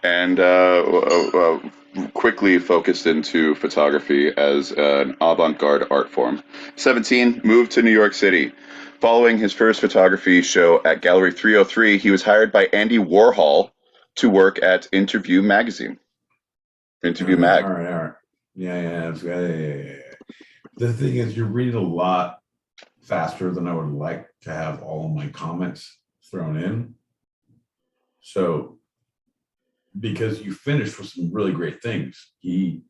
And quickly focused into photography as an avant-garde art form. 17, moved to New York City. Following his first photography show at Gallery 303, he was hired by Andy Warhol to work at Interview magazine. Interview Mag. All right. Yeah. The thing is, you're reading a lot faster than I would like to have all of my comments thrown in. So, because you finished with some really great things. He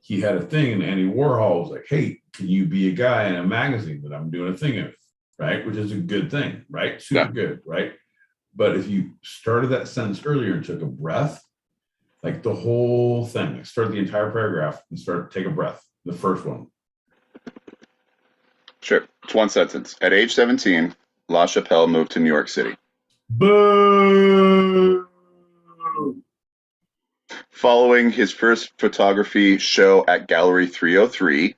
had a thing, and Andy Warhol was like, hey, can you be a guy in a magazine that I'm doing a thing of? Right? Which is a good thing, right? Super good, right? But if you started that sentence earlier and took a breath, like the whole thing, like start the entire paragraph and take a breath. The first one. Sure. It's one sentence. At age 17, LaChapelle moved to New York City. Boo! Following his first photography show at Gallery 303,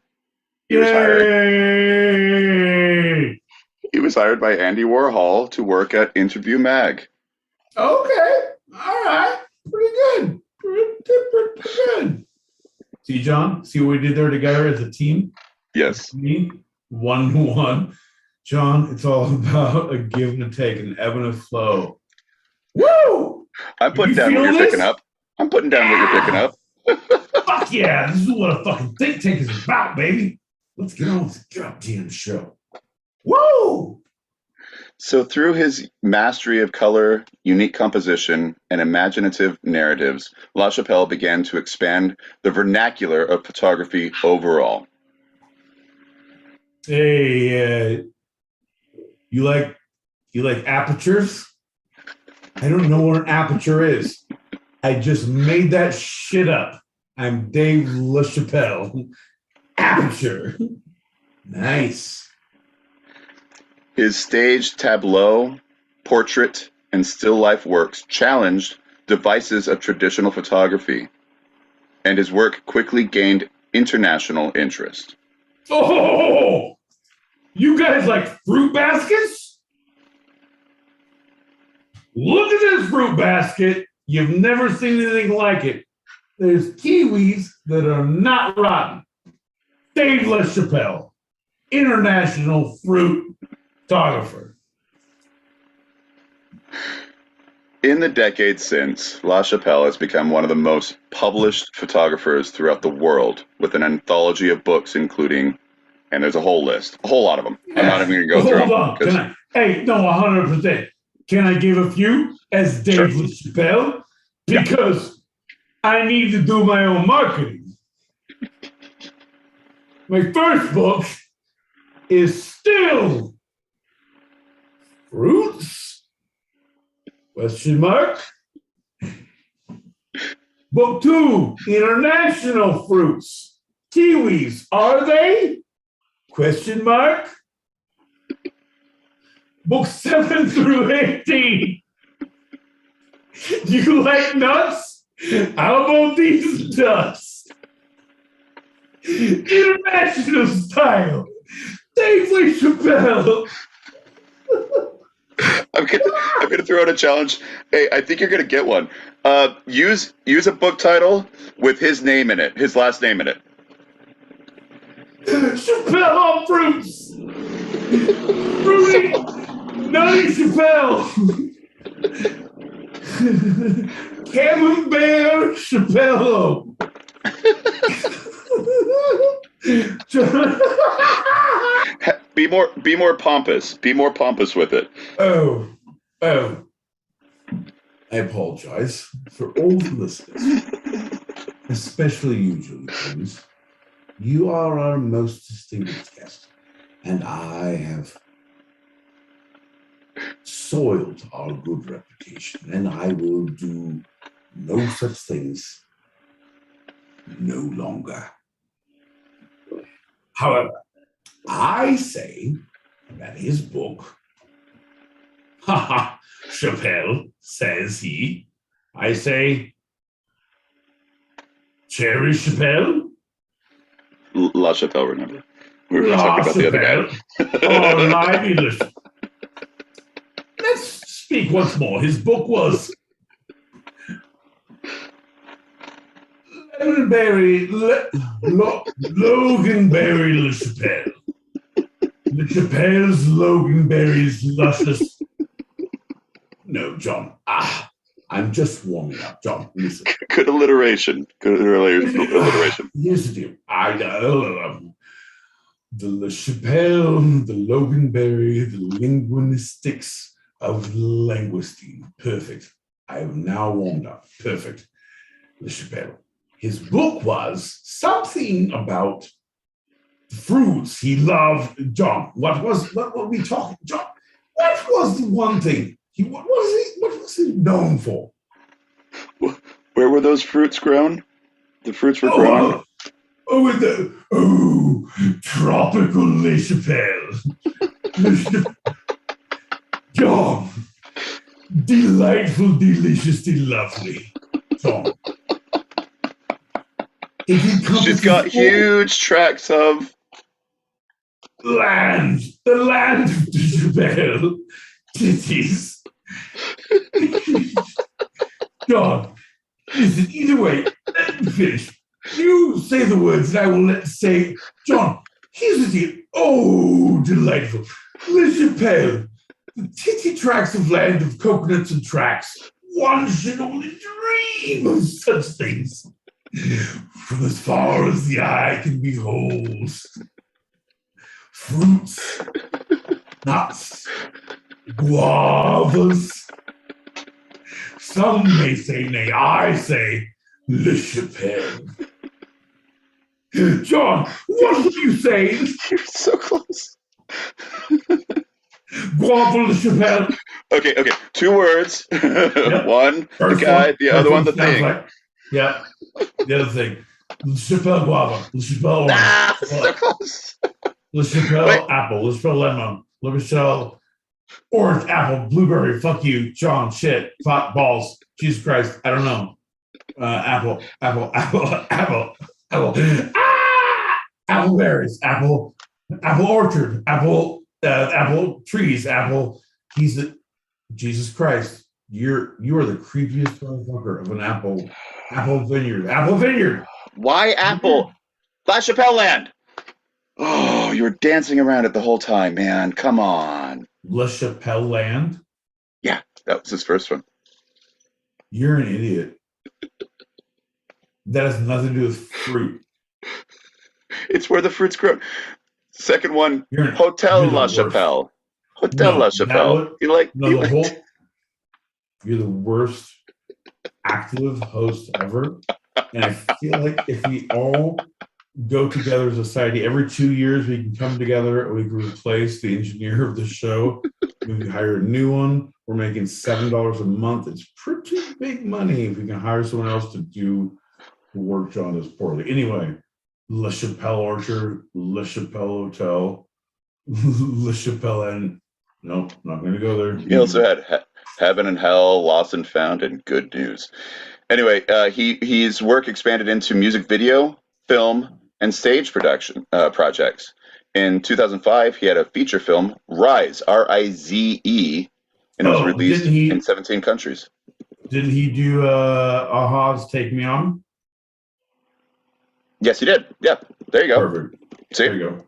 he was hired. He was hired by Andy Warhol to work at Interview Mag. Okay. All right. Pretty good. Pretty good. See, John? See what we did there together as a team? Yes. Me, 1-1. John, it's all about a give and a take, an ebb and a flow. Woo! I'm putting down what you're picking up. Fuck yeah, this is what a fucking think tank is about, baby. Let's get on with the goddamn show. Woo! So through his mastery of color, unique composition, and imaginative narratives, LaChapelle began to expand the vernacular of photography overall. Hey, you like apertures? I don't know what an aperture is. I just made that shit up. I'm Dave LaChapelle. Aperture. Nice. His staged tableau, portrait, and still life works challenged devices of traditional photography, and his work quickly gained international interest. Oh, you guys like fruit baskets? Look at this fruit basket. You've never seen anything like it. There's kiwis that are not rotten. Dave LaChapelle, international fruit photographer. In the decades since, LaChapelle has become one of the most published photographers throughout the world, with an anthology of books including, and there's a whole list, a whole lot of them. I'm not even going to go through them. Hold on. Hey, no, 100%. Can I give a few as Dave LaChapelle? Because I need to do my own marketing. My first book is still Fruits? Question mark. Book 2, International Fruits. Kiwis, are they? Question mark. Book 7 through 18. You like nuts? How about these nuts? International style. Dave LaChapelle. I'm gonna throw out a challenge. Hey, I think you're gonna get one. Use a book title with his name in it, his last name in it. Chappelle on fruits. Fruity, nutty Chappelle. Camembert Chappelle. Be more pompous. Be more pompous with it. Oh. I apologize for all the listeners, especially you, Julie Jones. You are our most distinguished guest, and I have soiled our good reputation, and I will do no such things no longer. However, I say that his book, Chappelle, says he. I say, Cherry Chappelle? LaChapelle, remember? We were talking about the other guy. Oh, lively listen. Let's speak once more. His book was Loganberry LaChapelle. LaChapelle's Loganberry's luscious. No, John. I'm just warming up, John. Listen. Good alliteration. Here's the deal. The LaChapelle, the Loganberry, the linguistics of linguistine. Perfect. I have now warmed up. Perfect. LaChapelle. His book was something about fruits he loved. John, what were we talking? John, what was the one thing? What was he known for? Where were those fruits grown? The fruits were grown. Tropical LaChapelle. John, delightful, deliciously lovely. John. She's got huge tracts of land. The land of LaChapelle. Titties. John, listen, either way, let me finish. You say the words and I will say, John, here's the deal. Oh, delightful. LaChapelle, the titty tracts of land of coconuts and tracks. One should only dream of such things. From as far as the eye can behold, fruits, nuts, guavas. Some may say nay, I say LaChapelle. John, what do you say? You're so close. Guava LaChapelle. Okay. 2 words. Yep. One, First the guy, one, the other one, the sounds thing. like, yeah. The other thing. LaChapelle guava. LaChapelle orange. Ah, so close. LaChapelle apple. LaChapelle lemon. LaChapelle orange apple. Blueberry. Fuck you. John. Shit. Fat balls. Jesus Christ. I don't know. Apple. Apple berries. Apple orchard. Apple trees. Apple. He's the Jesus Christ. You are the creepiest motherfucker of an apple vineyard. Apple vineyard. Why apple? LaChapelle land. Oh, you were dancing around it the whole time, man. Come on. LaChapelle land? Yeah, that was his first one. You're an idiot. That has nothing to do with fruit. It's where the fruit's grown. Second one, Hotel LaChapelle. Hotel LaChapelle. You're the worst active host ever. And I feel like if we all go together as a society, every 2 years we can come together and we can replace the engineer of the show. We can hire a new one. We're making $7 a month. It's pretty big money if we can hire someone else to do the work John does poorly. Anyway, LaChapelle Orchard, LaChapelle Hotel, LaChapelle and nope, not going to go there. He also had Heaven and Hell, Lost and Found, and Good News. Anyway, his work expanded into music video, film, and stage production projects. In 2005, he had a feature film, Rise, R-I-Z-E, and it was released in 17 countries. Didn't he do Aha's Take Me On? Yes, he did. Yeah, there you go. Perfect. See? There you go.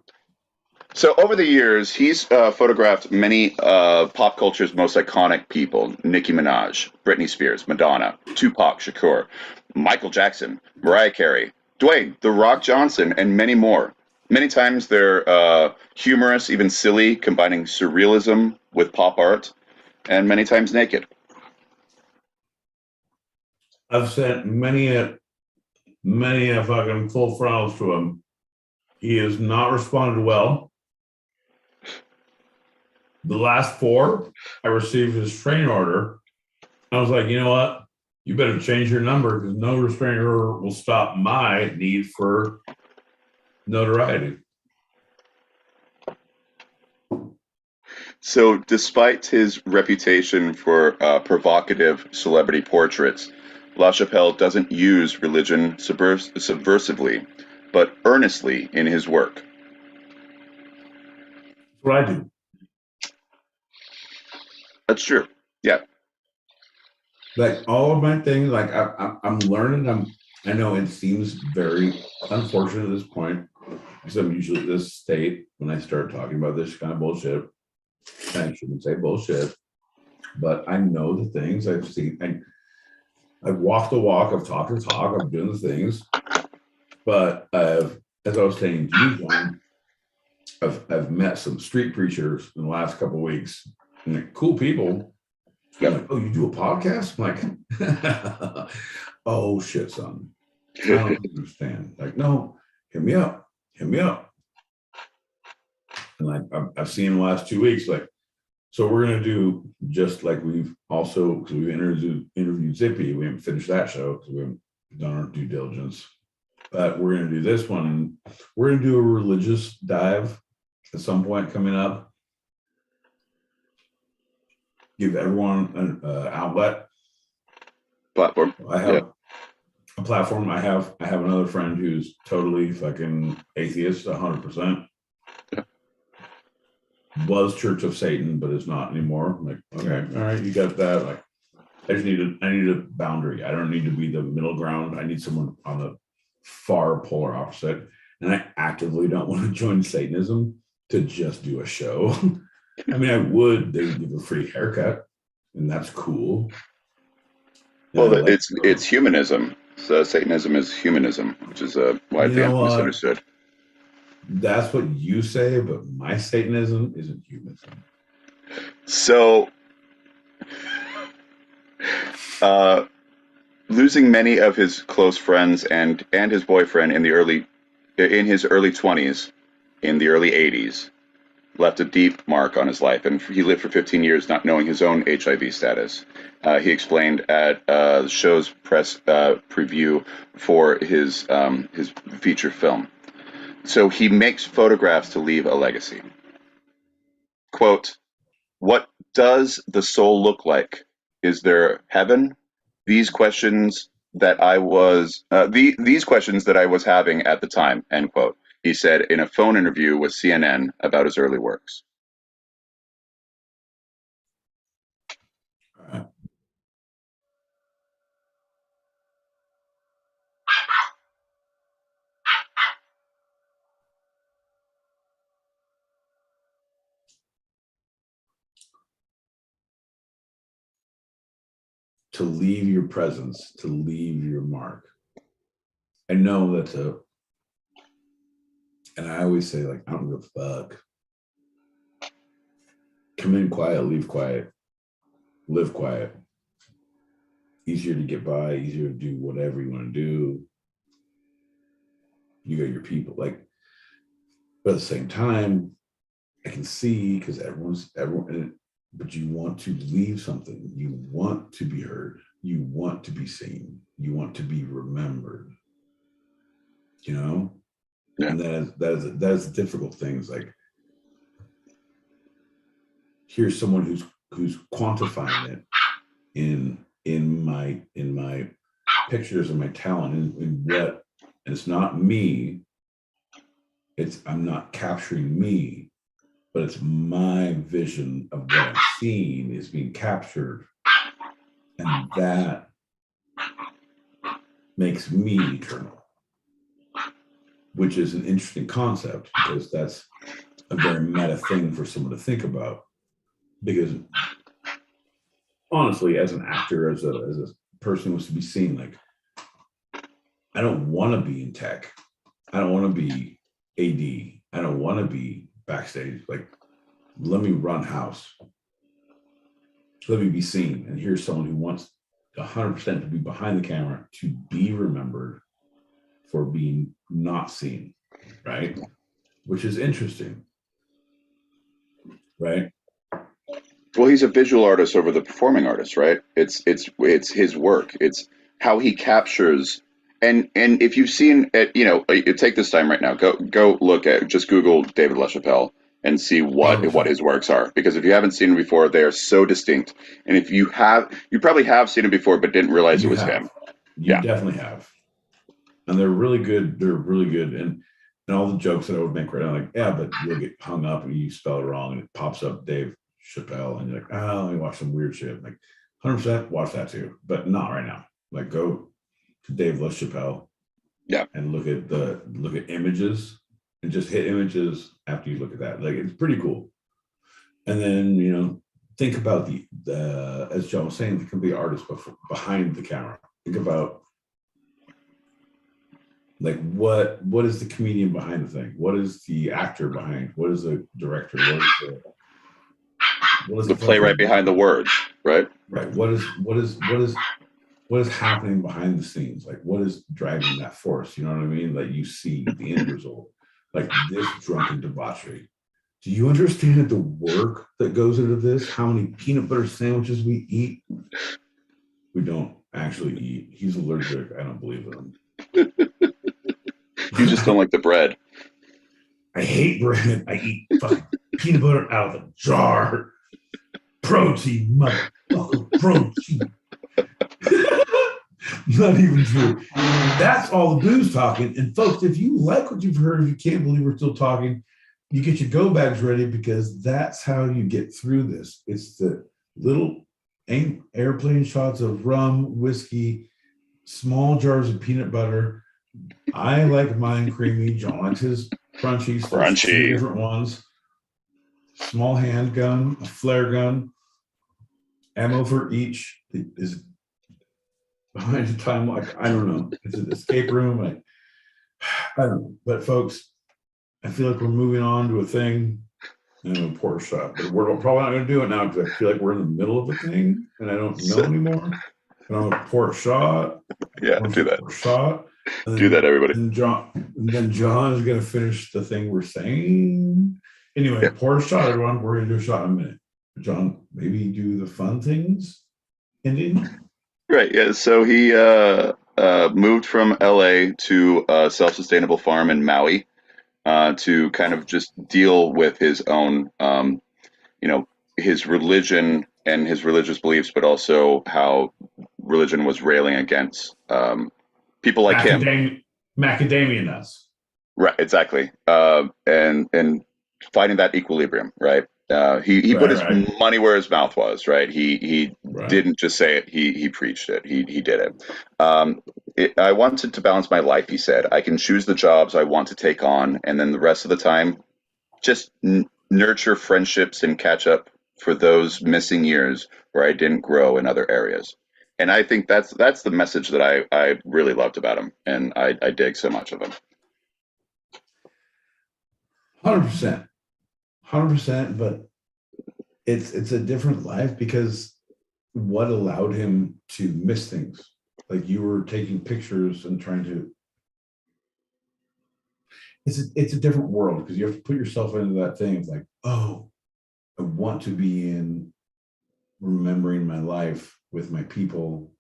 So over the years, he's photographed many pop culture's most iconic people: Nicki Minaj, Britney Spears, Madonna, Tupac Shakur, Michael Jackson, Mariah Carey, Dwayne The Rock Johnson, and many more. Many times they're humorous, even silly, combining surrealism with pop art, and many times naked. I've sent many a fucking full frontals to him. He has not responded well. The last 4, I received his restraining order. I was like, you know what? You better change your number because no restraining order will stop my need for notoriety. So despite his reputation for provocative celebrity portraits, LaChapelle doesn't use religion subversively, but earnestly in his work. That's what I do. That's true. Yeah. Like all of my things, like I'm learning. I know it seems very unfortunate at this point because I'm usually at this state when I start talking about this kind of bullshit. I shouldn't say bullshit, but I know the things I've seen. I've walked the walk, I've talked the talk, I'm doing the things. But as I was saying to you, John, I've met some street preachers in the last couple of weeks. And they're cool people. They're like, oh, you do a podcast? I'm like, oh shit, son. I don't understand. Like, no, hit me up. And like I've seen the last 2 weeks, like, so we're gonna do just like we've also because we interviewed Zippy. We haven't finished that show because we haven't done our due diligence. But we're gonna do this one, and we're gonna do a religious dive at some point coming up. Give everyone an outlet. Platform. I have a platform. I have another friend who's totally fucking atheist, 100%. Was Church of Satan, but is not anymore. I'm like, okay, all right, you got that. Like, I need a boundary. I don't need to be the middle ground. I need someone on the far polar opposite. And I actively don't want to join Satanism to just do a show. I mean, I would. They would give a free haircut, and that's cool. Well, it's humanism. So Satanism is humanism, which is widely misunderstood. That's what you say, but my Satanism isn't humanism. So, losing many of his close friends and his boyfriend in his early 20s, in the early 80s, left a deep mark on his life, and he lived for 15 years not knowing his own HIV status. He explained at the show's press preview for his feature film. So he makes photographs to leave a legacy. Quote, "What does the soul look like? Is there heaven? These questions that I was these questions that I was having at the time," end quote. He said in a phone interview with CNN about his early works. To leave your presence, to leave your mark. I know that's and I always say, like, I don't give a fuck. Come in quiet, leave quiet, live quiet. Easier to get by, easier to do whatever you want to do. You got your people, like, but at the same time, I can see because everyone, but you want to leave something. You want to be heard. You want to be seen. You want to be remembered. You know, yeah. And that is difficult things. Like, here's someone who's quantifying it in my pictures and my talent and what, and it's not me. I'm not capturing me, but it's my vision of what I'm seeing is being captured. And that makes me eternal, which is an interesting concept because that's a very meta thing for someone to think about. Because honestly, as an actor, as a person who wants to be seen, like, I don't want to be in tech. I don't want to be AD. I don't want to be backstage. Like, let me run house. Let me be seen. And here's someone who wants 100% to be behind the camera, to be remembered for being not seen, right? Which is interesting, right? Well, he's a visual artist over the performing artist, right? It's his work. It's how he captures. And if you've seen it, take this time right now. Go look at, just Google David LaChapelle and see what his works are. Because if you haven't seen them before, they are so distinct. And if you have, you probably have seen him before, but didn't realize it was him. You definitely have. And they're really good. They're really good. And all the jokes that I would make right now, like, yeah, but you'll get hung up and you spell it wrong and it pops up Dave Chappelle and you're like, oh, let me watch some weird shit. Like, 100% watch that too, but not right now. Like, go to Dave LaChapelle, and look at images and just hit images after you look at that. Like, it's pretty cool. And then think about the as John was saying, think of the artist behind the camera. Think about, like, what is the comedian behind the thing? What is the actor behind? What is the director? What is the playwright behind the words, right? Right. What is happening behind the scenes? Like, what is driving that force? You know what I mean? Like, you see the end result, like this drunken debauchery. Do you understand the work that goes into this? How many peanut butter sandwiches we eat? We don't actually eat. He's allergic. I don't believe in him. You just don't like the bread. I hate bread. I eat fucking peanut butter out of a jar. Protein, motherfucker, protein. Not even true. That's all the booze talking. And folks, if you like what you've heard, if you can't believe we're still talking, you get your go bags ready, because that's how you get through this. It's the little airplane shots of rum, whiskey, small jars of peanut butter. I like mine creamy. John likes his crunchy. So there's 2 different ones. Small handgun, a flare gun, ammo for each. Is behind a time like I don't know. It's an escape room. I don't know. But folks, I feel like we're moving on to a thing and a pour a shot. But we're probably not going to do it now because I feel like we're in the middle of a thing and I don't know anymore. But I'm going to pour a shot. Yeah, do that. Pour a shot. Do that, everybody. And then John is going to finish the thing we're saying. Anyway, pour a shot, everyone. We're going to do a shot in a minute. John, maybe do the fun things ending. Right. Yeah. So he moved from LA to a self-sustainable farm in Maui to kind of just deal with his own, his religion and his religious beliefs, but also how religion was railing against people like him. Macadamia nuts. Right. Exactly. And finding that equilibrium. Right. He put his money where his mouth was, right? He didn't just say it, he preached it. He did it. I wanted to balance my life, he said. I can choose the jobs I want to take on, and then the rest of the time, just nurture friendships and catch up for those missing years where I didn't grow in other areas. And I think that's the message that I really loved about him, and I dig so much of him. 100%. 100%, but it's a different life because what allowed him to miss things? Like you were taking pictures and trying to. It's a different world because you have to put yourself into that thing. It's like, oh, I want to be in remembering my life with my people,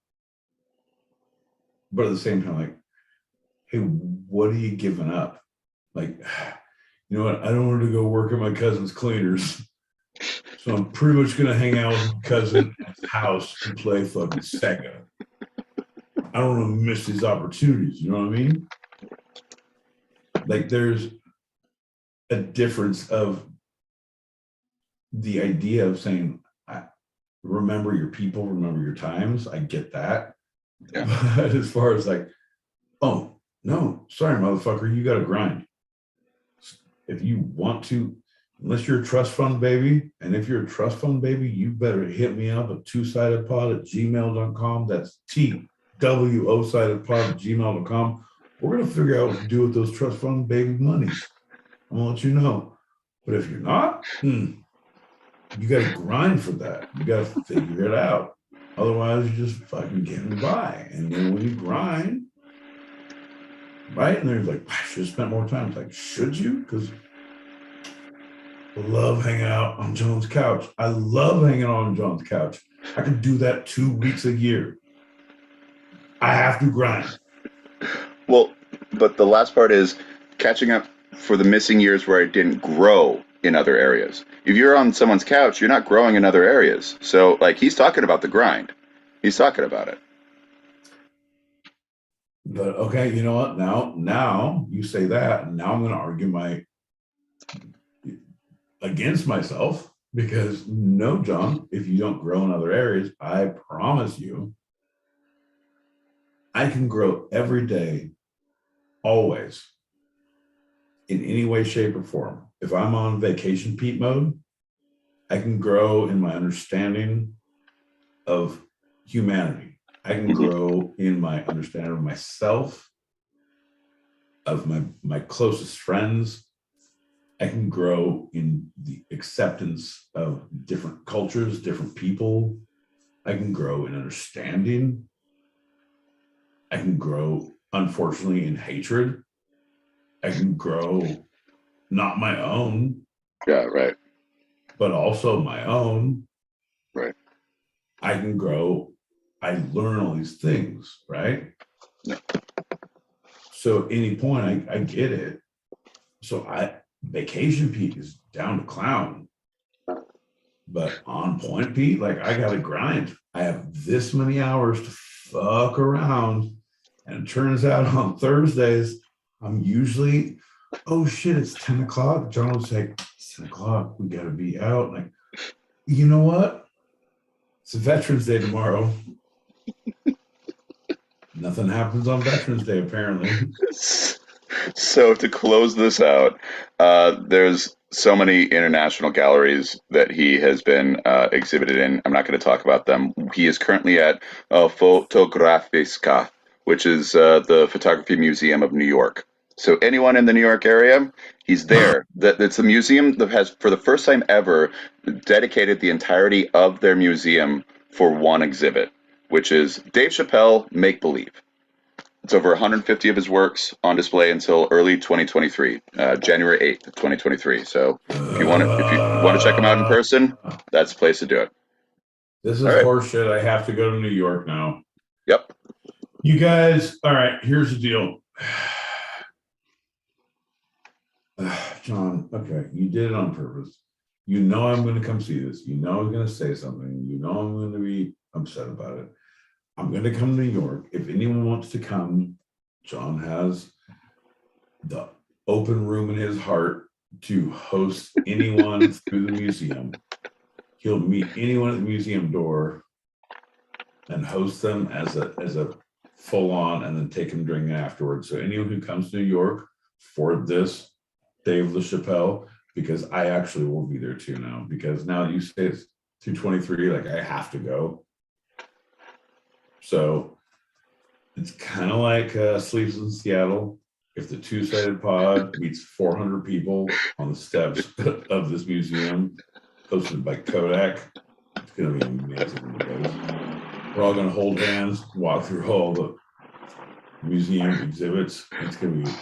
but at the same time, like, hey, what are you giving up? Like, you know what? I don't want to go work at my cousin's cleaners. So I'm pretty much going to hang out with my cousin at his house and play fucking Sega. I don't want to miss these opportunities. You know what I mean? Like there's a difference of the idea of saying, remember your people, remember your times. I get that. Yeah. But as far as like, oh, no, sorry, motherfucker, you got to grind. If you want to, unless you're a trust fund baby, and if you're a trust fund baby, you better hit me up at twosidedpod@gmail.com. That's TWO-sidedpod@gmail.com. We're going to figure out what to do with those trust fund baby monies. I'm going to let you know. But if you're not, you got to grind for that. You got to figure it out. Otherwise, you're just fucking getting by. And then when you grind, right? And they're like, I should have spent more time. It's like, should you? Because I love hanging out on John's couch. I love hanging on John's couch. I can do that 2 weeks a year. I have to grind. Well, but the last part is catching up for the missing years where I didn't grow in other areas. If you're on someone's couch, you're not growing in other areas. So, like, he's talking about the grind. He's talking about it. But okay, you know what? Now you say that, and now I'm going to argue against myself because no, John, if you don't grow in other areas, I promise you, I can grow every day, always, in any way, shape, or form. If I'm on vacation Pete mode, I can grow in my understanding of humanity. I can grow in my understanding of myself, of my closest friends. I can grow in the acceptance of different cultures, different people. I can grow in understanding. I can grow, unfortunately, in hatred. I can grow not my own. Yeah, right. But also my own. Right. I can grow. I learn all these things, right? Yeah. So at any point, I get it. So Vacation Pete is down to clown. But on point Pete, like I got to grind. I have this many hours to fuck around. And it turns out on Thursdays, I'm usually, oh shit, it's 10 o'clock. John was like, it's 10 o'clock. We got to be out. Like, you know what? It's Veterans Day tomorrow. Nothing happens on Veterans Day, apparently. So to close this out, there's so many international galleries that he has been exhibited in. I'm not going to talk about them. He is currently at Fotografiska, which is the Photography Museum of New York. So anyone in the New York area, he's there. It's a museum that has, for the first time ever, dedicated the entirety of their museum for one exhibit, which is Dave Chappelle Make Believe. It's over 150 of his works on display until early 2023, January 8th, 2023. So if you want to check him out in person, that's the place to do it. This is horseshit. I have to go to New York now. Yep. You guys, all right, here's the deal. John, okay, you did it on purpose. You know I'm going to come see this. You know I'm going to say something. You know I'm going to be upset about it. I'm going to come to New York. If anyone wants to come, John has the open room in his heart to host anyone through the museum. He'll meet anyone at the museum door and host them as a full on, and then take them drinking afterwards. So anyone who comes to New York for this Dave LaChapelle, because I actually will be there too now, because now you say it's 223, like I have to go. So it's kind of like Sleeps in Seattle. If the two-sided pod meets 400 people on the steps of this museum, hosted by Kodak, it's going to be amazing. We're all going to hold hands, walk through all the museum exhibits. It's going to be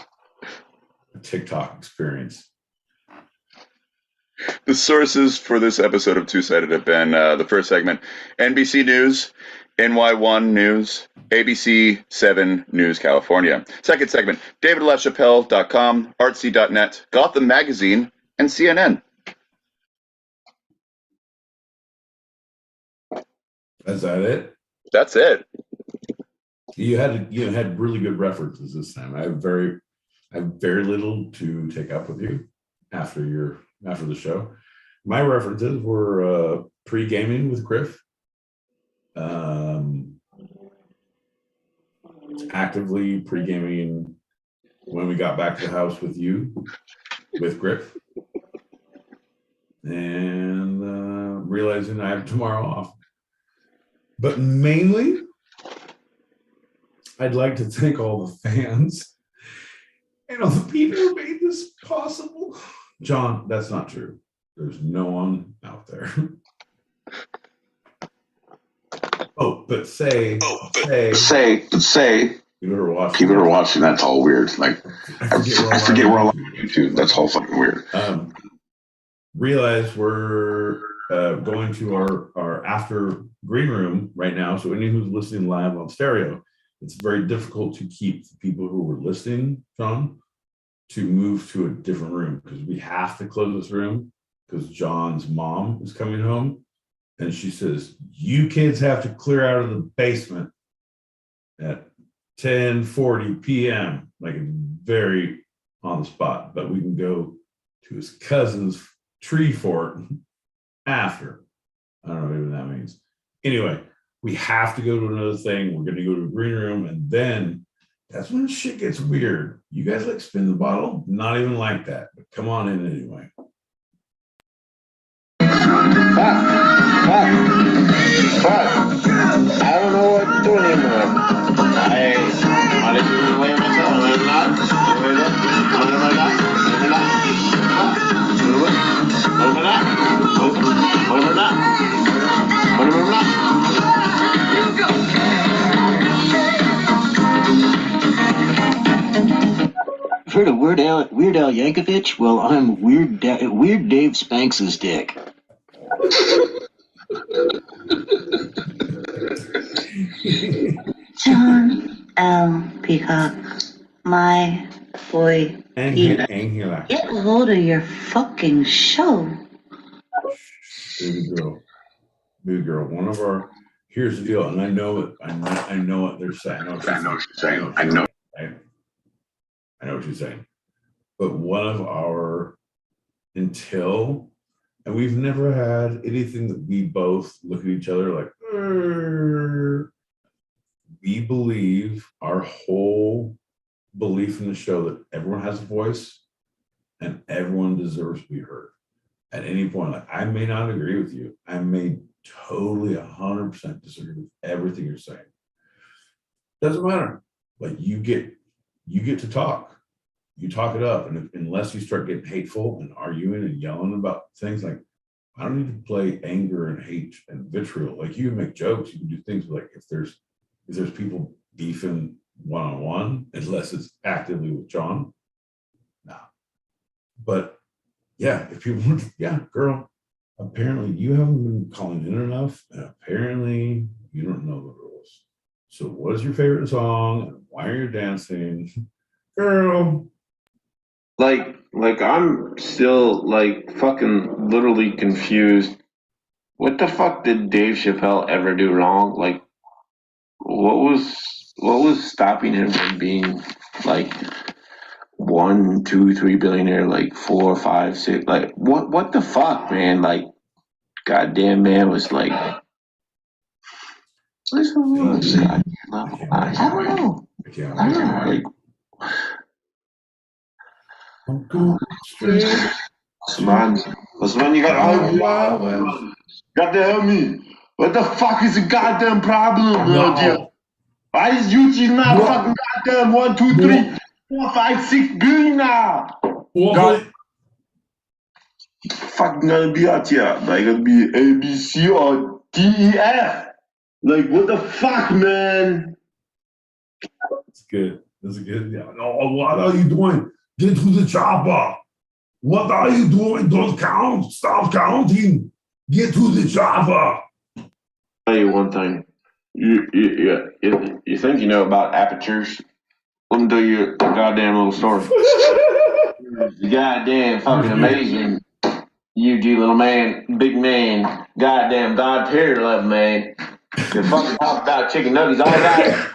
a TikTok experience. The sources for this episode of Two Sided have been the first segment, NBC News, NY1 News, ABC 7 News California. Second segment, davidlachapelle.com, artsy.net, Gotham Magazine, and CNN. Is that it? That's it. You had really good references this time. I have very little to take up with you after the show. My references were pre-gaming with Griff, actively pre-gaming when we got back to the house with you, with Griff, and realizing I have tomorrow off. But mainly, I'd like to thank all the fans and all the people who made this possible. John, that's not true. There's no one out there. Oh, but say people are watching. That's all weird. Like I forget we're all on YouTube. That's all fucking weird. Realize we're going to our after green room right now. So anyone who's listening live on stereo, it's very difficult to keep the people who were listening, John, to move to a different room, because we have to close this room because John's mom is coming home. And she says, you kids have to clear out of the basement at 10:40 p.m. Like it's very on the spot, but we can go to his cousin's tree fort after. I don't know what even that means. Anyway, we have to go to another thing. We're going to go to a green room, and then that's when shit gets weird. You guys like spin the bottle? Not even like that, but come on in anyway. Fuck. I don't know what to do anymore. I honestly away myself. Heard of Weird Al Yankovic? Well, I'm Weird Dave Spanks' dick. John L. Peacock, my boy Peter, get a hold of your fucking show. Baby girl, one of our, here's the deal, and I know it. I know what they're saying. I know what you're saying. I know what you're saying. But one of our, until, and we've never had anything that we both look at each other like, we believe, our whole belief in the show that everyone has a voice, and everyone deserves to be heard. At any point, like I may not agree with you. I may totally 100% disagree with everything you're saying. Doesn't matter. But you get to talk. You talk it up. And unless you start getting hateful and arguing and yelling about things, like I don't need to play anger and hate and vitriol. Like you can make jokes, you can do things like if there's people beefing one-on-one, unless it's actively with John. No. But yeah, if people want to, yeah, girl, apparently you haven't been calling in enough, and apparently you don't know the rules. So what is your favorite song and why are you dancing? Girl. Like I'm still like fucking literally confused. What the fuck did Dave Chappelle ever do wrong? Like what was stopping him from being like 1, 2, 3 billionaire, like 4, 5, 6, like what the fuck, man? Like goddamn man was like I don't know. Like Osman, you got to help me. What the fuck is the goddamn problem, dear? Why is YouTube not fucking goddamn 1, 2, 3, 4, 5, 6 billion now? God, fucking gonna be out here. Like it'll be A, B, C, or D, E, F. Like what the fuck, man? It's good. That's good. Yeah. No, what are you doing? Get to the chopper. What are you doing? Don't count. Stop counting. Get to the chopper. I'll tell you one thing. You think you know about apertures? Let me tell you a goddamn little story. Goddamn fucking amazing. You little man, big man, goddamn God tier level man. You fucking talk about chicken nuggets all night.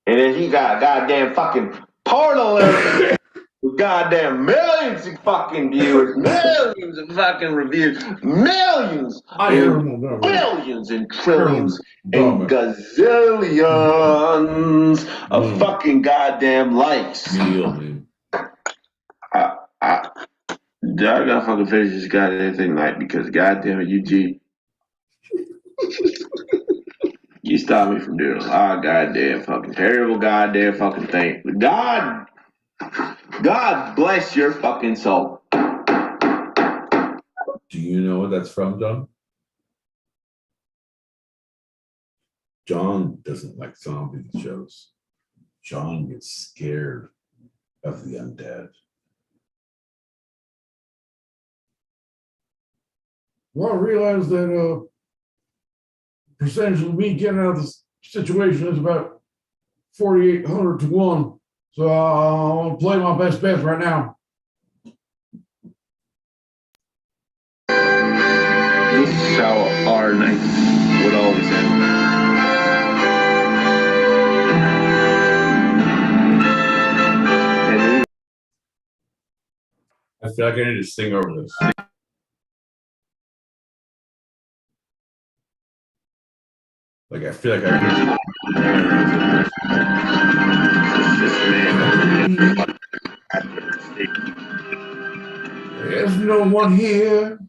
And then he got goddamn fucking portal alert with goddamn millions of fucking viewers, millions of fucking reviews, millions, and billions and trillions and gazillions of fucking goddamn likes. I gotta fucking finish this goddamn thing tonight because goddamn it, UG. You stopped me from doing a lot of goddamn fucking terrible goddamn fucking thing. God bless your fucking soul. Do you know what that's from, John? John doesn't like zombie shows. John gets scared of the undead. Well, I realize that percentage of me getting out of this situation is about 4,800 to 1. So I'll play my best bet right now. This is how our night would always end. I feel like I need to sing over this. Like I feel like I There's no one here.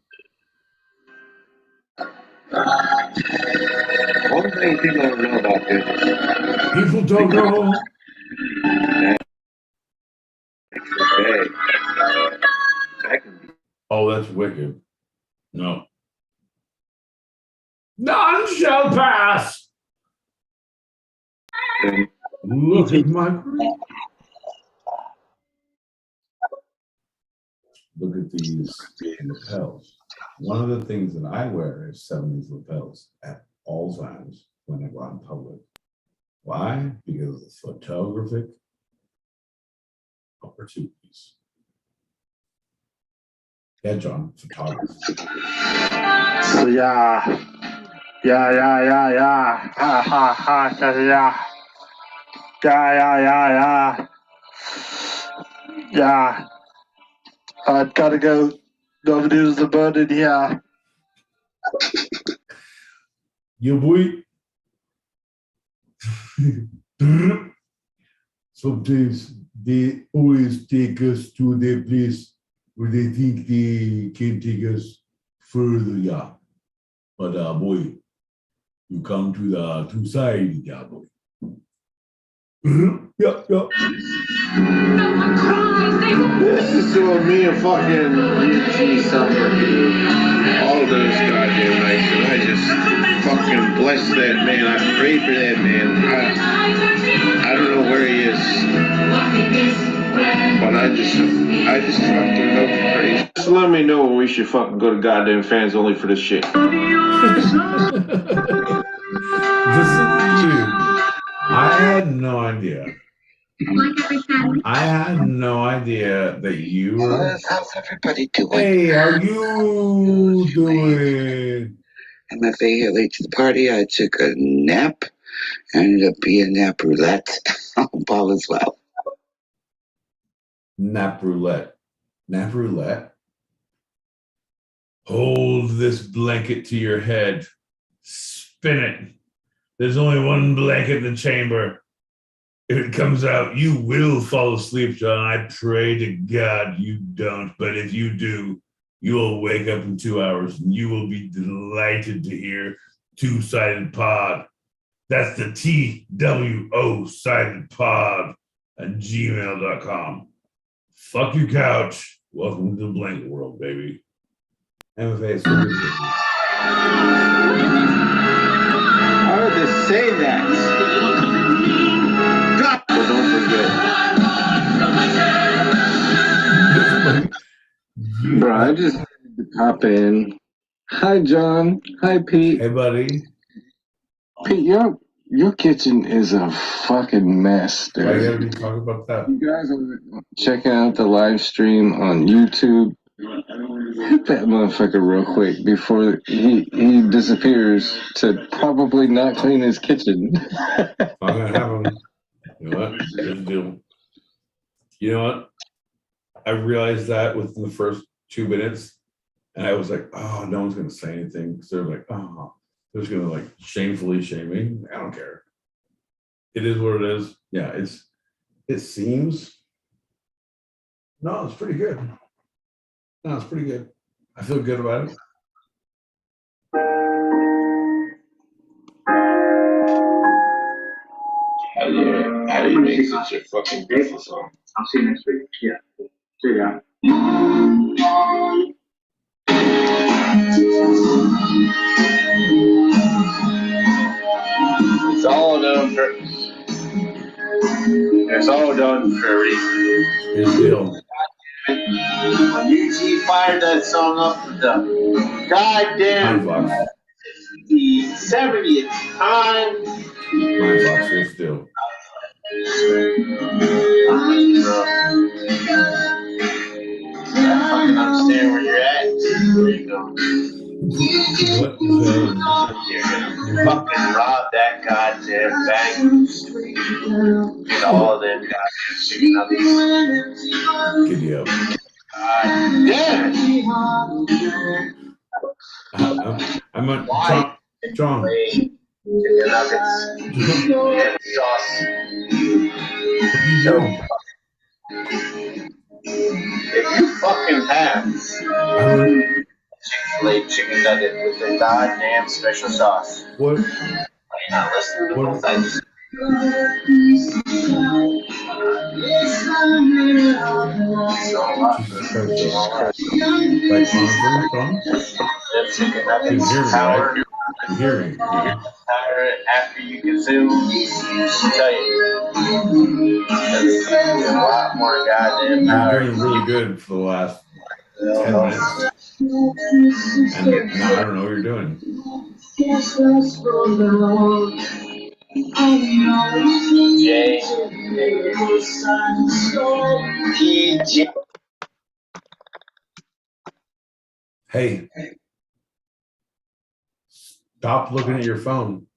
One thing people don't know about this. People don't know. Oh, that's wicked. No. None shall pass. Look at my green. Look at these lapels. One of the things that I wear is 70s lapels at all times when I go out in public. Why? Because of the photographic opportunities. Yeah, John, photography. So yeah. Ha ha ha yeah. Yeah. I gotta go. Nobody's abundant, yeah. You boy. Some days they always take us to the place where they think they can take us further, yeah. But boy, you come to the two sides, yeah, boy. Yeah. This is doing me and fucking UT Summer, dude. All those goddamn nights, and I just fucking bless that man. I pray for that man. I don't know where he is, but I just fucking hope and pray. Just let me know when we should fucking go to goddamn Fans Only for this shit. This is you. I had no idea. I had no idea that you were. How's everybody doing? Hey, how you doing? I'm a very late to the party. I took a nap. Ended up being nap roulette. Ball as well. Nap roulette. Nap roulette. Hold this blanket to your head. Spin it. There's only one blanket in the chamber. If it comes out, you will fall asleep, John. I pray to God you don't. But if you do, you will wake up in 2 hours and you will be delighted to hear Two-Sided Pod. That's the TWO Sided Pod at gmail.com. Fuck your couch. Welcome to the blanket world, baby. MFA is so good. How did they say that? God, but don't forget. Bro, I just wanted to pop in. Hi, John. Hi, Pete. Hey, buddy. Pete, your kitchen is a fucking mess, dude. Why you gotta be talking about that? You guys are checking out the live stream on YouTube. Hit that motherfucker real quick before he disappears to probably not clean his kitchen. I'm gonna have him. You know what? Here's the deal. You know what? I realized that within the first 2 minutes, and I was like, "Oh, no one's gonna say anything." Because they're like, "Oh, they're just gonna like shamefully shame me." I don't care. It is what it is. Yeah, it seems. No, it's pretty good. No, it's pretty good. I feel good about it. How do you make such a fucking beautiful song? I'll see you next week. Yeah. See ya. It's all done for. It's all done for a reason. Here's the deal. When UT fired that song up for the goddamn the 70th time. My Fox, here's the deal. I fucking understand where you're at. Where you going? What the You're gonna fucking rob that goddamn bank. Get all of them goddamn chicken nuggets. Giddy up. God damn it! I'm a John. Chicken nuggets. And sauce. If you fucking have Chick-fil-A chicken nugget with the goddamn special sauce. What? Are you not listening to what I just chicken nuggets power. You hear me? Power after you consume. I tell you, there's a lot more goddamn power. You're doing really good for the last 10 minutes. And now I don't know what you're doing. Hey, stop looking at your phone.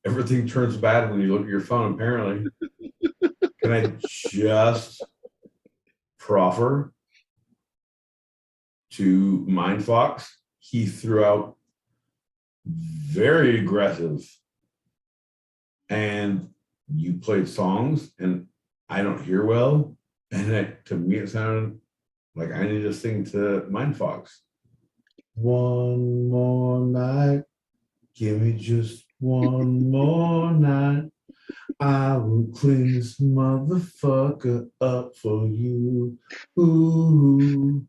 Everything turns bad when you look at your phone, apparently. Can I just proffer to Mindfox? He threw out very aggressive, and you played songs, and I don't hear well, And to me, it sounded like I need to sing to Mindfox. One more night, give me just one more night. I will clean this motherfucker up for you. Ooh,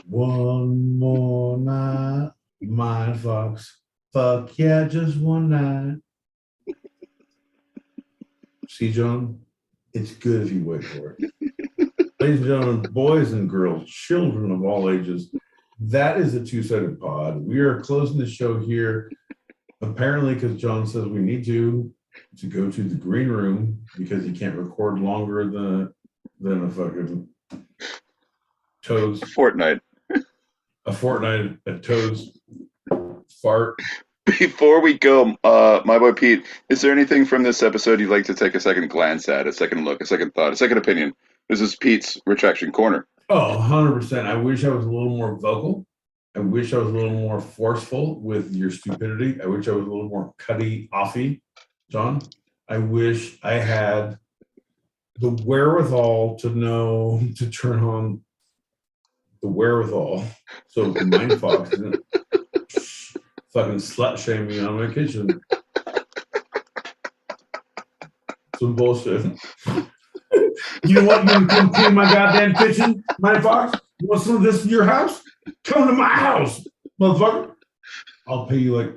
one more night, Mindfox. Fuck yeah, just one night. See, John, it's good if you wait for it. Ladies and gentlemen, boys and girls, children of all ages, that is a two-sided pod. We are closing the show here, apparently because John says we need to go to the green room because he can't record longer than a fucking Toad's fortnight. A fortnight at Toad's fart. Before we go, my boy Pete, is there anything from this episode you'd like to take a second glance at, a second look, a second thought, a second opinion? This is Pete's Retraction Corner. Oh, 100%. I wish I was a little more vocal. I wish I was a little more forceful with your stupidity. I wish I was a little more cutty-offy, John. I wish I had the wherewithal to know to turn on the wherewithal so Mindfox isn't fucking slut shame me on my kitchen. Some bullshit. You know what? You want to come clean my goddamn kitchen, Mindfox? You want some of this in your house? Come to my house, motherfucker. I'll pay you like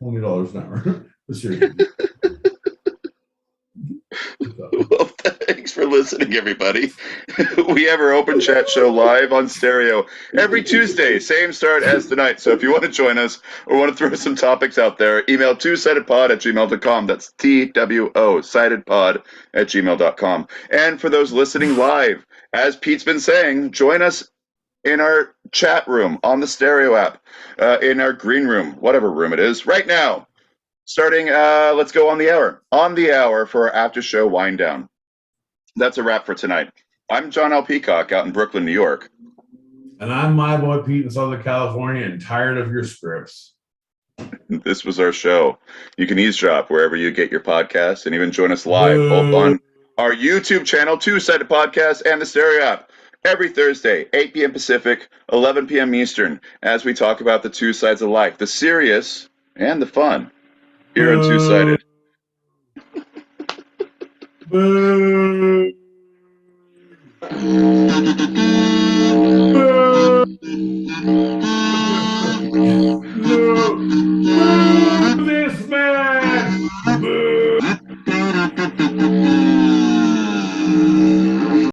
$20 an hour. Seriously. Well, thanks for listening, everybody. We have our open chat show live on stereo every Tuesday, same start as tonight. So if you want to join us or want to throw some topics out there, email twosidedpod@gmail.com. That's TWO, sidedpod@gmail.com. And for those listening live, as Pete's been saying, join us in our chat room on the stereo app, in our green room, whatever room it is, right now. Starting, let's go on the hour. On the hour for our after show wind down. That's a wrap for tonight. I'm John L. Peacock out in Brooklyn, New York. And I'm my boy Pete in Southern California and tired of your scripts. This was our show. You can eavesdrop wherever you get your podcasts and even join us live both on our YouTube channel, Two Sided Podcast, and the Stereo app every Thursday, 8 p.m. Pacific, 11 p.m. Eastern, as we talk about the two sides of life, the serious and the fun. Here on Two Sided. Boo.